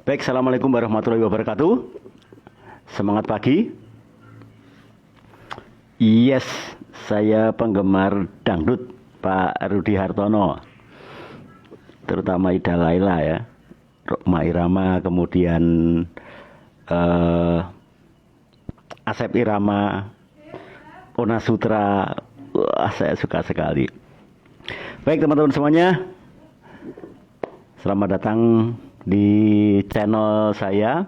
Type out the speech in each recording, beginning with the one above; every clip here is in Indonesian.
Baik, assalamualaikum warahmatullahi wabarakatuh. Semangat pagi. Yes, saya penggemar dangdut Pak Rudi Hartono, terutama Ida Laila ya, Roma Irama, kemudian Asep Irama, Ona Sutra. Wah, saya suka sekali. Baik teman-teman semuanya, selamat datang di channel saya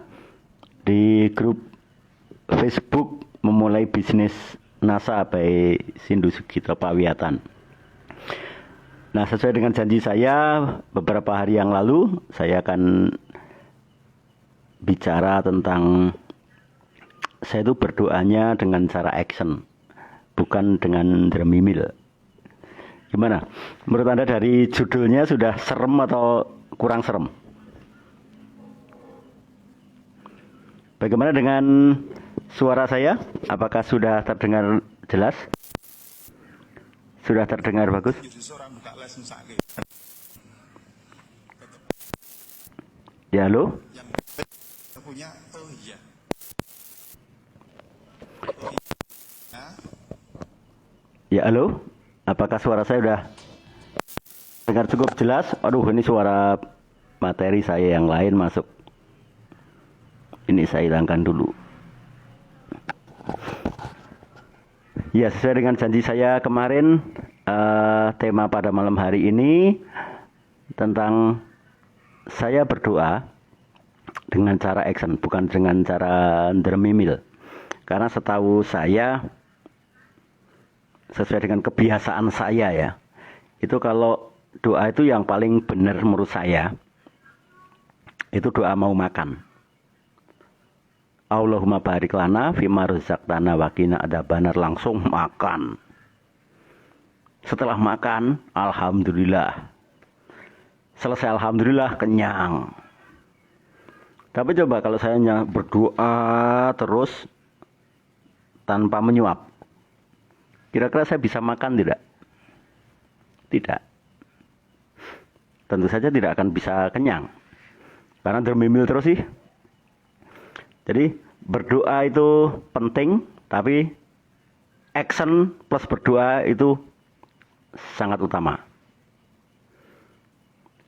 di grup Facebook Memulai Bisnis NASA by Sindu Sugito Pawiatan. Nah, sesuai dengan janji saya beberapa hari yang lalu, saya akan bicara tentang saya itu berdoanya dengan cara action, bukan dengan dremimil. Gimana? Menurut Anda dari judulnya sudah serem atau kurang serem? Bagaimana dengan suara saya? Apakah sudah terdengar jelas? Sudah terdengar bagus? Ya, halo? Ya, halo? Apakah suara saya sudah dengar cukup jelas? Aduh, ini suara materi saya yang lain masuk. Ini saya hilangkan dulu. Ya, sesuai dengan janji saya kemarin, tema pada malam hari ini tentang saya berdoa dengan cara action, bukan dengan cara dermimil. Karena setahu saya, sesuai dengan kebiasaan saya ya, itu kalau doa itu yang paling benar menurut saya, itu doa mau makan. Allahumma barik lana fima razaqtana wa qina adzabannar, langsung makan. Setelah makan, alhamdulillah. Selesai alhamdulillah, kenyang. Tapi coba kalau saya hanya berdoa terus tanpa menyuap, kira-kira saya bisa makan tidak? Tidak. Tentu saja tidak akan bisa kenyang. Karena dermimil terus sih. Jadi berdoa itu penting, tapi action plus berdoa itu sangat utama.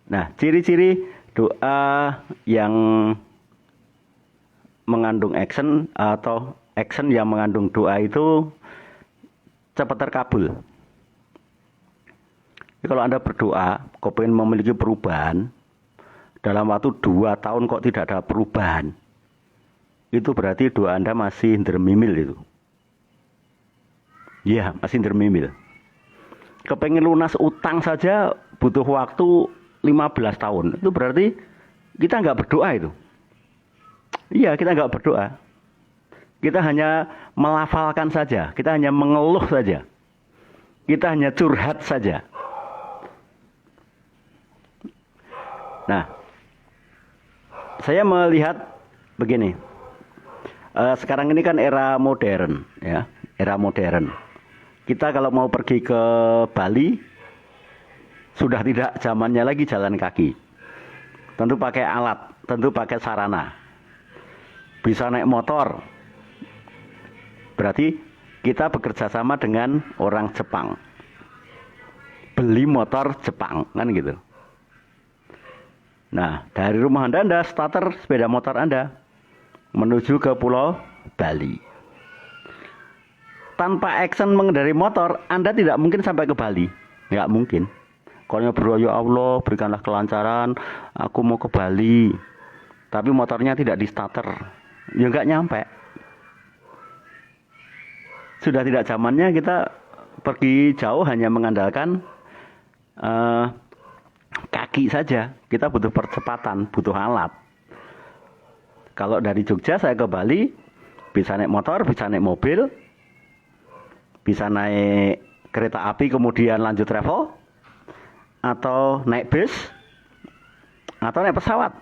Nah, ciri-ciri doa yang mengandung action atau action yang mengandung doa itu cepat terkabul. Jadi kalau Anda berdoa, kok pengen memiliki perubahan, dalam waktu 2 tahun kok tidak ada perubahan, itu berarti doa Anda masih dermimil itu. Iya, masih dermimil. Kepengen lunas utang saja butuh waktu 15 tahun. Itu berarti kita nggak berdoa itu. Iya, kita nggak berdoa. Kita hanya melafalkan saja. Kita hanya mengeluh saja. Kita hanya curhat saja. Nah, saya melihat begini. Sekarang ini kan era modern, ya, era modern. Kita kalau mau pergi ke Bali, sudah tidak zamannya lagi jalan kaki. Tentu pakai alat, tentu pakai sarana. Bisa naik motor. Berarti kita bekerja sama dengan orang Jepang. Beli motor Jepang, kan gitu. Nah, dari rumah Anda starter sepeda motor Anda menuju ke Pulau Bali. Tanpa action mengendarai motor, Anda tidak mungkin sampai ke Bali. Nggak mungkin. Kalau berdoa, ya Allah, berikanlah kelancaran, aku mau ke Bali. Tapi motornya tidak di starter, ya nggak nyampe. Sudah tidak zamannya kita pergi jauh hanya mengandalkan kaki saja. Kita butuh percepatan, butuh alat. Kalau dari Jogja saya ke Bali, bisa naik motor, bisa naik mobil, bisa naik kereta api kemudian lanjut travel, atau naik bus, atau naik pesawat.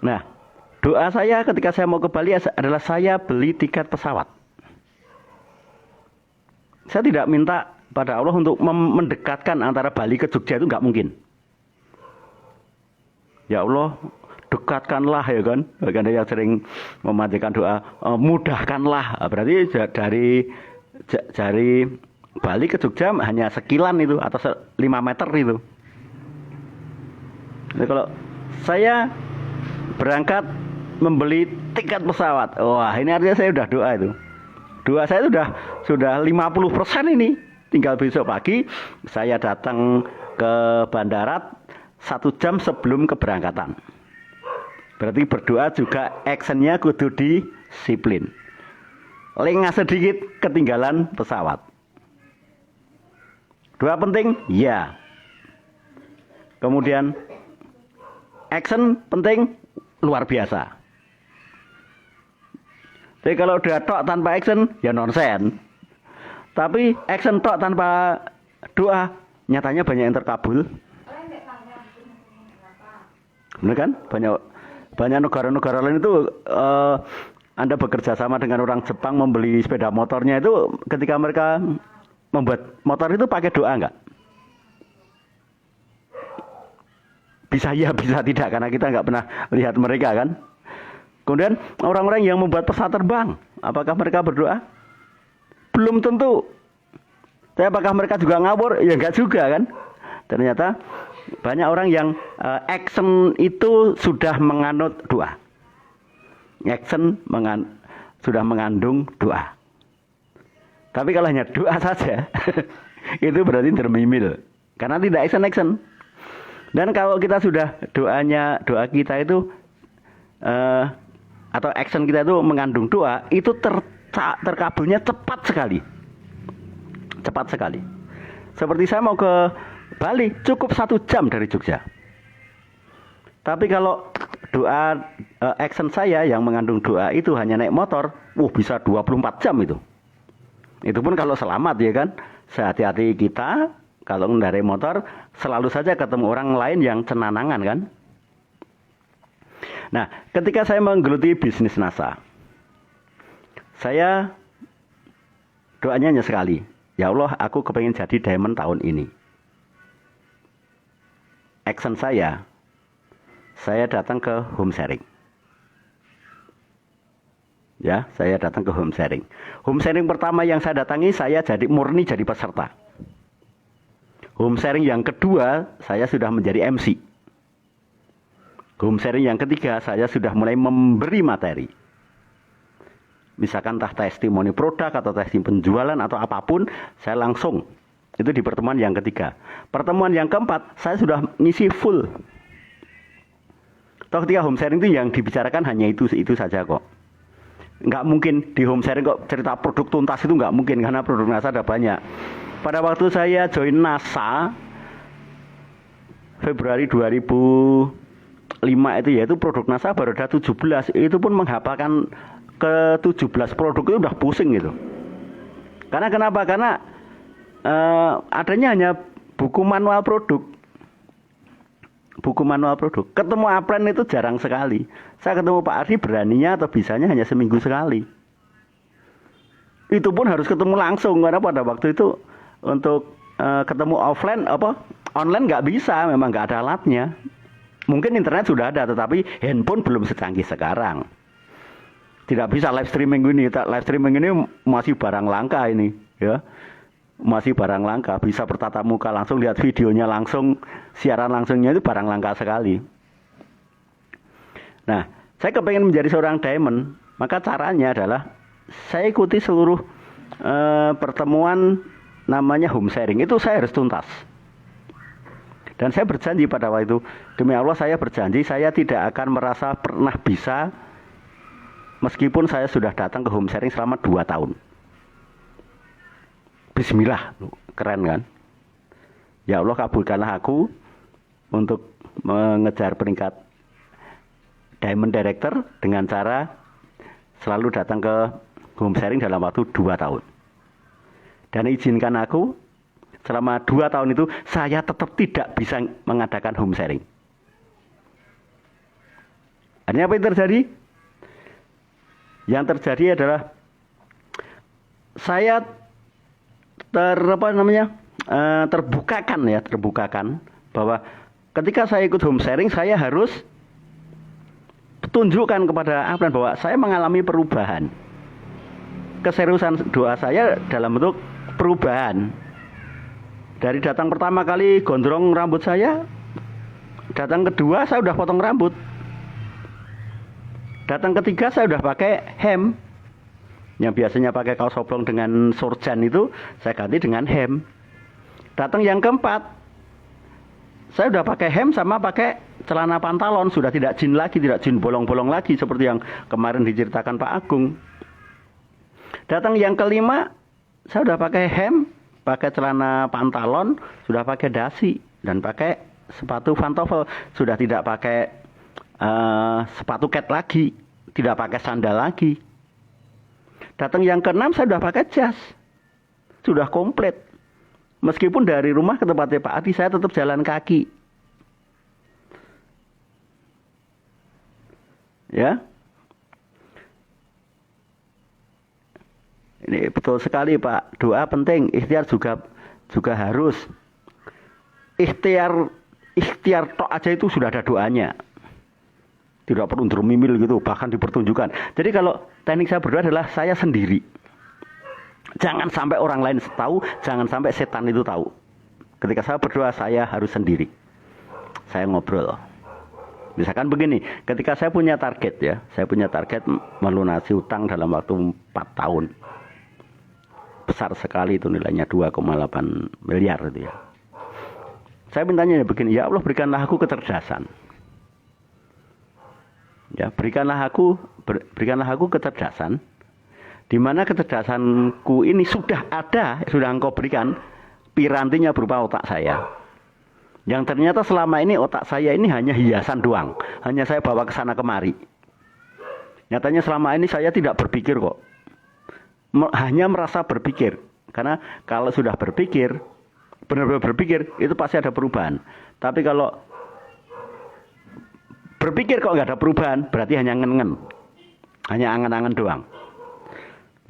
Nah, doa saya ketika saya mau ke Bali adalah saya beli tiket pesawat. Saya tidak minta pada Allah untuk mendekatkan antara Bali ke Jogja itu nggak mungkin. Ya Allah, dekatkanlah ya kan. Bagi yang sering memanjatkan doa, mudahkanlah. Berarti dari Bali ke Jogja hanya sekilan itu atau 5 meter itu. Jadi kalau saya berangkat membeli tiket pesawat, wah ini artinya saya udah doa itu. Doa saya sudah 50% ini. Tinggal besok pagi saya datang ke bandara 1 jam sebelum keberangkatan. Berarti berdoa juga actionnya kudu disiplin. Lengah sedikit ketinggalan pesawat. Doa penting? Ya. Kemudian action penting? Luar biasa. Jadi kalau udah tok tanpa action, ya nonsen. Tapi action tok tanpa doa, nyatanya banyak yang terkabul. Benar kan? Banyak negara-negara lain itu Anda bekerja sama dengan orang Jepang membeli sepeda motornya itu ketika mereka membuat motor itu pakai doa enggak? Bisa ya, bisa tidak, karena kita nggak pernah lihat mereka kan. Kemudian orang-orang yang membuat pesawat terbang, apakah mereka berdoa? Belum tentu. Tapi apakah mereka juga ngawur? Ya enggak juga kan. Ternyata banyak orang yang action itu sudah menganut doa. Action sudah mengandung doa. Tapi kalau hanya doa saja, itu berarti termimil. Karena tidak action. Dan kalau kita sudah doa kita itu atau action kita itu mengandung doa, itu terkabulnya cepat sekali. Cepat sekali. Seperti saya mau ke Bali, cukup 1 jam dari Jogja. Tapi kalau doa action saya yang mengandung doa itu hanya naik motor, bisa 24 jam itu. Itu pun kalau selamat ya kan. Sehati-hati kita kalau mengendarai motor, selalu saja ketemu orang lain yang cenanangan kan. Nah, ketika saya menggeluti bisnis NASA, saya doanya hanya sekali. Ya Allah, aku kepengen jadi diamond tahun ini. Action saya datang ke home sharing. Ya, saya datang ke home sharing. Home sharing pertama yang saya datangi, saya murni jadi peserta. Home sharing yang kedua, saya sudah menjadi MC. Home sharing yang ketiga, saya sudah mulai memberi materi. Misalkan entah testimoni produk atau testimoni penjualan atau apapun, saya langsung. Itu di pertemuan yang ketiga. Pertemuan yang keempat, saya sudah ngisi full. Toh ketika home sharing itu yang dibicarakan hanya itu saja kok. Nggak mungkin di home sharing kok cerita produk tuntas itu nggak mungkin, karena produk NASA ada banyak. Pada waktu saya join NASA Februari 2005 itu, yaitu produk NASA baru ada 17. Itu pun menghafalkan ke 17 produk itu udah pusing gitu. Karena kenapa? Karena adanya hanya buku manual produk. Buku manual produk. Ketemu upline itu jarang sekali. Saya ketemu Pak Ardi beraninya atau bisanya hanya seminggu sekali. Itu pun harus ketemu langsung, karena pada waktu itu untuk ketemu online nggak bisa, memang nggak ada alatnya. Mungkin internet sudah ada, tetapi handphone belum secanggih sekarang. Tidak bisa live streaming ini. Live streaming ini masih barang langka ini, ya. Masih barang langka, bisa bertatap muka langsung, lihat videonya langsung, siaran langsungnya itu barang langka sekali. Nah, saya kepengen menjadi seorang diamond, maka caranya adalah saya ikuti seluruh pertemuan namanya home sharing, itu saya harus tuntas. Dan saya berjanji pada waktu itu, demi Allah saya berjanji saya tidak akan merasa pernah bisa meskipun saya sudah datang ke home sharing selama 2 tahun. Bismillah, keren kan? Ya Allah, kabulkanlah aku untuk mengejar peringkat Diamond Director dengan cara selalu datang ke home sharing dalam waktu 2 tahun. Dan izinkan aku selama 2 tahun itu saya tetap tidak bisa mengadakan home sharing. Artinya apa yang terjadi? Yang terjadi adalah saya terbukakan bahwa ketika saya ikut home sharing saya harus tunjukkan kepada upline bahwa saya mengalami perubahan. Keseriusan doa saya dalam bentuk perubahan. Dari datang pertama kali gondrong rambut saya, datang kedua saya udah potong rambut. Datang ketiga saya udah pakai hem. Yang biasanya pakai kaos oblong dengan surjan itu saya ganti dengan hem. Datang yang keempat, saya udah pakai hem sama pakai celana pantalon, sudah tidak jin lagi, tidak jin bolong-bolong lagi seperti yang kemarin diceritakan Pak Agung. Datang yang kelima, saya udah pakai hem, pakai celana pantalon, sudah pakai dasi dan pakai sepatu pantofel, sudah tidak pakai sepatu cat lagi, tidak pakai sandal lagi. Datang yang keenam saya sudah pakai jas, sudah komplit. Meskipun dari rumah ke tempatnya Pak Adi saya tetap jalan kaki. Ya, ini betul sekali Pak. Doa penting, ikhtiar juga harus. Ikhtiar tok aja itu sudah ada doanya. Tidak perlu mimil gitu, bahkan dipertunjukkan. Jadi kalau teknik saya berdoa adalah saya sendiri. Jangan sampai orang lain tahu, jangan sampai setan itu tahu. Ketika saya berdoa saya harus sendiri. Saya ngobrol. Misalkan begini, ketika saya punya target ya, saya punya target melunasi utang dalam waktu 4 tahun. Besar sekali itu nilainya 2,8 miliar itu ya. Saya mintanya begini, ya Allah berikanlah aku kecerdasan. Ya, berikanlah aku kecerdasan. Di mana kecerdasanku ini sudah ada, sudah Engkau berikan, pirantinya berupa otak saya. Yang ternyata selama ini otak saya ini hanya hiasan doang, hanya saya bawa ke sana kemari. Nyatanya selama ini saya tidak berpikir kok, hanya merasa berpikir. Karena kalau sudah berpikir, benar-benar berpikir, itu pasti ada perubahan. Tapi kalau berpikir kok nggak ada perubahan, berarti hanya ngen-ngen, hanya angan-angan doang.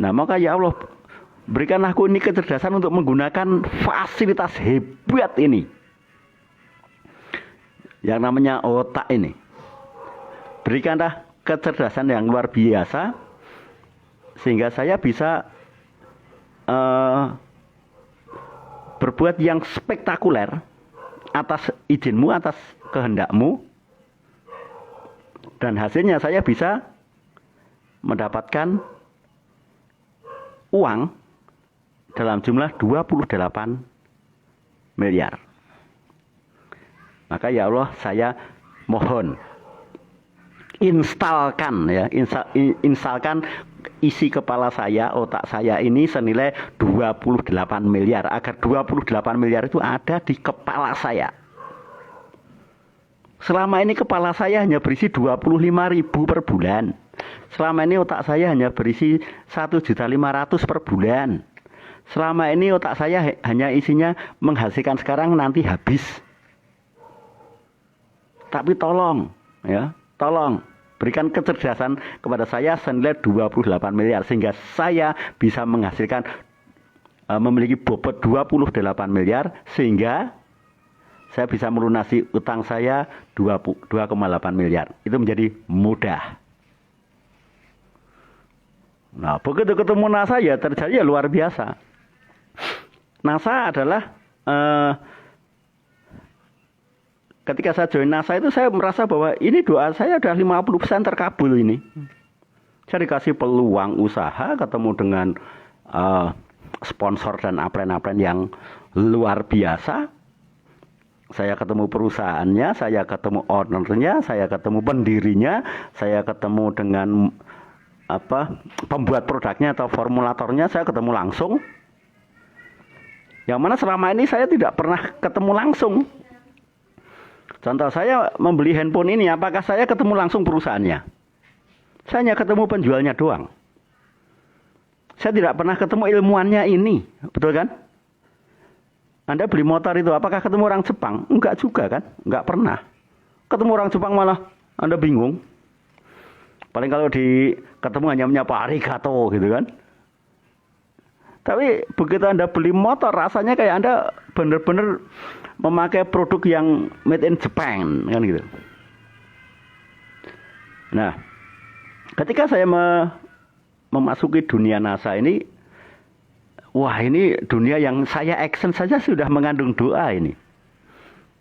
Nah, maka ya Allah, berikanlah aku ini kecerdasan untuk menggunakan fasilitas hebat ini. Yang namanya otak ini. Berikanlah kecerdasan yang luar biasa, sehingga saya bisa berbuat yang spektakuler atas izinmu, atas kehendakmu. Dan hasilnya saya bisa mendapatkan uang dalam jumlah 28 miliar. Maka ya Allah saya mohon instalkan isi kepala saya, otak saya ini senilai 28 miliar. Agar 28 miliar itu ada di kepala saya. Selama ini kepala saya hanya berisi 25.000 per bulan. Selama ini otak saya hanya berisi 1.500.000 per bulan. Selama ini otak saya hanya isinya menghasilkan sekarang nanti habis. Tapi tolong berikan kecerdasan kepada saya senilai 28 miliar sehingga saya bisa menghasilkan memiliki bobot 28 miliar sehingga saya bisa melunasi utang saya 2,8 miliar. Itu menjadi mudah. Nah, begitu ketemu NASA ya terjadi ya luar biasa. NASA adalah ketika saya join NASA itu saya merasa bahwa ini doa saya udah 50% terkabul ini. Saya dikasih peluang usaha, ketemu dengan sponsor dan upline-upline yang luar biasa. Saya ketemu perusahaannya, saya ketemu ownernya, saya ketemu pendirinya, saya ketemu dengan pembuat produknya atau formulatornya, saya ketemu langsung. Yang mana selama ini saya tidak pernah ketemu langsung. Contoh saya membeli handphone ini, apakah saya ketemu langsung perusahaannya? Saya hanya ketemu penjualnya doang. Saya tidak pernah ketemu ilmuannya ini, betul kan? Anda beli motor itu, apakah ketemu orang Jepang? Enggak juga kan? Enggak pernah. Ketemu orang Jepang malah Anda bingung. Paling kalau ketemu hanya menyapa arigato gitu kan. Tapi begitu Anda beli motor, rasanya kayak Anda benar-benar memakai produk yang made in Japan, kan gitu. Nah, ketika saya memasuki dunia NASA ini, wah ini dunia yang saya action saja sudah mengandung doa ini.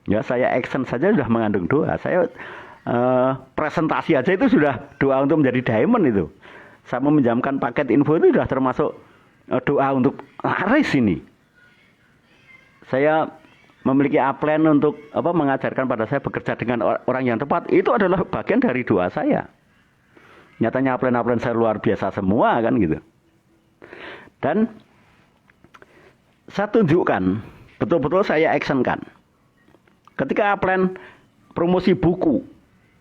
Ya, saya action saja sudah mengandung doa. Saya presentasi aja itu sudah doa untuk menjadi diamond itu. Saya meminjamkan paket info itu sudah termasuk doa untuk laris ini. Saya memiliki upline untuk mengajarkan pada saya bekerja dengan orang yang tepat. Itu adalah bagian dari doa saya. Nyatanya upline saya luar biasa semua kan gitu. Dan saya tunjukkan, betul-betul saya actionkan. Ketika upline promosi buku,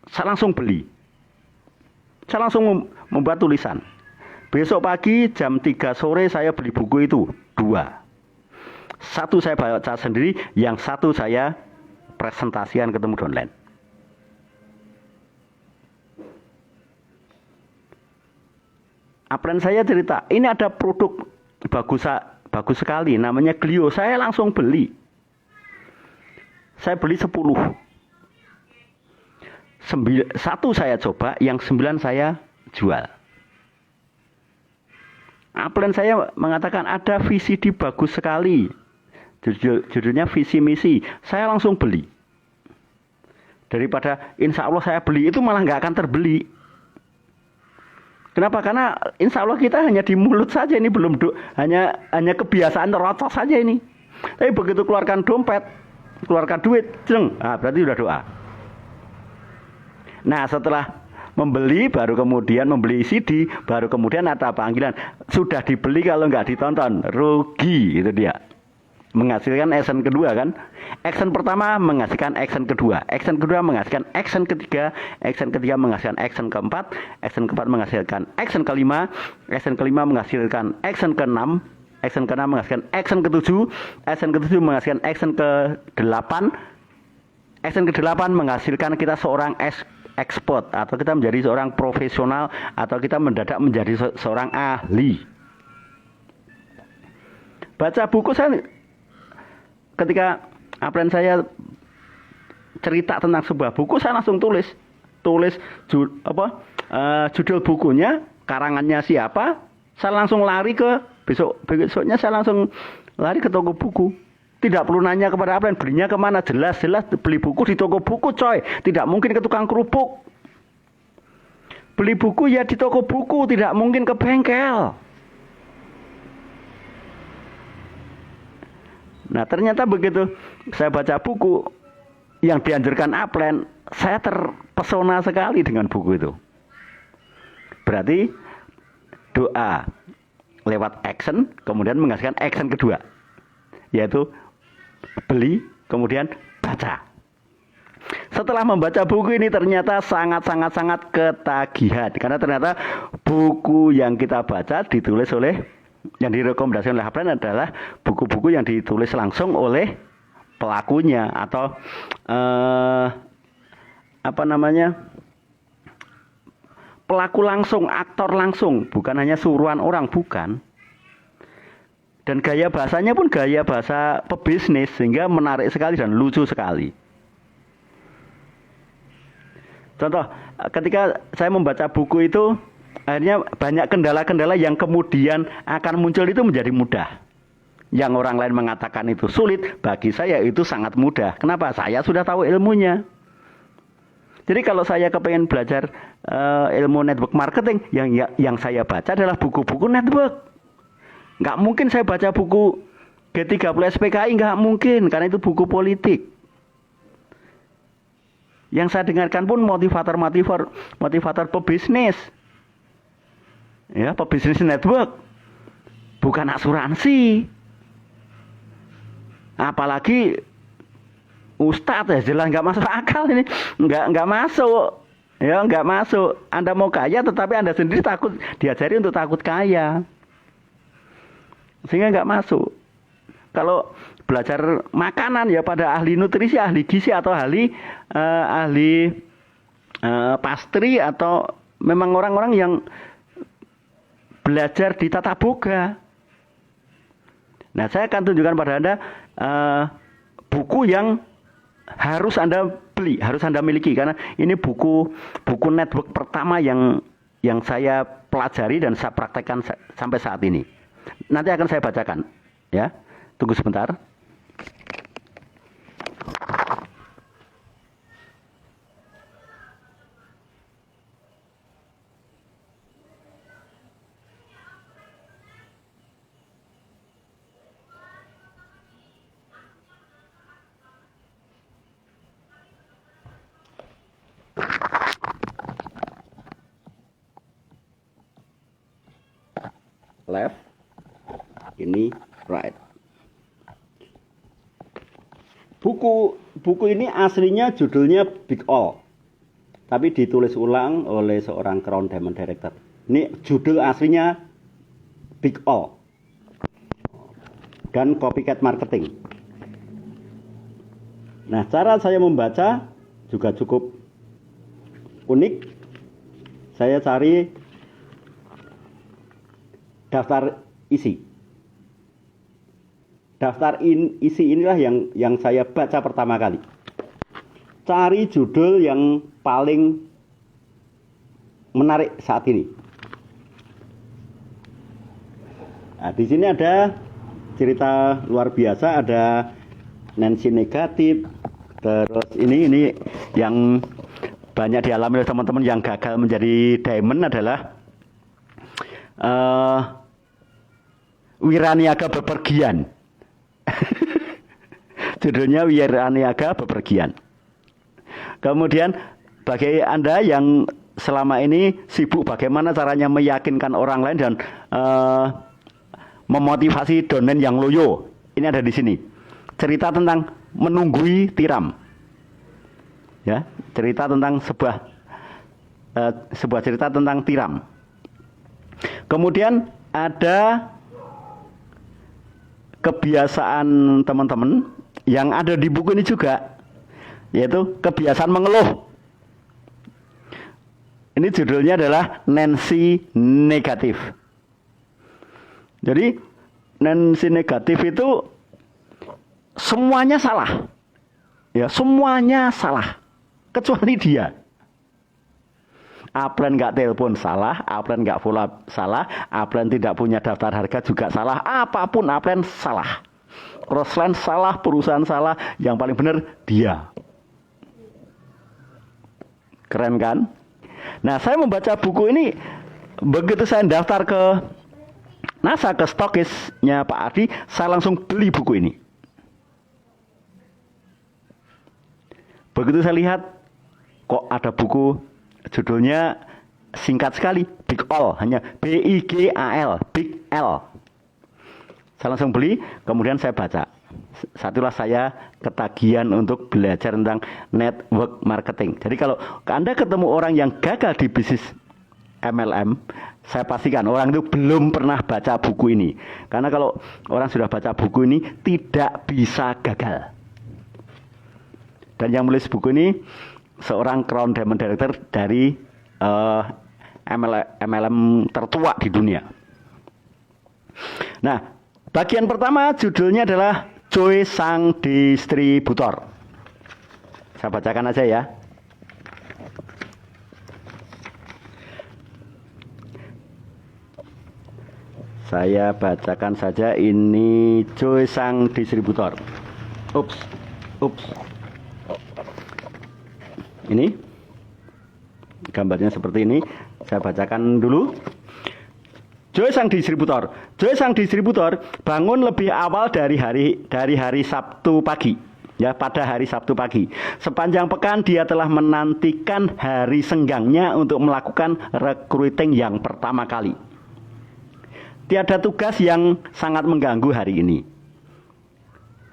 saya langsung beli. Saya langsung membuat tulisan. Besok pagi jam 3 sore saya beli buku itu 2. Satu saya baca sendiri, yang satu saya presentasikan ketemu online. Upline saya cerita, ini ada produk bagus sekali, namanya Clio. Saya langsung beli. Saya beli 10. Satu saya coba, yang 9 saya jual. Upline saya mengatakan ada VCD bagus sekali, judulnya visi misi. Saya langsung beli. Daripada insya Allah saya beli, itu malah nggak akan terbeli. Kenapa? Karena insya Allah kita hanya di mulut saja ini, belum hanya kebiasaan rocos saja ini. Tapi begitu keluarkan dompet, keluarkan duit, berarti sudah doa. Nah, setelah membeli, baru kemudian membeli CD, baru kemudian ada panggilan. Sudah dibeli kalau nggak ditonton, rugi. Itu dia. Menghasilkan action kedua kan. Action pertama menghasilkan action kedua. Action kedua menghasilkan action ketiga. Action ketiga menghasilkan action keempat. Action keempat menghasilkan action kelima. Action kelima menghasilkan action keenam. Action keenam menghasilkan action ketujuh. Action ketujuh menghasilkan action ke-8. Action ke-8 menghasilkan kita seorang expert, atau kita menjadi seorang profesional, atau kita mendadak menjadi seorang ahli. Baca buku saya, ketika upline saya cerita tentang sebuah buku, saya langsung tulis judul bukunya, karangannya siapa. Saya langsung lari ke besoknya saya langsung lari ke toko buku. Tidak perlu nanya kepada upline, belinya kemana, jelas beli buku di toko buku coy. Tidak mungkin ke tukang kerupuk. Beli buku ya di toko buku, tidak mungkin ke bengkel. Nah, ternyata begitu saya baca buku yang dianjurkan upline, saya terpesona sekali dengan buku itu. Berarti doa lewat action, kemudian menghasilkan action kedua, yaitu beli, kemudian baca. Setelah membaca buku ini ternyata sangat ketagihan, karena ternyata buku yang kita baca ditulis oleh, yang direkomendasikan oleh upline adalah buku-buku yang ditulis langsung oleh pelakunya, atau pelaku langsung, aktor langsung, bukan hanya suruhan orang, bukan. Dan gaya bahasanya pun gaya bahasa pebisnis, sehingga menarik sekali dan lucu sekali. Contoh, ketika saya membaca buku itu, akhirnya banyak kendala-kendala yang kemudian akan muncul itu menjadi mudah. Yang orang lain mengatakan itu sulit, bagi saya itu sangat mudah. Kenapa? Saya sudah tahu ilmunya. Jadi kalau saya kepengen belajar ilmu network marketing, yang saya baca adalah buku-buku network. Nggak mungkin saya baca buku G30 SPKI, nggak mungkin, karena itu buku politik. Yang saya dengarkan pun motivator pebisnis. Ya, pebisnis network. Bukan asuransi. Apalagi ustadz, ya jelas nggak masuk akal ini. Nggak masuk. Ya, nggak masuk. Anda mau kaya, tetapi Anda sendiri takut, diajari untuk takut kaya. Sehingga nggak masuk. Kalau belajar makanan ya pada ahli nutrisi, ahli gizi, atau ahli pastry, atau memang orang-orang yang belajar di tata boga. Nah, saya akan tunjukkan pada Anda buku yang harus Anda beli, harus Anda miliki, karena ini buku network pertama yang saya pelajari dan saya praktekkan sampai saat ini. Nanti akan saya bacakan, ya. Tunggu sebentar. Left, ini right. Buku ini aslinya judulnya Big All, tapi ditulis ulang oleh seorang Crown Diamond Director. Ini judul aslinya Big All dan Copycat Marketing. Nah, cara saya membaca juga cukup unik. Saya cari daftar isi. Daftar isi inilah yang saya baca pertama kali. Cari judul yang paling menarik saat ini. Nah, di sini ada cerita luar biasa, ada Nancy negatif. Terus ini yang banyak dialami oleh teman-teman yang gagal menjadi diamond adalah Wiraniaga bepergian. Judulnya Wiraniaga bepergian. Kemudian bagi Anda yang selama ini sibuk bagaimana caranya meyakinkan orang lain dan memotivasi donen yang loyo, ini ada di sini. Cerita tentang menunggui tiram. Ya, cerita tentang sebuah cerita tentang tiram. Kemudian ada kebiasaan teman-teman yang ada di buku ini juga, yaitu kebiasaan mengeluh. Ini judulnya adalah Nancy negatif. Jadi Nancy negatif itu semuanya salah. Ya, semuanya salah kecuali dia. Upline nggak telepon salah, upline nggak follow up salah, upline tidak punya daftar harga juga salah, apapun upline salah. Crossline salah, perusahaan salah, yang paling benar dia. Keren kan? Nah, saya membaca buku ini begitu saya daftar ke NASA, ke stokisnya Pak Adi, saya langsung beli buku ini. Begitu saya lihat, kok ada buku judulnya singkat sekali, Big All, hanya BIGAL, Big L. Saya langsung beli, kemudian saya baca. Satulah saya ketagihan untuk belajar tentang network marketing. Jadi kalau Anda ketemu orang yang gagal di bisnis MLM, saya pastikan orang itu belum pernah baca buku ini. Karena kalau orang sudah baca buku ini, tidak bisa gagal. Dan yang menulis buku ini seorang Crown Diamond Director dari MLM tertua di dunia. Nah, bagian pertama judulnya adalah Joy Sang Distributor. Saya bacakan aja ya. Saya bacakan saja, ini Joy Sang Distributor. Ups. Ini gambarnya seperti ini. Saya bacakan dulu. Joy Sang Distributor. Joy Sang Distributor bangun lebih awal dari hari Sabtu pagi. Ya, pada hari Sabtu pagi. Sepanjang pekan dia telah menantikan hari senggangnya untuk melakukan recruiting yang pertama kali. Tiada tugas yang sangat mengganggu hari ini.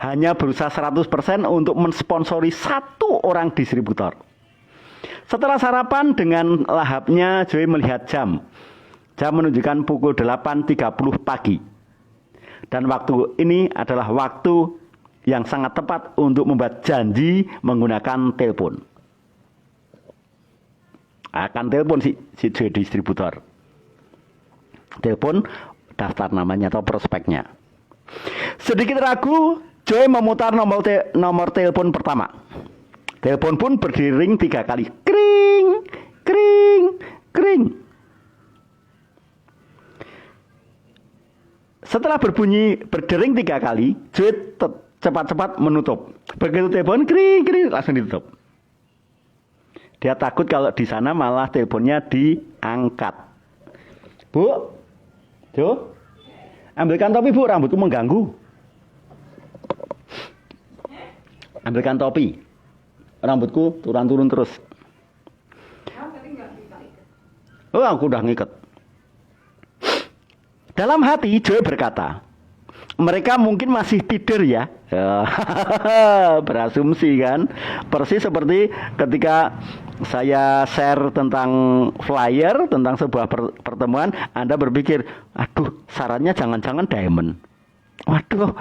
Hanya berusaha 100% untuk mensponsori satu orang distributor. Setelah sarapan dengan lahapnya, Joy melihat jam. Jam menunjukkan pukul 8.30 pagi. Dan waktu ini adalah waktu yang sangat tepat untuk membuat janji menggunakan telepon. Akan telepon si Joy distributor. Telepon daftar namanya atau prospeknya. Sedikit ragu, Joy memutar nomor telepon pertama. Telepon pun berdering 3 kali. Kring, kring, kring. Setelah berdering 3 kali, Joy cepat-cepat menutup. Begitu telepon kring, kring, langsung ditutup. Dia takut kalau di sana malah teleponnya diangkat. Bu, Jo, ambilkan topi bu, rambutku mengganggu. Ambilkan topi, rambutku turun-turun terus. Oh, aku udah ngikat. Dalam hati Joy berkata, mereka mungkin masih tidur ya. Berasumsi kan. Persis seperti ketika saya share tentang flyer, tentang sebuah pertemuan, Anda berpikir, aduh sarannya jangan-jangan diamond. Waduh,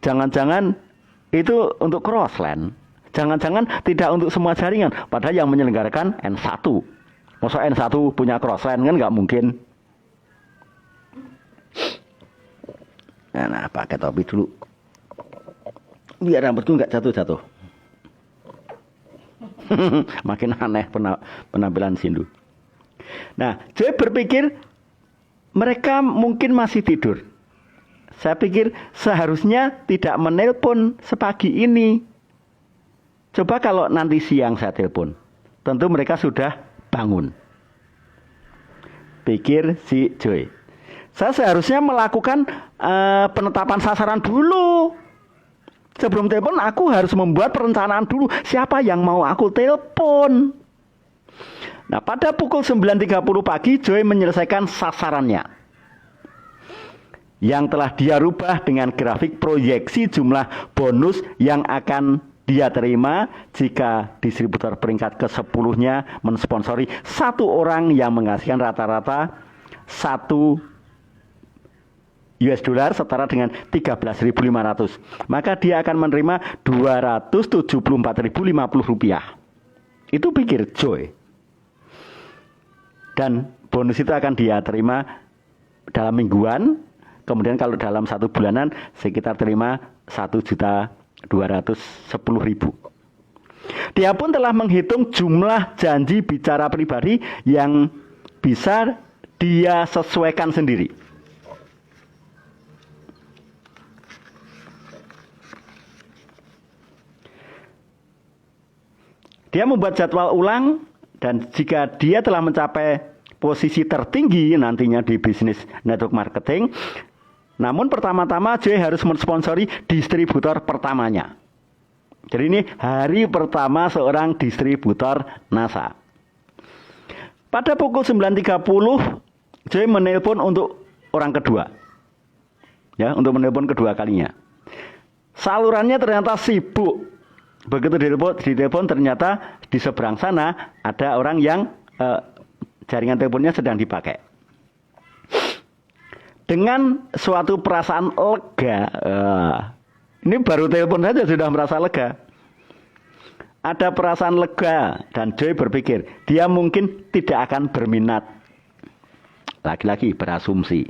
jangan-jangan itu untuk crossland. Jangan-jangan tidak untuk semua jaringan. Padahal yang menyelenggarakan N1. Masa N1 punya crossland kan nggak mungkin. Nah, pakai topi dulu. Biar rambutku nggak jatuh-jatuh. Makin aneh penampilan Sindu. Nah, Joy berpikir mereka mungkin masih tidur. Saya pikir seharusnya tidak menelpon sepagi ini. Coba kalau nanti siang saya telepon. Tentu mereka sudah bangun. Pikir si Joy. Saya seharusnya melakukan penetapan sasaran dulu. Sebelum telepon aku harus membuat perencanaan dulu. Siapa yang mau aku telepon? Nah, pada pukul 9.30 pagi Joy menyelesaikan sasarannya. Yang telah dia rubah dengan grafik proyeksi jumlah bonus yang akan dia terima jika distributor peringkat ke-10-nya mensponsori satu orang yang menghasilkan rata-rata 1 US dollar setara dengan 13.500. Maka dia akan menerima 274.050 rupiah. Itu pikir Joy. Dan bonus itu akan dia terima dalam mingguan. Kemudian kalau dalam 1 bulanan sekitar terima 1.210.000. Dia pun telah menghitung jumlah janji bicara pribadi yang bisa dia sesuaikan sendiri. Dia membuat jadwal ulang dan jika dia telah mencapai posisi tertinggi nantinya di bisnis network marketing, namun pertama-tama Joy harus mensponsori distributor pertamanya. Jadi ini hari pertama seorang distributor NASA. Pada pukul 9.30 Joy menelpon untuk orang kedua. Ya, untuk menelpon kedua kalinya. Salurannya ternyata sibuk. Begitu ditelepon ternyata di seberang sana ada orang yang jaringan teleponnya sedang dipakai. Dengan suatu perasaan lega, ini baru telepon saja sudah merasa lega. Ada perasaan lega dan Joy berpikir dia mungkin tidak akan berminat. Lagi-lagi berasumsi.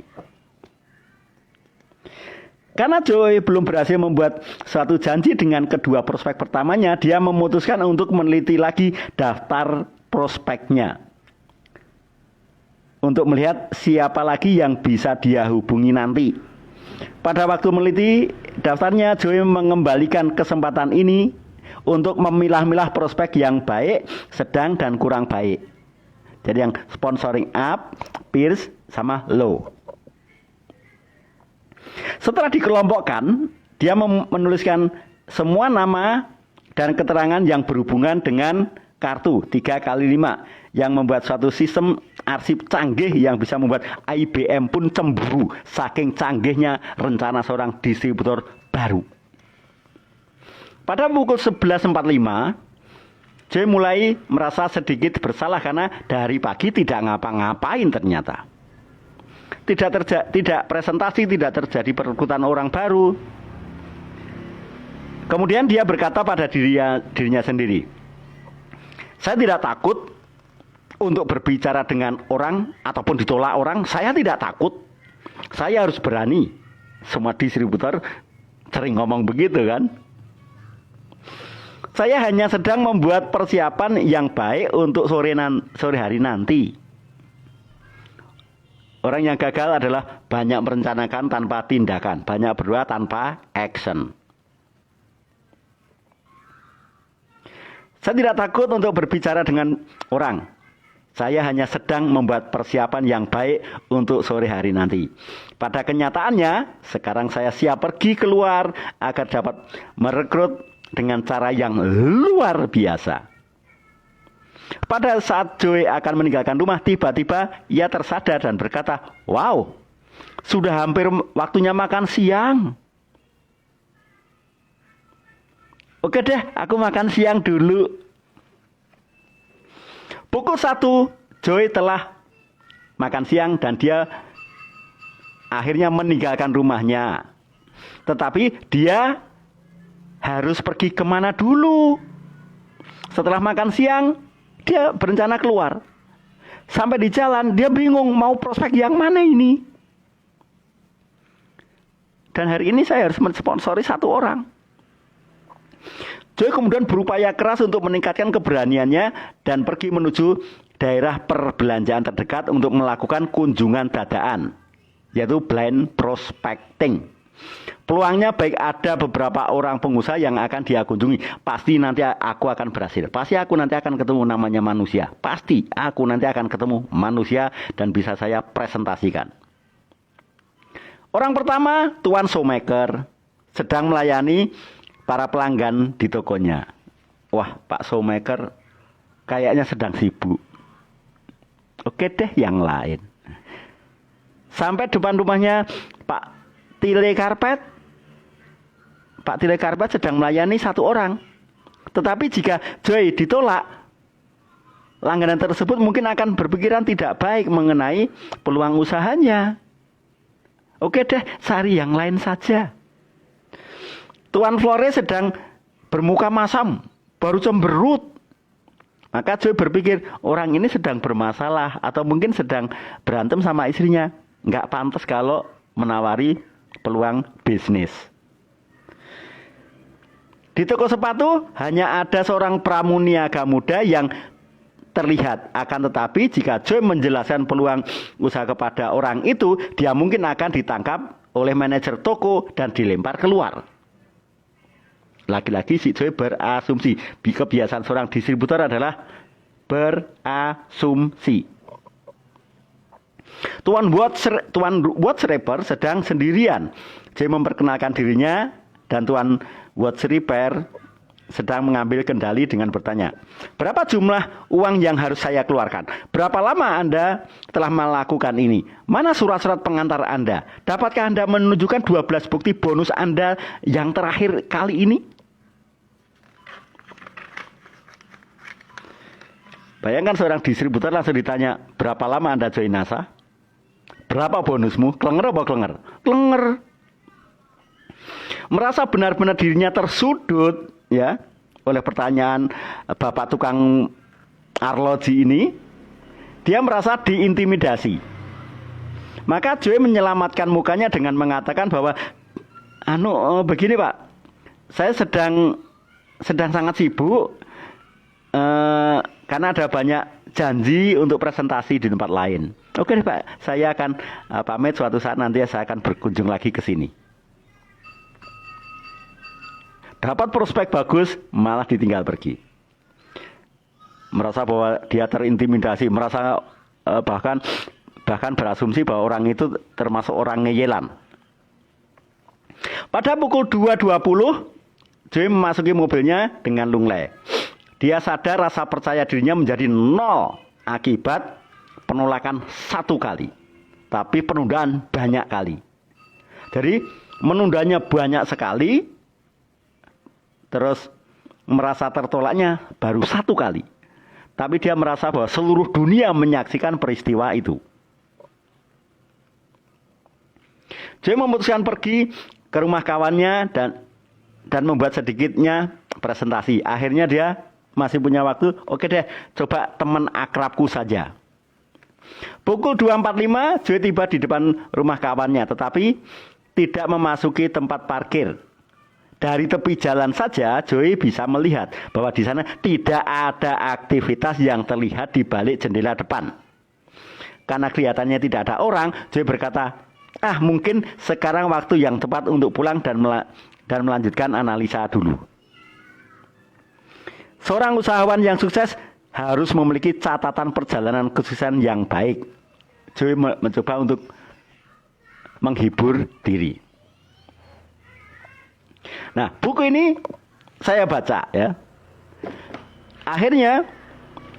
Karena Joy belum berhasil membuat suatu janji dengan kedua prospek pertamanya, dia memutuskan untuk meneliti lagi daftar prospeknya. Untuk melihat siapa lagi yang bisa dia hubungi nanti. Pada waktu meneliti daftarnya, Joy mengembalikan kesempatan ini untuk memilah-milah prospek yang baik, sedang, dan kurang baik. Jadi yang sponsoring up, peers, sama low. Setelah dikelompokkan, dia menuliskan semua nama dan keterangan yang berhubungan dengan kartu 3x5 yang membuat suatu sistem arsip canggih yang bisa membuat IBM pun cemburu saking canggihnya rencana seorang distributor baru. Pada pukul 11.45, Joy mulai merasa sedikit bersalah karena dari pagi tidak ngapa-ngapain ternyata. Tidak presentasi, tidak terjadi perekrutan orang baru. Kemudian dia berkata pada dirinya sendiri, saya tidak takut untuk berbicara dengan orang ataupun ditolak orang. Saya tidak takut. Saya harus berani. Semua distributor sering ngomong begitu kan. Saya hanya sedang membuat persiapan yang baik untuk sore hari nanti. Orang yang gagal adalah banyak merencanakan tanpa tindakan, banyak berdoa tanpa action. Saya tidak takut untuk berbicara dengan orang. Saya hanya sedang membuat persiapan yang baik untuk sore hari nanti. Pada kenyataannya, sekarang saya siap pergi keluar agar dapat merekrut dengan cara yang luar biasa. Pada saat Joy akan meninggalkan rumah, tiba-tiba ia tersadar dan berkata, "Wow, sudah hampir waktunya makan siang. Oke deh, aku makan siang dulu." Pukul 1, Joy telah makan siang dan dia akhirnya meninggalkan rumahnya. Tetapi dia harus pergi kemana dulu. Setelah makan siang, dia berencana keluar. Sampai di jalan, dia bingung mau prospek yang mana ini. Dan hari ini saya harus mensponsori 1 orang. Joy kemudian berupaya keras untuk meningkatkan keberaniannya dan pergi menuju daerah perbelanjaan terdekat untuk melakukan kunjungan dadaan, yaitu blind prospecting. Peluangnya baik ada beberapa orang pengusaha yang akan dia kunjungi. Pasti nanti aku akan berhasil. Pasti aku nanti akan ketemu namanya manusia. Pasti aku nanti akan ketemu manusia dan bisa saya presentasikan. Orang pertama, Tuan Showmaker, sedang melayani para pelanggan di tokonya. Wah, Pak Showmaker kayaknya sedang sibuk. Oke deh, yang lain. Sampai depan rumahnya Pak Tile Karpet. Pak Tile Karpet sedang melayani 1 orang. Tetapi jika Joy ditolak, langganan tersebut mungkin akan berpikiran tidak baik mengenai peluang usahanya. Oke deh, cari yang lain saja. Tuan Flores sedang bermuka masam, baru cemberut. Maka Joy berpikir, orang ini sedang bermasalah atau mungkin sedang berantem sama istrinya. Nggak pantas kalau menawari peluang bisnis. Di toko sepatu hanya ada seorang pramuniaga muda yang terlihat. Akan tetapi jika Joy menjelaskan peluang usaha kepada orang itu, dia mungkin akan ditangkap oleh manajer toko dan dilempar keluar. Lagi-lagi si Joy berasumsi. Kebiasaan seorang distributor adalah berasumsi. Tuan Watchrepair sedang sendirian. Joy memperkenalkan dirinya dan Tuan Watchrepair sedang mengambil kendali dengan bertanya, "Berapa jumlah uang yang harus saya keluarkan? Berapa lama Anda telah melakukan ini? Mana surat-surat pengantar Anda? Dapatkah Anda menunjukkan 12 bukti bonus Anda yang terakhir kali ini?" Bayangkan seorang distributor langsung ditanya, "Berapa lama Anda join NASA? Berapa bonusmu?" Klenger apa klenger? Klenger. Merasa benar-benar dirinya tersudut ya oleh pertanyaan Bapak tukang arloji ini, dia merasa diintimidasi. Maka Joy menyelamatkan mukanya dengan mengatakan bahwa begini Pak, saya sedang sangat sibuk karena ada banyak janji untuk presentasi di tempat lain. Oke deh Pak, saya akan pamit, suatu saat nanti saya akan berkunjung lagi ke sini. Dapat prospek bagus, malah ditinggal pergi. Merasa bahwa dia terintimidasi, merasa bahkan berasumsi bahwa orang itu termasuk orang ngeyelan. Pada pukul 2.20, Joy memasuki mobilnya dengan lunglai. Dia sadar rasa percaya dirinya menjadi 0 akibat penolakan 1 kali. Tapi penundaan banyak kali. Jadi menundanya banyak sekali, terus merasa tertolaknya baru 1 kali. Tapi dia merasa bahwa seluruh dunia menyaksikan peristiwa itu. Joy memutuskan pergi ke rumah kawannya dan membuat sedikitnya presentasi. Akhirnya dia masih punya waktu, oke deh, coba teman akrabku saja. Pukul 2.45, Joy tiba di depan rumah kawannya, tetapi tidak memasuki tempat parkir. Dari tepi jalan saja Joy bisa melihat bahwa di sana tidak ada aktivitas yang terlihat di balik jendela depan. Karena kelihatannya tidak ada orang, Joy berkata, mungkin sekarang waktu yang tepat untuk pulang dan melanjutkan analisa dulu. Seorang usahawan yang sukses harus memiliki catatan perjalanan kesuksesan yang baik. Joy mencoba untuk menghibur diri. Nah, buku ini saya baca ya. Akhirnya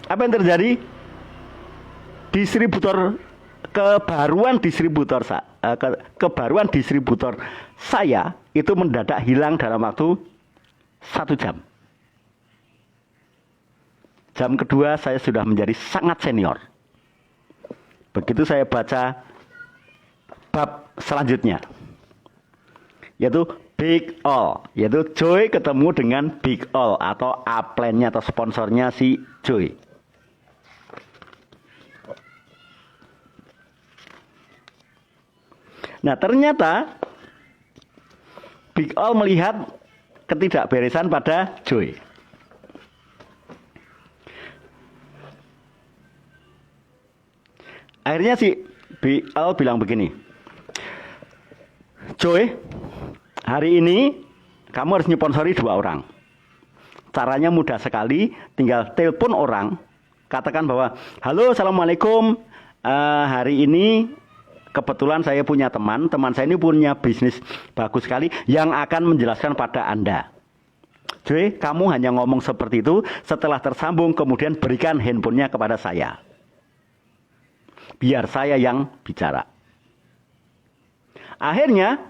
apa yang terjadi? Kebaruan distributor saya itu mendadak hilang dalam waktu 1 jam. Jam kedua saya sudah menjadi sangat senior. Begitu saya baca bab selanjutnya, yaitu Big All, yaitu Joy ketemu dengan Big All atau upline-nya atau sponsornya si Joy. Nah, ternyata Big All melihat ketidakberesan pada Joy. Akhirnya si Big All bilang begini, Joy, hari ini kamu harus nyponsori 2 orang. Caranya mudah sekali, tinggal telepon orang, katakan bahwa, halo, assalamualaikum, hari ini kebetulan saya punya teman saya ini punya bisnis bagus sekali yang akan menjelaskan pada Anda. Joy, kamu hanya ngomong seperti itu, setelah tersambung kemudian berikan handphonenya kepada saya. Biar saya yang bicara. Akhirnya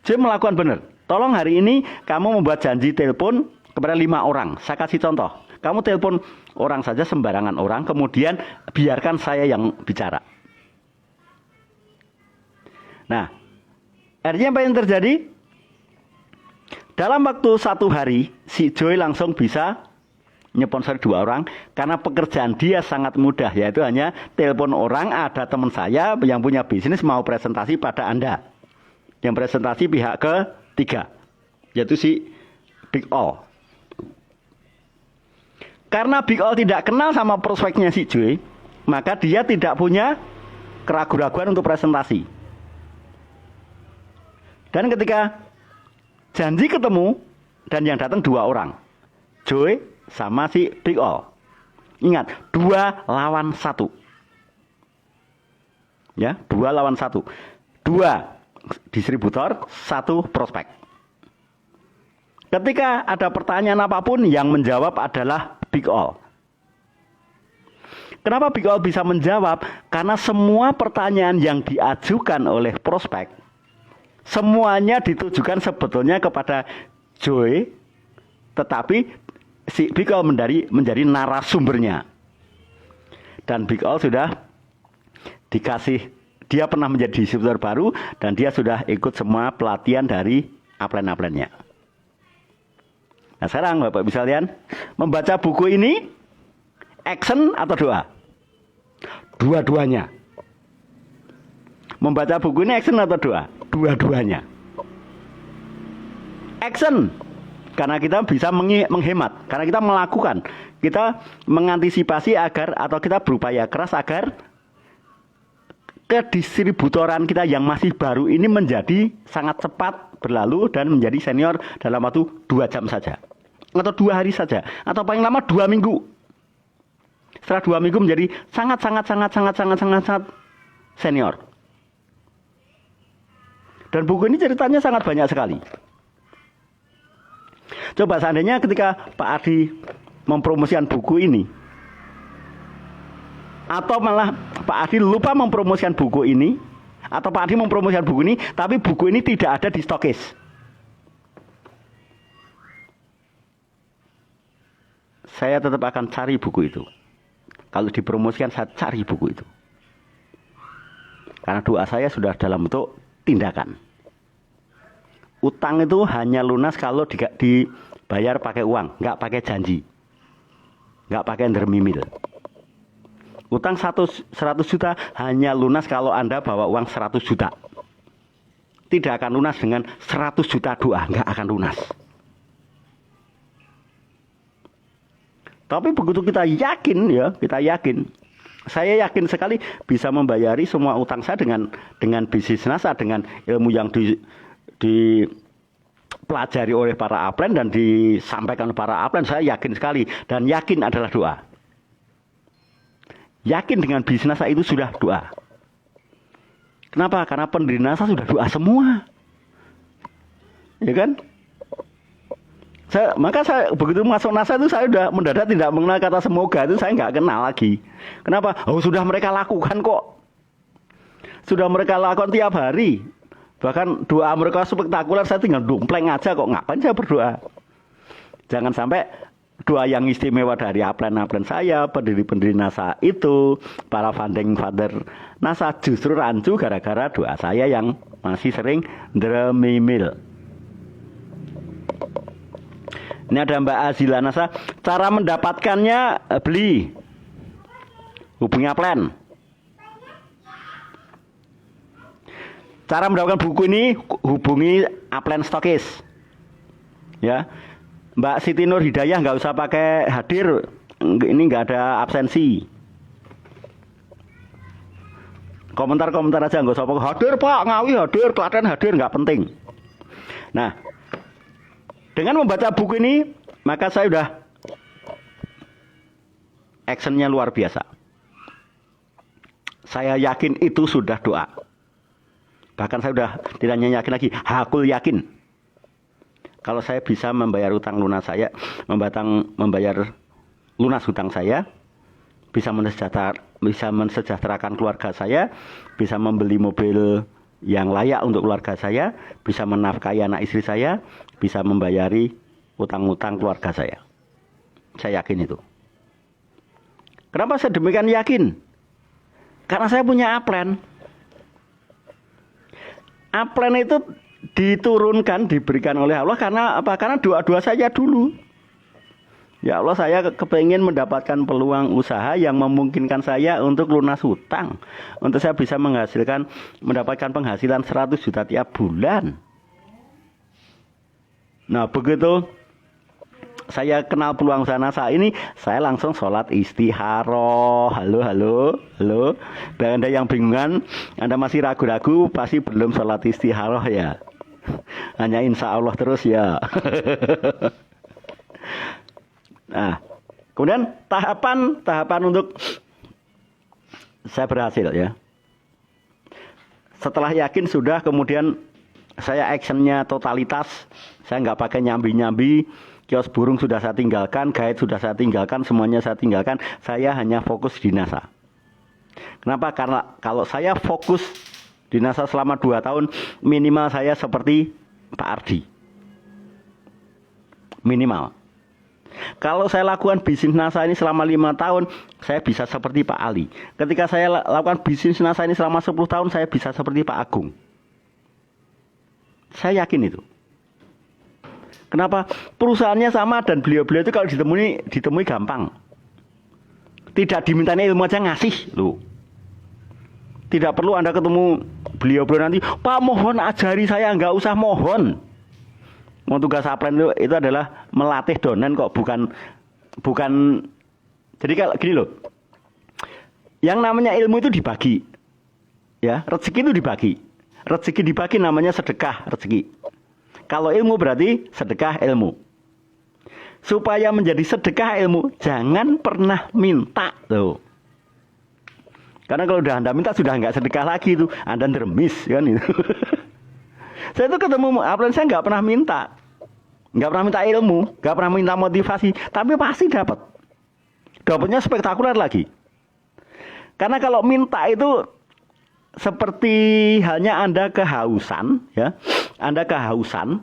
Joy melakukan benar. Tolong hari ini kamu membuat janji telepon kepada 5 orang. Saya kasih contoh. Kamu telepon orang saja, sembarangan orang, kemudian biarkan saya yang bicara. Nah, akhirnya apa yang terjadi? Dalam waktu 1 hari, si Joy langsung bisa nyponsor 2 orang karena pekerjaan dia sangat mudah, yaitu hanya telepon orang, ada teman saya yang punya bisnis mau presentasi pada Anda. Yang presentasi pihak ketiga, yaitu si Big All. Karena Big All tidak kenal sama prospeknya si Joy, maka dia tidak punya keraguan-raguan untuk presentasi. Dan ketika janji ketemu dan yang datang 2 orang, Joy sama si Big All. Ingat, 2 lawan 1. Ya, 2 lawan 1. 2 distributor, 1 prospek. Ketika ada pertanyaan apapun, yang menjawab adalah Big All. Kenapa Big All bisa menjawab? Karena semua pertanyaan yang diajukan oleh prospek, semuanya ditujukan sebetulnya kepada Joy, tetapi si Big All menjadi narasumbernya. Dan Big All sudah dikasih, dia pernah menjadi distributor baru dan dia sudah ikut semua pelatihan dari upline-upline-nya. Nah, sekarang Bapak Ibu sekalian, membaca buku ini action atau doa? Dua-duanya. Membaca buku ini action atau doa? Dua-duanya. Action, karena kita bisa menghemat, karena kita melakukan, kita mengantisipasi agar, atau kita berupaya keras agar kedistributoran kita yang masih baru ini menjadi sangat cepat berlalu dan menjadi senior dalam waktu 2 jam saja, atau 2 hari saja, atau paling lama 2 minggu. Setelah 2 minggu menjadi sangat senior. Dan buku ini ceritanya sangat banyak sekali. Coba seandainya ketika Pak Adi mempromosikan buku ini, atau malah Pak Adi lupa mempromosikan buku ini, atau Pak Adi mempromosikan buku ini, tapi buku ini tidak ada di stokis, saya tetap akan cari buku itu. Kalau dipromosikan, saya cari buku itu. Karena doa saya sudah dalam bentuk tindakan. Utang itu hanya lunas kalau dibayar pakai uang, nggak pakai janji, nggak pakai dermimil. Utang 100 juta hanya lunas kalau Anda bawa uang 100 juta. Tidak akan lunas dengan 100 juta doa, nggak akan lunas. Tapi begitu kita yakin ya, kita yakin. Saya yakin sekali bisa membayari semua utang saya dengan bisnis NASA, dengan ilmu yang dipelajari oleh para upline dan disampaikan oleh para upline. Saya yakin sekali, dan yakin adalah doa. Yakin dengan bisnis NASA itu sudah doa. Kenapa? Karena pendiri NASA sudah doa semua. Ya kan? Maka saya begitu masuk NASA itu saya sudah mendadak tidak mengenal kata semoga, itu saya nggak kenal lagi. Kenapa? Oh, sudah mereka lakukan kok. Sudah mereka lakukan tiap hari. Bahkan doa mereka spektakuler, saya tinggal dompleng aja kok. Ngapain saya berdoa? Jangan sampai doa yang istimewa dari upline saya, pendiri-pendiri NASA itu, para founding father NASA justru rancu gara-gara doa saya yang masih sering dremimil. Ini ada Mbak Azila NASA. Cara mendapatkannya beli. Hubungi upline. Cara mendapatkan buku ini hubungi upline stokis. Ya. Mbak Siti Nur Hidayah nggak usah pakai hadir. Ini nggak ada absensi. Komentar-komentar aja, nggak usah pakai hadir Pak, Ngawi hadir, Klaten hadir, nggak penting. Nah, dengan membaca buku ini, maka saya sudah actionnya luar biasa. Saya yakin itu sudah doa. Bahkan saya sudah tidak hanya yakin lagi, hakul yakin. Kalau saya bisa membayar utang lunas saya, membayar lunas hutang saya, bisa mensejahterakan keluarga saya, bisa membeli mobil yang layak untuk keluarga saya, bisa menafkahi anak istri saya, bisa membayari utang-utang keluarga saya. Saya yakin itu. Kenapa saya demikian yakin? Karena saya punya upline. Upline itu diturunkan, diberikan oleh Allah karena apa? Karena doa-doa saya dulu. Ya Allah, saya kepingin mendapatkan peluang usaha yang memungkinkan saya untuk lunas hutang. Untuk saya bisa mendapatkan penghasilan 100 juta tiap bulan. Nah, begitu saya kenal peluang usaha NASA ini, saya langsung sholat istikharah. Halo. Bagi Anda yang bingungan, Anda masih ragu-ragu, pasti belum sholat istikharah ya. Hanya insya Allah terus ya. Nah, kemudian tahapan untuk saya berhasil ya. Setelah yakin sudah, kemudian saya actionnya totalitas. Saya nggak pakai nyambi-nyambi. Kios burung sudah saya tinggalkan, guide sudah saya tinggalkan, semuanya saya tinggalkan. Saya hanya fokus di NASA. Kenapa? Karena kalau saya fokus di NASA selama 2 tahun, minimal saya seperti Pak Ardi. Minimal. Kalau saya lakukan bisnis NASA ini selama 5 tahun, saya bisa seperti Pak Ali. Ketika saya lakukan bisnis NASA ini selama 10 tahun, saya bisa seperti Pak Agung. Saya yakin itu. Kenapa? Perusahaannya sama dan beliau-beliau itu kalau ditemui gampang. Tidak dimintanya ilmu aja ngasih loh. Tidak perlu Anda ketemu beliau-beliau nanti, Pak mohon ajari saya, nggak usah mohon. Tugas upline itu adalah melatih donen kok, bukan. Jadi kalau gini loh, yang namanya ilmu itu dibagi, ya, rezeki itu dibagi. Rezeki dibagi namanya sedekah rezeki. Kalau ilmu berarti sedekah ilmu. Supaya menjadi sedekah ilmu, jangan pernah minta tuh. Karena kalau udah Anda minta sudah nggak sedekah lagi itu, Anda ngeremis kan itu. Saya itu ketemu upline, saya nggak pernah minta. Nggak pernah minta ilmu, nggak pernah minta motivasi, tapi pasti dapat. Dapatnya spektakuler lagi. Karena kalau minta itu seperti halnya Anda kehausan, ya. Anda kehausan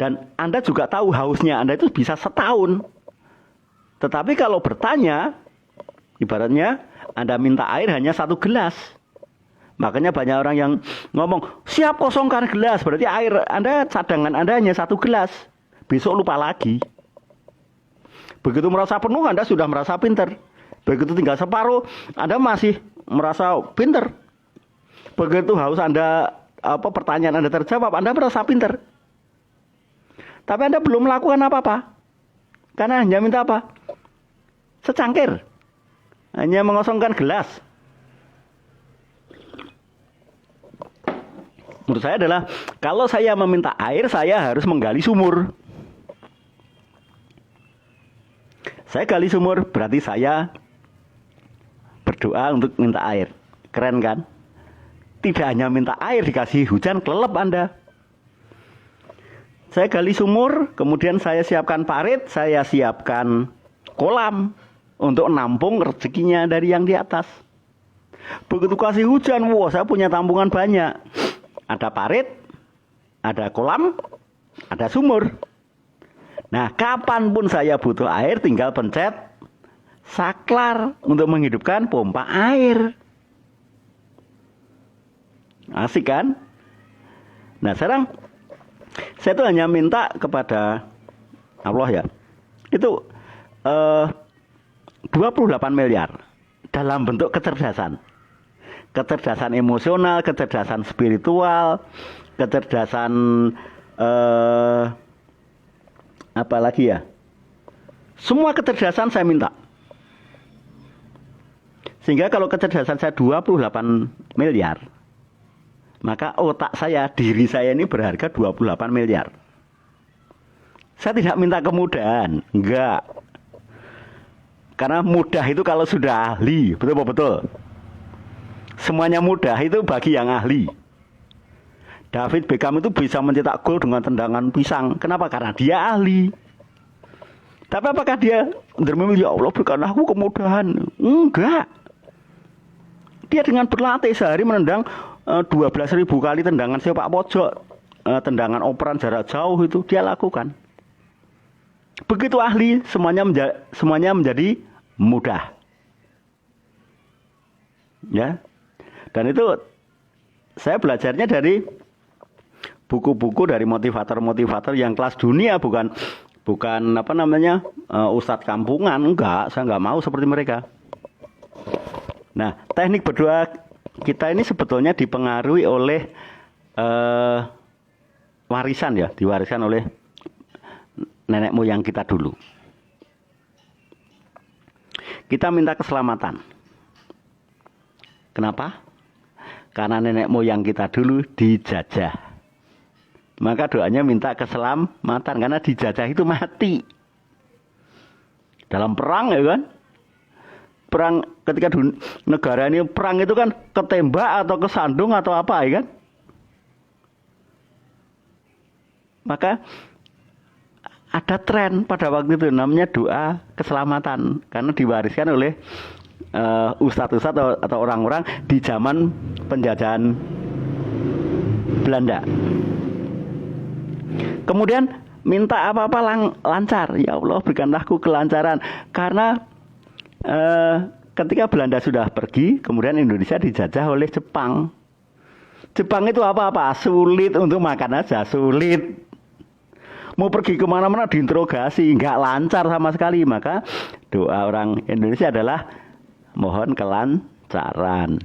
dan Anda juga tahu hausnya Anda itu bisa setahun. Tetapi kalau bertanya, ibaratnya Anda minta air hanya 1 gelas. Makanya banyak orang yang ngomong, siap kosongkan gelas, berarti air Anda, cadangan Anda hanya 1 gelas. Besok lupa lagi. Begitu merasa penuh, Anda sudah merasa pinter. Begitu tinggal separuh, Anda masih merasa pinter. Begitu haus Anda, pertanyaan Anda terjawab, Anda merasa pinter. Tapi Anda belum melakukan apa-apa. Karena hanya minta apa? secangkir, hanya mengosongkan gelas. Menurut saya adalah kalau saya meminta air, saya harus menggali sumur. Saya gali sumur, berarti saya berdoa untuk minta air. Keren kan? Tidak hanya minta air, dikasih hujan, kelelep Anda. Saya gali sumur, kemudian saya siapkan parit, saya siapkan kolam untuk nampung rezekinya dari yang di atas. Begitu kasih hujan, wah saya punya tampungan banyak. Ada parit, ada kolam, ada sumur. Nah, kapanpun saya butuh air, tinggal pencet saklar untuk menghidupkan pompa air. Asik kan? Nah, sekarang saya tuh hanya minta kepada Allah ya. Itu 28 miliar dalam bentuk kecerdasan. Kecerdasan emosional, kecerdasan spiritual, kecerdasan apa lagi ya? Semua kecerdasan saya minta. Sehingga kalau kecerdasan saya 28 miliar, maka otak saya, diri saya ini berharga 28 miliar. Saya tidak minta kemudahan, enggak. Karena mudah itu kalau sudah ahli, betul-betul. Semuanya mudah itu bagi yang ahli. David Beckham itu bisa mencetak gol dengan tendangan pisang. Kenapa? Karena dia ahli. Tapi apakah dia bermimpi, ya Allah berikanlah aku kemudahan? Enggak. Dia dengan berlatih sehari menendang 12.000 kali tendangan sepak pojok, tendangan operan jarak jauh itu dia lakukan. Begitu ahli, semuanya menjadi mudah. Ya. Dan itu saya belajarnya dari buku-buku dari motivator-motivator yang kelas dunia, bukan apa namanya ustadz kampungan. Enggak, saya enggak mau seperti mereka. Nah, teknik berdoa kita ini sebetulnya dipengaruhi oleh warisan ya, diwariskan oleh nenek moyang kita dulu. Kita minta keselamatan. Kenapa? Karena nenek moyang kita dulu dijajah. Maka doanya minta keselamatan, karena dijajah itu mati. Dalam perang ya kan? Perang ketika negara ini perang itu kan ketembak atau kesandung atau apa ya kan? Maka ada tren pada waktu itu namanya doa keselamatan, karena diwariskan oleh ustadz-ustadz atau orang-orang di zaman penjajahan Belanda. Kemudian minta apa-apa lancar. Ya Allah berikanlah aku kelancaran. Karena ketika Belanda sudah pergi, kemudian Indonesia dijajah oleh Jepang. Jepang itu apa-apa, sulit untuk makan aja, sulit. Mau pergi kemana-mana diinterogasi, nggak lancar sama sekali. Maka doa orang Indonesia adalah mohon kelancaran.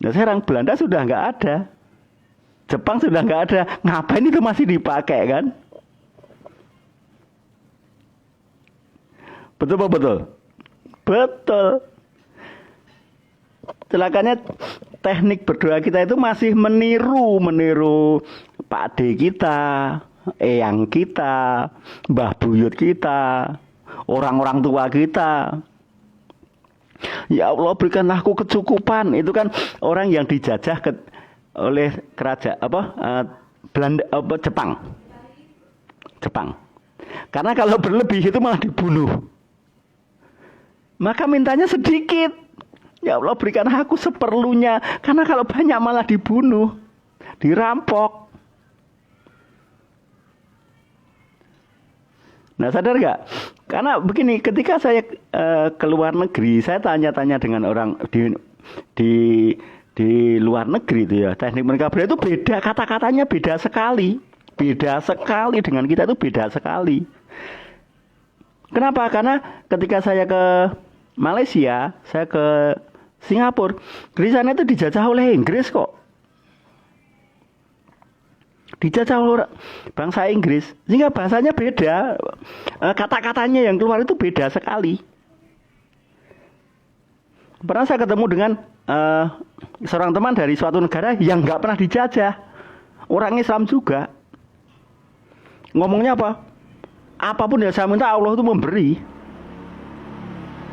Nah sekarang Belanda sudah nggak ada, Jepang sudah nggak ada, ngapain itu masih dipakai kan? Betul. Celakanya teknik berdoa kita itu masih meniru Pak D kita, eyang kita, mbah buyut kita, orang-orang tua kita. Ya Allah berikanlah aku kecukupan. Itu kan orang yang dijajah oleh kerajaan Belanda, Jepang. Karena kalau berlebih itu malah dibunuh. Maka mintanya sedikit. Ya Allah berikanlah aku seperlunya. Karena kalau banyak malah dibunuh, dirampok. Nah sadar gak? Karena begini, ketika saya ke luar negeri, saya tanya-tanya dengan orang di luar negeri itu ya, teknik mereka itu beda, kata-katanya beda sekali dengan kita, itu beda sekali. Kenapa? Karena ketika saya ke Malaysia, saya ke Singapura, di sana itu dijajah oleh Inggris kok. dijajah oleh bangsa Inggris, sehingga bahasanya beda, kata-katanya yang keluar itu beda sekali. Pernah saya ketemu dengan seorang teman dari suatu negara yang nggak pernah dijajah, orang Islam juga. Ngomongnya apa? Apapun yang saya minta Allah itu memberi.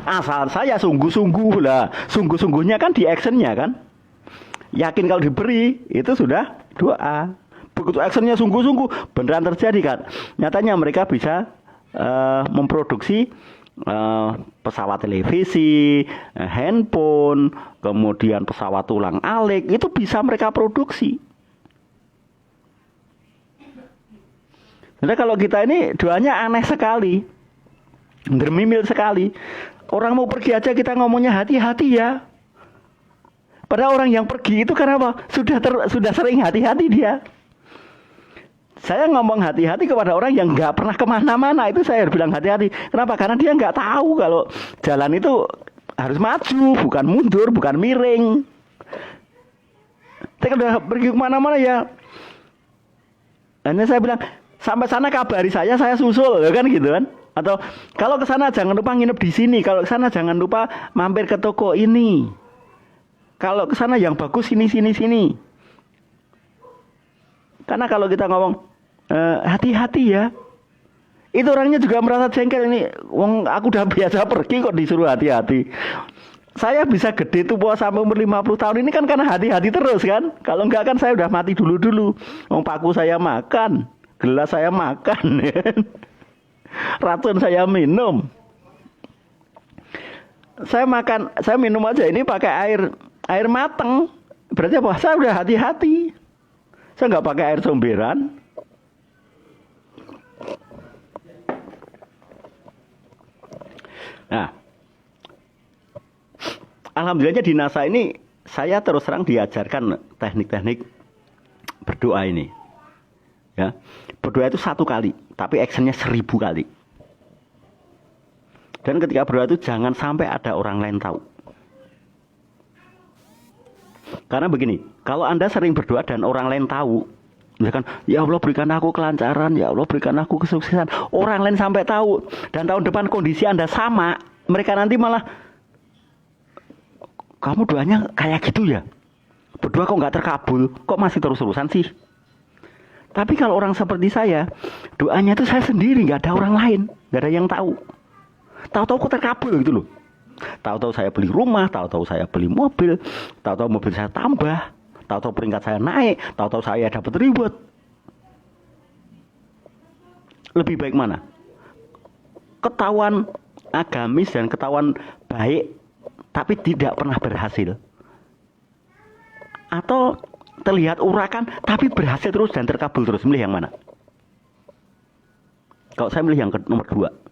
Asal saya sungguh-sungguh lah. Sungguh-sungguhnya kan di actionnya kan. Yakin kalau diberi itu sudah doa. Begitu actionnya sungguh-sungguh beneran terjadi kan. Nyatanya mereka bisa memproduksi pesawat televisi, handphone, kemudian pesawat ulang-alik, itu bisa mereka produksi. Jadi kalau kita ini doanya aneh sekali, dermimil sekali. Orang mau pergi aja kita ngomongnya hati-hati ya. Padahal orang yang pergi itu karena apa? Sudah sering hati-hati dia. Saya ngomong hati-hati kepada orang yang nggak pernah kemana-mana, itu saya bilang hati-hati. Kenapa? Karena dia nggak tahu kalau jalan itu harus maju, bukan mundur, bukan miring. Saya udah pergi kemana-mana ya. Hanya saya bilang, sampai sana kabari saya susul, ya kan gitu kan? Atau kalau ke sana jangan lupa nginep di sini, kalau ke sana jangan lupa mampir ke toko ini. Kalau ke sana yang bagus sini. Karena kalau kita ngomong hati-hati ya, itu orangnya juga merasa jengkel. Ini wong aku udah biasa pergi kok disuruh hati-hati. Saya bisa gede tua sampai umur 50 tahun ini kan karena hati-hati terus kan. Kalau enggak kan saya udah mati dulu. Wong paku saya makan, gelas saya makan, racun saya minum. Saya minum aja ini pakai air mateng. Berarti apa? Saya udah hati-hati. Saya nggak pakai air somberan. Nah, alhamdulillahnya di NASA ini saya terus terang diajarkan teknik-teknik berdoa ini. Ya, berdoa itu 1 kali, tapi actionnya 1000 kali. Dan ketika berdoa itu jangan sampai ada orang lain tahu. Karena begini, kalau Anda sering berdoa dan orang lain tahu, misalkan, ya Allah berikan aku kelancaran, ya Allah berikan aku kesuksesan, orang lain sampai tahu, dan tahun depan kondisi Anda sama, mereka nanti malah, kamu doanya kayak gitu ya, berdoa kok nggak terkabul, kok masih terus-terusan sih. Tapi kalau orang seperti saya, doanya itu saya sendiri, nggak ada orang lain, nggak ada yang tahu. Tahu-tahu kok terkabul gitu loh. Tahu-tahu saya beli rumah, tahu-tahu saya beli mobil, tahu-tahu mobil saya tambah, tahu-tahu peringkat saya naik, tahu-tahu saya dapat reward. Lebih baik mana? Ketahuan agamis dan ketahuan baik, tapi tidak pernah berhasil. Atau terlihat urakan, tapi berhasil terus dan terkabul terus. Milih yang mana? Kalau saya milih yang nomor 2.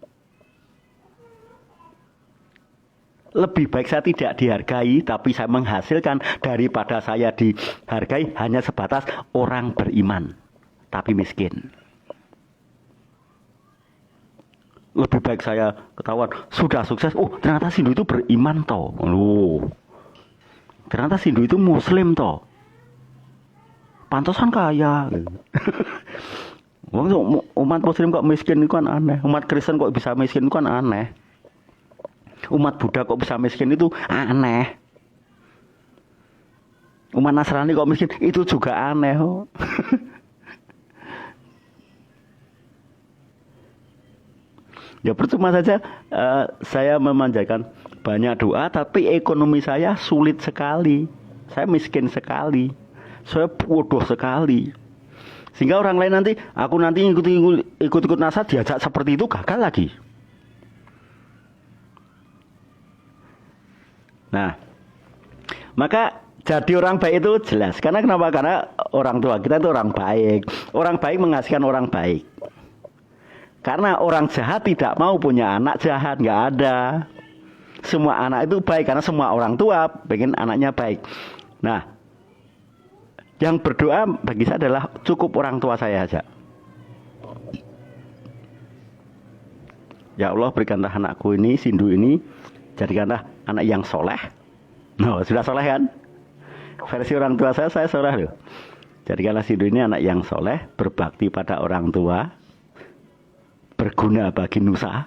Lebih baik saya tidak dihargai, tapi saya menghasilkan daripada saya dihargai hanya sebatas orang beriman, tapi miskin. Lebih baik saya ketahuan, sudah sukses, oh ternyata Sindu itu beriman toh. Loh, ternyata Sindu itu muslim toh. Pantesan kaya. Umat muslim kok miskin itu kan aneh. Umat Kristen kok bisa miskin itu kan aneh. Umat Buddha kok bisa miskin itu aneh. Umat Nasrani kok miskin itu juga aneh. Ya percuma saja saya memanjakan banyak doa, tapi ekonomi saya sulit sekali. Saya miskin sekali. Saya bodoh sekali. Sehingga orang lain nanti, aku nanti ikut NASA diajak seperti itu gagal lagi. Nah, maka jadi orang baik itu jelas. Karena kenapa? Karena orang tua kita itu orang baik. Orang baik menghasilkan orang baik. Karena orang jahat tidak mau punya anak jahat, nggak ada. Semua anak itu baik karena semua orang tua pengen anaknya baik. Nah, yang berdoa bagi saya adalah cukup orang tua saya saja. Ya Allah, berikanlah anakku ini, Sindu ini, jadikanlah anak yang soleh. Sudah soleh kan? Versi orang tua saya soleh loh. Jadikanlah si Hindu ini anak yang soleh, berbakti pada orang tua, berguna bagi Nusa.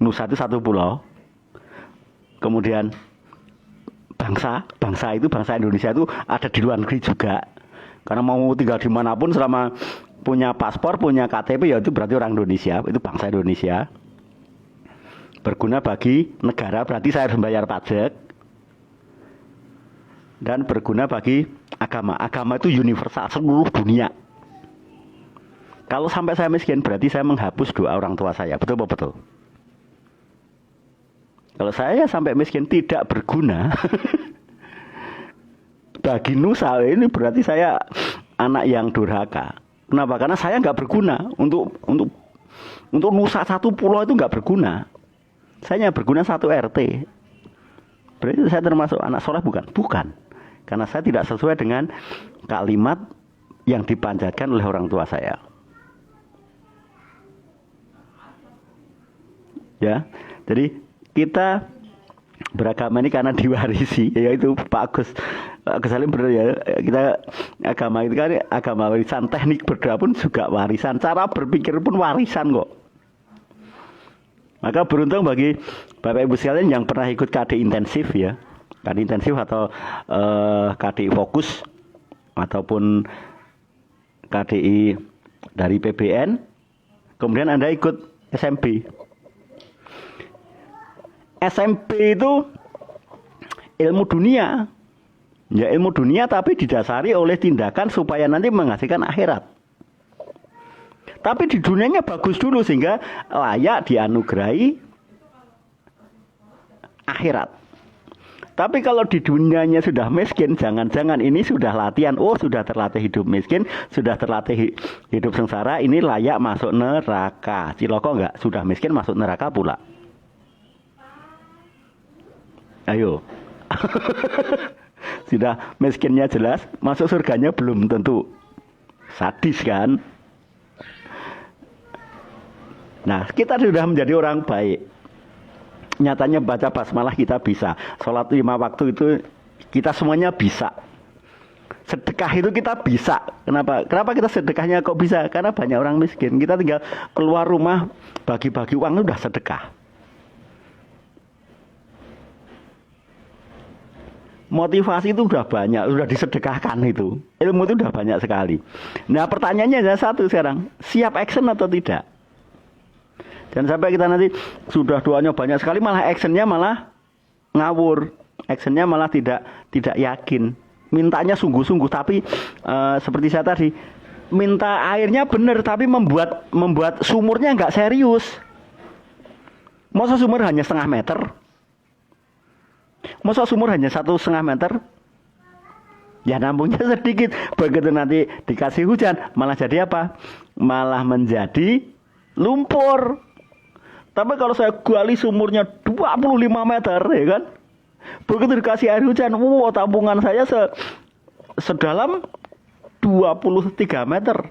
Nusa itu satu pulau. Kemudian bangsa Indonesia itu ada di luar negeri juga. Karena mau tinggal dimanapun selama punya paspor, punya KTP, ya itu berarti orang Indonesia, itu bangsa Indonesia. Berguna bagi negara, berarti saya harus membayar pajak. Dan berguna bagi agama. Agama itu universal, seluruh dunia. Kalau sampai saya miskin, berarti saya menghapus doa orang tua saya. Betul apa betul? Kalau saya sampai miskin tidak berguna bagi Nusa, ini berarti saya anak yang durhaka. Kenapa? Karena saya nggak berguna untuk Nusa satu pulau itu nggak berguna. Saya hanya berguna satu RT. Berarti saya termasuk anak soleh bukan? Bukan. Karena saya tidak sesuai dengan kalimat yang dipanjatkan oleh orang tua saya. Ya, jadi kita beragama ini karena diwarisi, yaitu Pak Agus Salim benar ya. Kita agama itu kan agama warisan, teknik berdoa pun juga warisan, cara berpikir pun warisan kok. Maka beruntung bagi Bapak Ibu sekalian yang pernah ikut KD intensif ya, KD intensif atau KDI fokus ataupun KDI dari PBN, kemudian Anda ikut SMP. SMP itu ilmu dunia, ya ilmu dunia tapi didasari oleh tindakan supaya nanti menghasilkan akhirat. Tapi di dunianya bagus dulu sehingga layak dianugerahi akhirat. Tapi kalau di dunianya sudah miskin, jangan-jangan ini sudah latihan, sudah terlatih hidup miskin, sudah terlatih hidup sengsara, ini layak masuk neraka. Ciloko enggak? Sudah miskin masuk neraka pula. Ayo. Sudah miskinnya jelas, masuk surganya belum tentu. Sadis kan? Nah, kita sudah menjadi orang baik. Nyatanya baca basmalah kita bisa. Sholat 5 waktu itu kita semuanya bisa. Sedekah itu kita bisa. Kenapa? Kenapa kita sedekahnya kok bisa? Karena banyak orang miskin. Kita tinggal keluar rumah, bagi-bagi uang udah sedekah. Motivasi itu udah banyak, udah disedekahkan itu. Ilmu itu udah banyak sekali. Nah pertanyaannya ada satu sekarang, siap action atau tidak? Dan sampai kita nanti sudah doanya banyak sekali, malah actionnya malah ngawur, actionnya malah tidak yakin. Mintanya sungguh-sungguh, tapi seperti saya tadi, minta airnya benar, tapi membuat sumurnya nggak serius. Masa sumur hanya setengah meter? Masa sumur hanya 1,5 meter? Ya nampungnya sedikit. Begitu nanti dikasih hujan, malah jadi apa? Malah menjadi lumpur. Tapi kalau saya gali sumurnya 25 meter, ya kan? Begitu dikasih air hujan, tampungan saya sedalam 23 meter.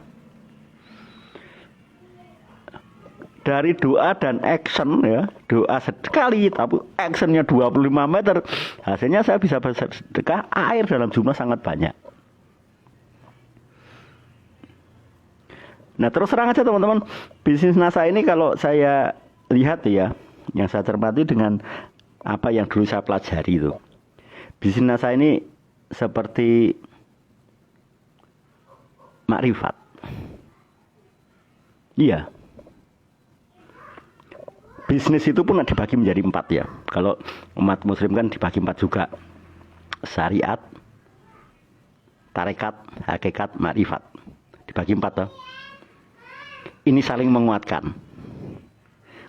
Dari doa dan action ya, doa sekali tapi actionnya 25 meter, hasilnya saya bisa bersedekah air dalam jumlah sangat banyak. Nah terus terang aja teman-teman, bisnis NASA ini kalau saya lihat ya, yang saya cermati dengan apa yang dulu saya pelajari itu, bisnis NASA ini seperti makrifat. Iya. Bisnis itu pun dibagi menjadi 4 ya. Kalau umat muslim kan dibagi 4 juga. Syariat, tarekat, hakikat, makrifat. Dibagi 4 toh. Ini saling menguatkan.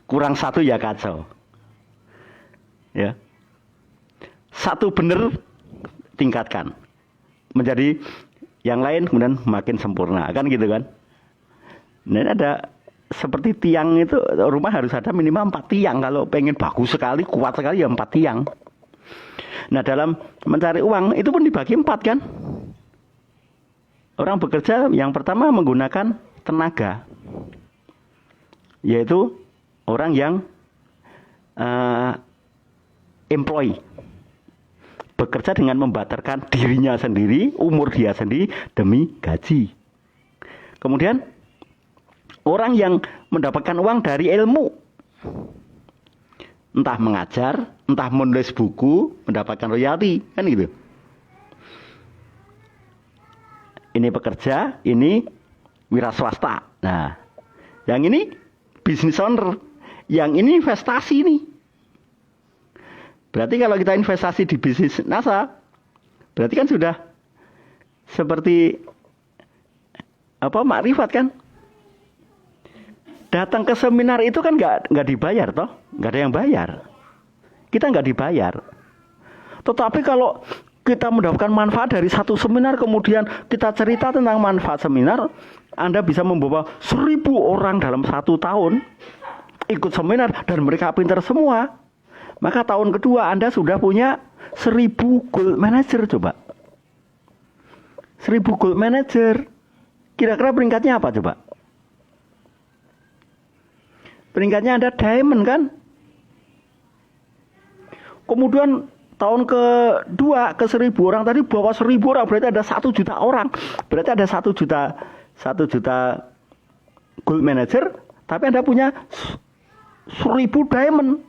Kurang satu ya kacau. Ya. Satu benar tingkatkan. Menjadi yang lain kemudian makin sempurna. Kan gitu kan. Nah ada seperti tiang itu, rumah harus ada minimal 4 tiang. Kalau pengen bagus sekali, kuat sekali ya 4 tiang. Nah dalam mencari uang itu pun dibagi 4 kan. Orang bekerja yang pertama menggunakan tenaga, yaitu orang yang employee. bekerja dengan membatalkan dirinya sendiri, umur dia sendiri demi gaji. Kemudian orang yang mendapatkan uang dari ilmu, entah mengajar, entah menulis buku, mendapatkan royalti, kan gitu. Ini pekerja, ini wira swasta. Nah, yang ini business owner, yang ini investasi nih. Berarti kalau kita investasi di bisnis NASA, berarti kan sudah seperti makrifat kan? Datang ke seminar itu kan nggak dibayar toh, nggak ada yang bayar. Kita nggak dibayar. Tetapi kalau kita mendapatkan manfaat dari satu seminar, kemudian kita cerita tentang manfaat seminar, Anda bisa membawa 1.000 orang dalam 1 tahun ikut seminar dan mereka pintar semua. Maka tahun kedua Anda sudah punya 1.000 gold manager. Coba 1.000 gold manager. Kira-kira peringkatnya apa coba? Peringkatnya Anda diamond kan? Kemudian tahun kedua ke 1.000 orang tadi bawa 1.000 orang, berarti ada 1 juta orang. Berarti ada 1 juta gold manager, tapi Anda punya 1.000 diamond.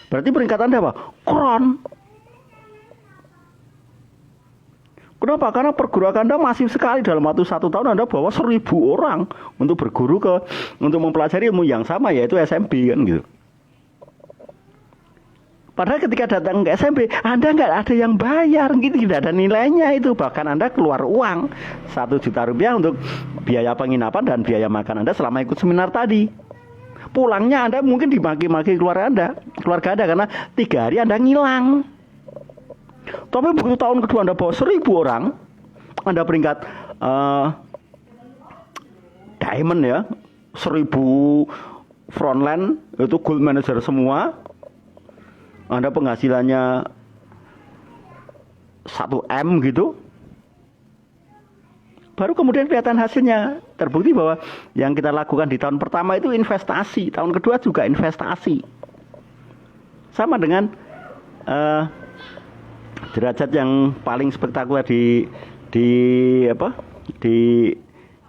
Berarti peringkat Anda apa? Keren. Kenapa? Karena pergurakan Anda masif sekali. Dalam waktu 1 tahun Anda bawa 1.000 orang untuk berguru untuk mempelajari ilmu yang sama, yaitu SMP kan gitu. Padahal ketika datang ke SMP, Anda nggak ada yang bayar, gitu, tidak ada nilainya itu. Bahkan Anda keluar uang 1 juta rupiah untuk biaya penginapan dan biaya makan Anda selama ikut seminar tadi. Pulangnya Anda mungkin dimaki-maki keluarga Anda karena 3 hari Anda ngilang. Tapi begitu tahun kedua Anda bawa 1.000 orang, Anda peringkat diamond ya, 1.000 frontline, itu gold manager semua. Anda penghasilannya 1 M gitu. Baru kemudian kelihatan hasilnya. Terbukti bahwa yang kita lakukan di tahun pertama itu investasi, tahun kedua juga investasi. Sama dengan derajat yang paling spektakuler di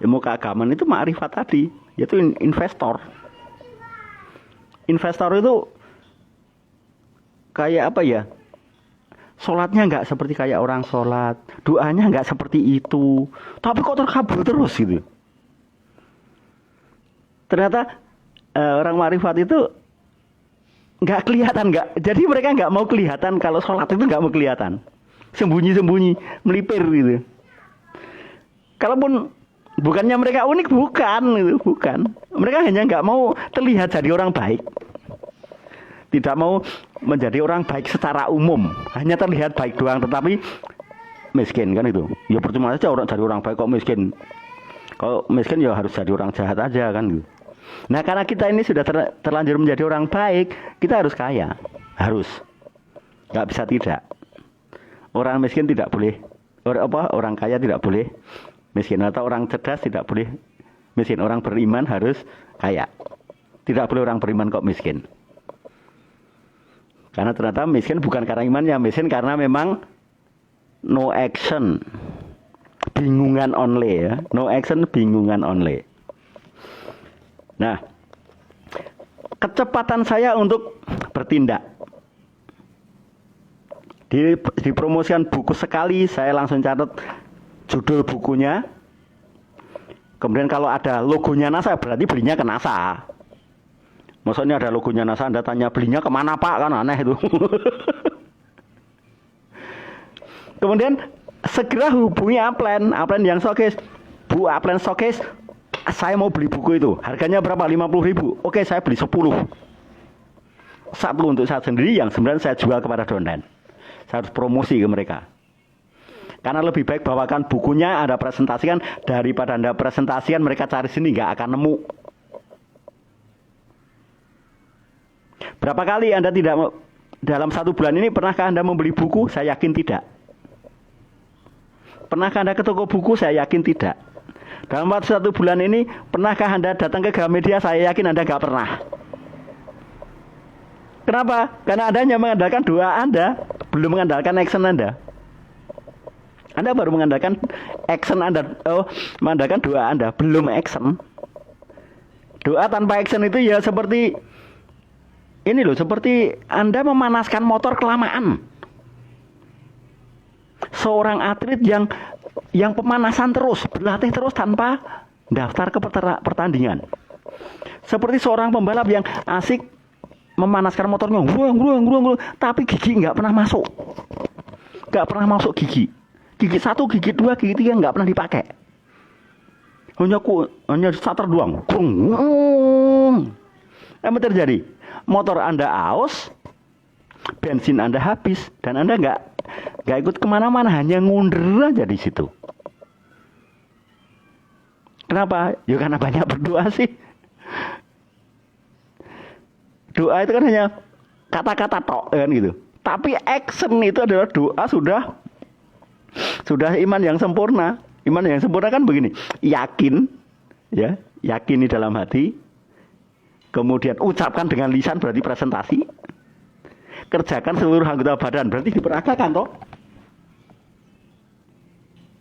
ilmu keagamaan itu ma'rifat tadi, yaitu investor. Investor itu kayak apa ya? Sholatnya nggak seperti kayak orang sholat, doanya nggak seperti itu, tapi kok terkabul terus gitu. Ternyata orang ma'rifat itu nggak kelihatan, jadi mereka nggak mau kelihatan. Kalau sholat itu nggak mau kelihatan, sembunyi melipir gitu. Kalaupun bukannya mereka unik, bukan. Mereka hanya nggak mau terlihat jadi orang baik, tidak mau menjadi orang baik secara umum, hanya terlihat baik doang, tetapi miskin kan itu. Ya percuma saja orang jadi orang baik kok miskin. Kalau miskin ya harus jadi orang jahat aja kan gitu. Nah, karena kita ini sudah terlanjur menjadi orang baik, kita harus kaya, harus, nggak bisa tidak. Orang miskin tidak boleh, orang kaya tidak boleh miskin, atau orang cerdas tidak boleh miskin. Orang beriman harus kaya, tidak boleh orang beriman kok miskin. Karena ternyata miskin bukan karena imannya, miskin karena memang no action, bingungan only ya, no action, bingungan only. Nah, kecepatan saya untuk bertindak. Dipromosikan buku sekali, saya langsung catat judul bukunya. Kemudian kalau ada logonya NASA, berarti belinya ke NASA. Maksudnya ada logonya NASA, Anda tanya belinya kemana Pak, kan aneh itu. Kemudian segera hubungi Aplen yang showcase. Bu, Aplen showcase, saya mau beli buku itu, harganya berapa? 50.000. Oke, saya beli 10. 1 untuk saya sendiri, yang 9 saya jual kepada downline. Saya harus promosi ke mereka. Karena lebih baik bawakan bukunya, Anda presentasikan, daripada Anda presentasikan mereka cari sini nggak akan nemu. Berapa kali Anda tidak, dalam 1 bulan ini pernahkah Anda membeli buku? Saya yakin tidak. Pernahkah Anda ke toko buku? Saya yakin tidak. Dalam waktu 1 bulan ini, pernahkah Anda datang ke Gramedia? Saya yakin Anda nggak pernah. Kenapa? Karena Anda hanya mengandalkan doa Anda. belum mengandalkan action Anda. Anda baru mengandalkan action Anda, mengandalkan doa Anda, belum action. Doa tanpa action itu ya seperti ini loh, seperti Anda memanaskan motor kelamaan. Seorang atlet yang pemanasan terus, berlatih terus tanpa daftar ke pertandingan. Seperti seorang pembalap yang asik memanaskan motornya, tapi gigi nggak pernah masuk. Nggak pernah masuk gigi. Gigi 1, gigi 2, gigi 3 nggak pernah dipakai. Hanya starter doang. Apa terjadi? Motor Anda aus, bensin Anda habis, dan Anda nggak ikut kemana-mana, hanya ngunder aja di situ. Kenapa? Ya karena banyak berdoa sih. Doa itu kan hanya kata-kata tok kan gitu. Tapi action itu adalah doa sudah iman yang sempurna. Iman yang sempurna kan begini, yakin, ya, yakini dalam hati, kemudian ucapkan dengan lisan berarti presentasi, kerjakan seluruh anggota badan berarti diperagakan toh.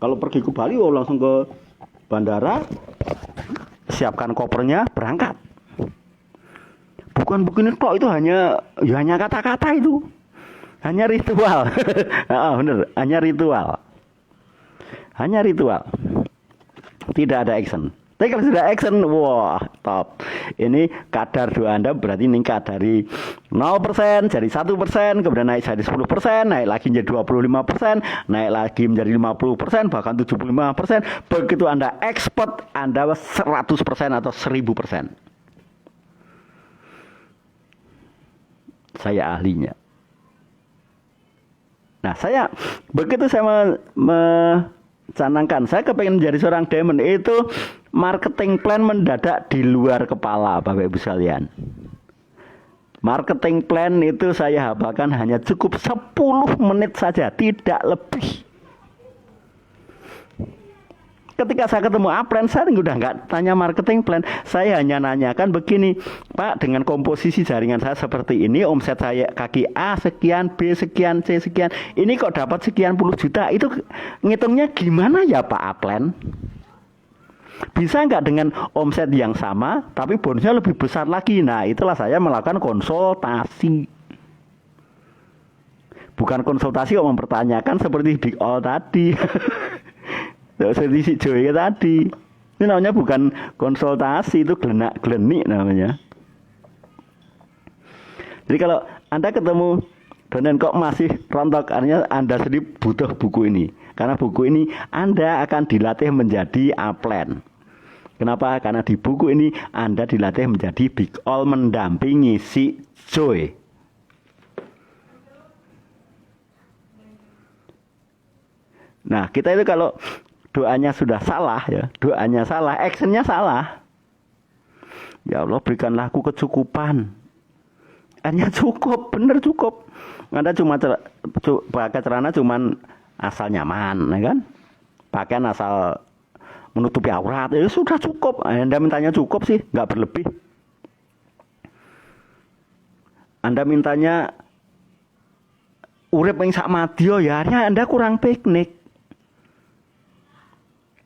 Kalau pergi ke Bali, langsung ke bandara, siapkan kopernya, berangkat. Bukan begini toh, itu hanya kata-kata itu. Hanya ritual. Bener, hanya ritual. Hanya ritual. Tidak ada action. Tapi kalau sudah action, wah, top. Ini kadar doa Anda berarti meningkat dari 0% jadi 1%, kemudian naik jadi 10%, naik lagi menjadi 25%, naik lagi menjadi 50%, bahkan 75%. Begitu Anda expert, Anda 100% atau 1000%. Saya ahlinya. Nah, begitu saya canangkan, saya kepengen menjadi seorang diamond, itu marketing plan mendadak di luar kepala, Bapak Ibu sekalian. Marketing plan itu saya hafalkan hanya cukup 10 menit saja, tidak lebih. Ketika saya ketemu Aplen, saya udah nggak tanya marketing plan, saya hanya nanyakan begini, Pak, dengan komposisi jaringan saya seperti ini, omset saya kaki A sekian, B sekian, C sekian, ini kok dapat sekian puluh juta, itu ngitungnya gimana ya Pak Aplen? Bisa nggak dengan omset yang sama, tapi bonusnya lebih besar lagi? Nah, itulah saya melakukan konsultasi. Bukan konsultasi kok mempertanyakan seperti Big All tadi. Seperti si Joy tadi. Ini namanya bukan konsultasi, itu gelenik namanya. Jadi kalau Anda ketemu dan kok masih rontok, artinya Anda sendiri butuh buku ini. Karena buku ini Anda akan dilatih menjadi Aplen. Kenapa? Karena di buku ini Anda dilatih menjadi Big All mendampingi si Joy. Nah, kita itu kalau doanya sudah salah, ya, doanya salah, actionnya salah. Ya Allah, berikanlah aku kecukupan. Hanya cukup, bener cukup. Anda cuma pakai celana cuman asal nyaman, ya kan? Pakaian asal menutupi aurat, ya sudah cukup. Anda mintanya cukup sih, nggak berlebih. Anda mintanya urip yang sak madya, ya Anda kurang piknik.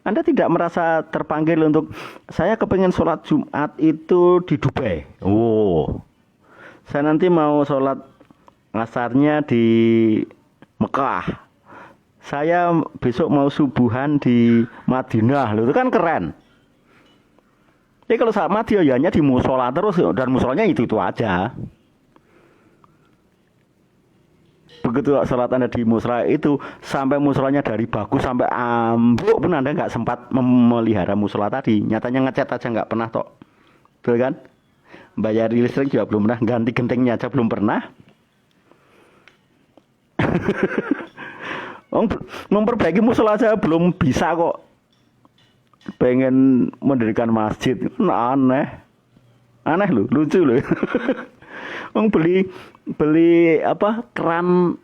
Anda tidak merasa terpanggil untuk, saya kepengen sholat Jumat itu di Dubai. Oh, saya nanti mau sholat asarnya di Mekah. Saya besok mau subuhan di Madinah. Loh, itu kan keren. Jadi kalau saat mati ya hanya di musola terus, dan musolanya itu aja. Begitu sholat Anda di musola itu, sampai musolanya dari bagus sampai ambruk pun Anda nggak sempat memelihara musola tadi. Nyatanya ngecat aja nggak pernah tok, betul kan? Bayar listrik juga belum pernah, ganti gentengnya aja belum pernah. Memperbaiki musola aja belum bisa kok. Pengen mendirikan masjid, aneh loh, lucu loh. beli apa keran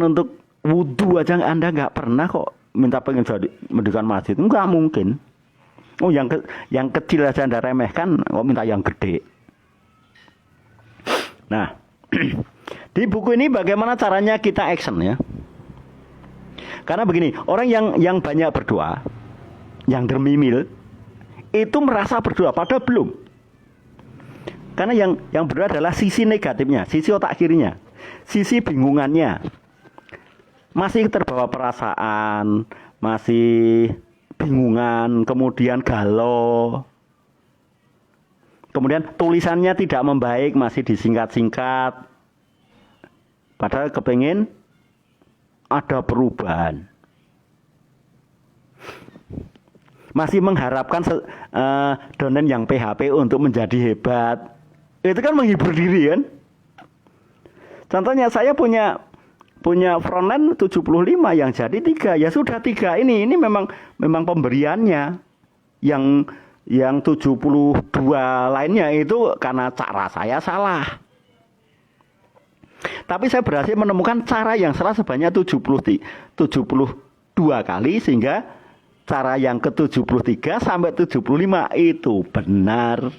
untuk wudhu aja Anda nggak pernah kok minta pengen jadi mendirikan masjid, nggak mungkin. Oh, yang kecil aja Anda remehkan, kok minta yang gede. Nah, Di buku ini bagaimana caranya kita action ya. Karena begini, orang yang banyak berdoa, yang dermimil, itu merasa berdoa, padahal belum. Karena yang berdoa adalah sisi negatifnya, sisi otak kirinya, sisi bingungannya. Masih terbawa perasaan, masih bingungan, kemudian galau. Kemudian tulisannya tidak membaik, masih disingkat-singkat. Padahal kepengen ada perubahan. Masih mengharapkan donen yang PHP untuk menjadi hebat. Itu kan menghibur diri kan. Contohnya saya punya frontend 75 yang jadi 3. Ya sudah 3 ini memang pemberiannya. Yang 72 lainnya itu karena cara saya salah. Tapi saya berhasil menemukan cara yang salah sebanyak 72 kali, sehingga cara yang ke-73 sampai 75 itu benar.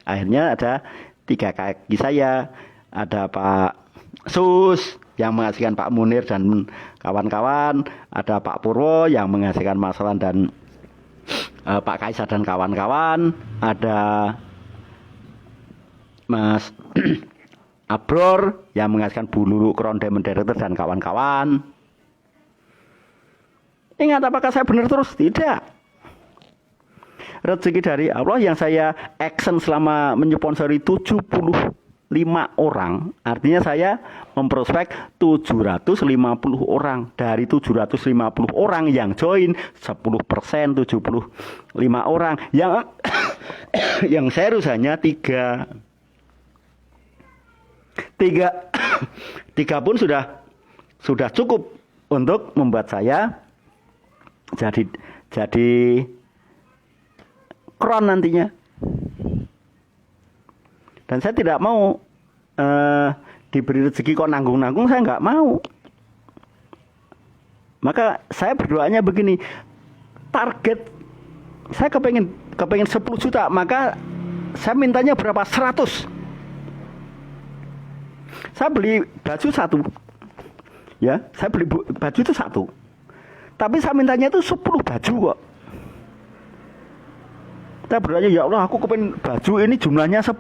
Akhirnya ada 3 kaki saya, ada Pak Sus yang menghasilkan Pak Munir dan kawan-kawan, ada Pak Purwo yang menghasilkan Mas Lan dan Pak Kaisar dan kawan-kawan, ada Mas Abror yang menghasilkan Bu Lulu Kronde Mendirektur dan kawan-kawan. Ingat, apakah saya benar terus? Tidak. Rezeki dari Allah yang saya action selama menyponsori 75 orang. Artinya saya memprospek 750 orang. Dari 750 orang yang join 10%, 75 orang. Yang serius hanya 3 pun sudah cukup untuk membuat saya jadi kron nantinya. Dan saya tidak mau diberi rezeki kok nanggung-nanggung, saya nggak mau. Maka saya berdoanya begini, target saya kepengen 10 juta, maka saya mintanya berapa? 100. Saya beli baju 1. Ya, saya beli baju itu 1. Tapi saya mintanya itu 10 baju kok. Saya berdoanya, ya Allah, aku kepengen baju ini jumlahnya 10.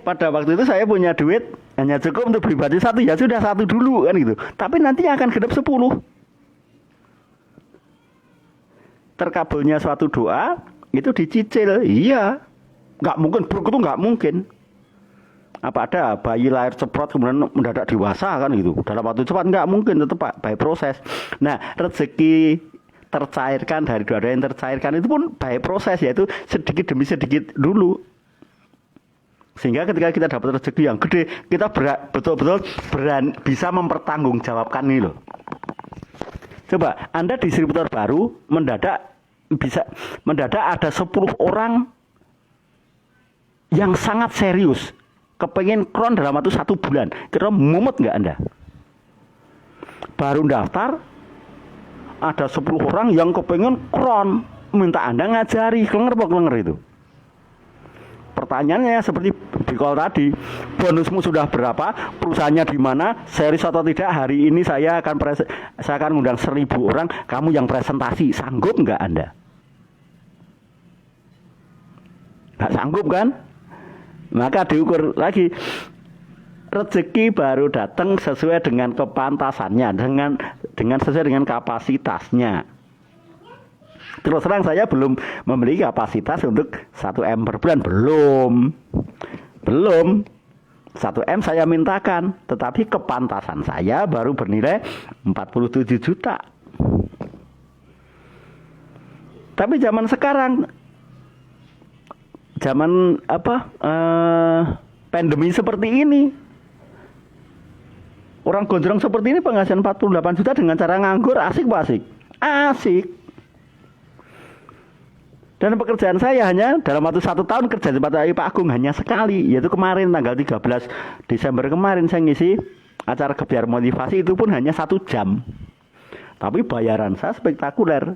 Pada waktu itu saya punya duit hanya cukup untuk beli baju 1, ya sudah 1 dulu kan gitu. Tapi nanti akan genap 10. Terkabulnya suatu doa itu dicicil. Iya, nggak mungkin, buruk itu nggak mungkin. Apa ada bayi lahir ceprot kemudian mendadak dewasa kan gitu dalam waktu cepat? Nggak mungkin, tetap by proses. Nah, rezeki tercairkan dari doa yang tercairkan itu pun by proses, yaitu sedikit demi sedikit dulu, sehingga ketika kita dapat rezeki yang gede, kita betul-betul bisa mempertanggungjawabkan ini loh. Coba Anda distributor baru, mendadak ada 10 orang yang sangat serius kepengen kron dalam waktu 1 bulan. Kira mumet nggak Anda? Baru daftar ada 10 orang yang kepengen kron, minta Anda ngajari. Klenger apa klenger itu? Pertanyaannya seperti di call tadi, bonusmu sudah berapa? Perusahaannya di mana? Serius atau tidak? Hari ini saya akan undang 1000 orang, kamu yang presentasi. Sanggup nggak Anda? Nggak sanggup kan? Maka diukur lagi, rezeki baru datang sesuai dengan kepantasannya, dengan sesuai dengan kapasitasnya. Terus terang saya belum memiliki kapasitas untuk 1 M per bulan, belum 1 M saya mintakan, tetapi kepantasan saya baru bernilai 47 juta. Tapi zaman sekarang, pandemi seperti ini, orang gondrong seperti ini penghasilan 48 juta dengan cara nganggur, asik Pak, asik. Dan pekerjaan saya hanya dalam waktu 1 tahun kerja di tempat Pak Agung hanya sekali, yaitu kemarin tanggal 13 Desember kemarin saya ngisi acara Gebiar Motivasi, itu pun hanya 1 jam. Tapi bayaran saya spektakuler.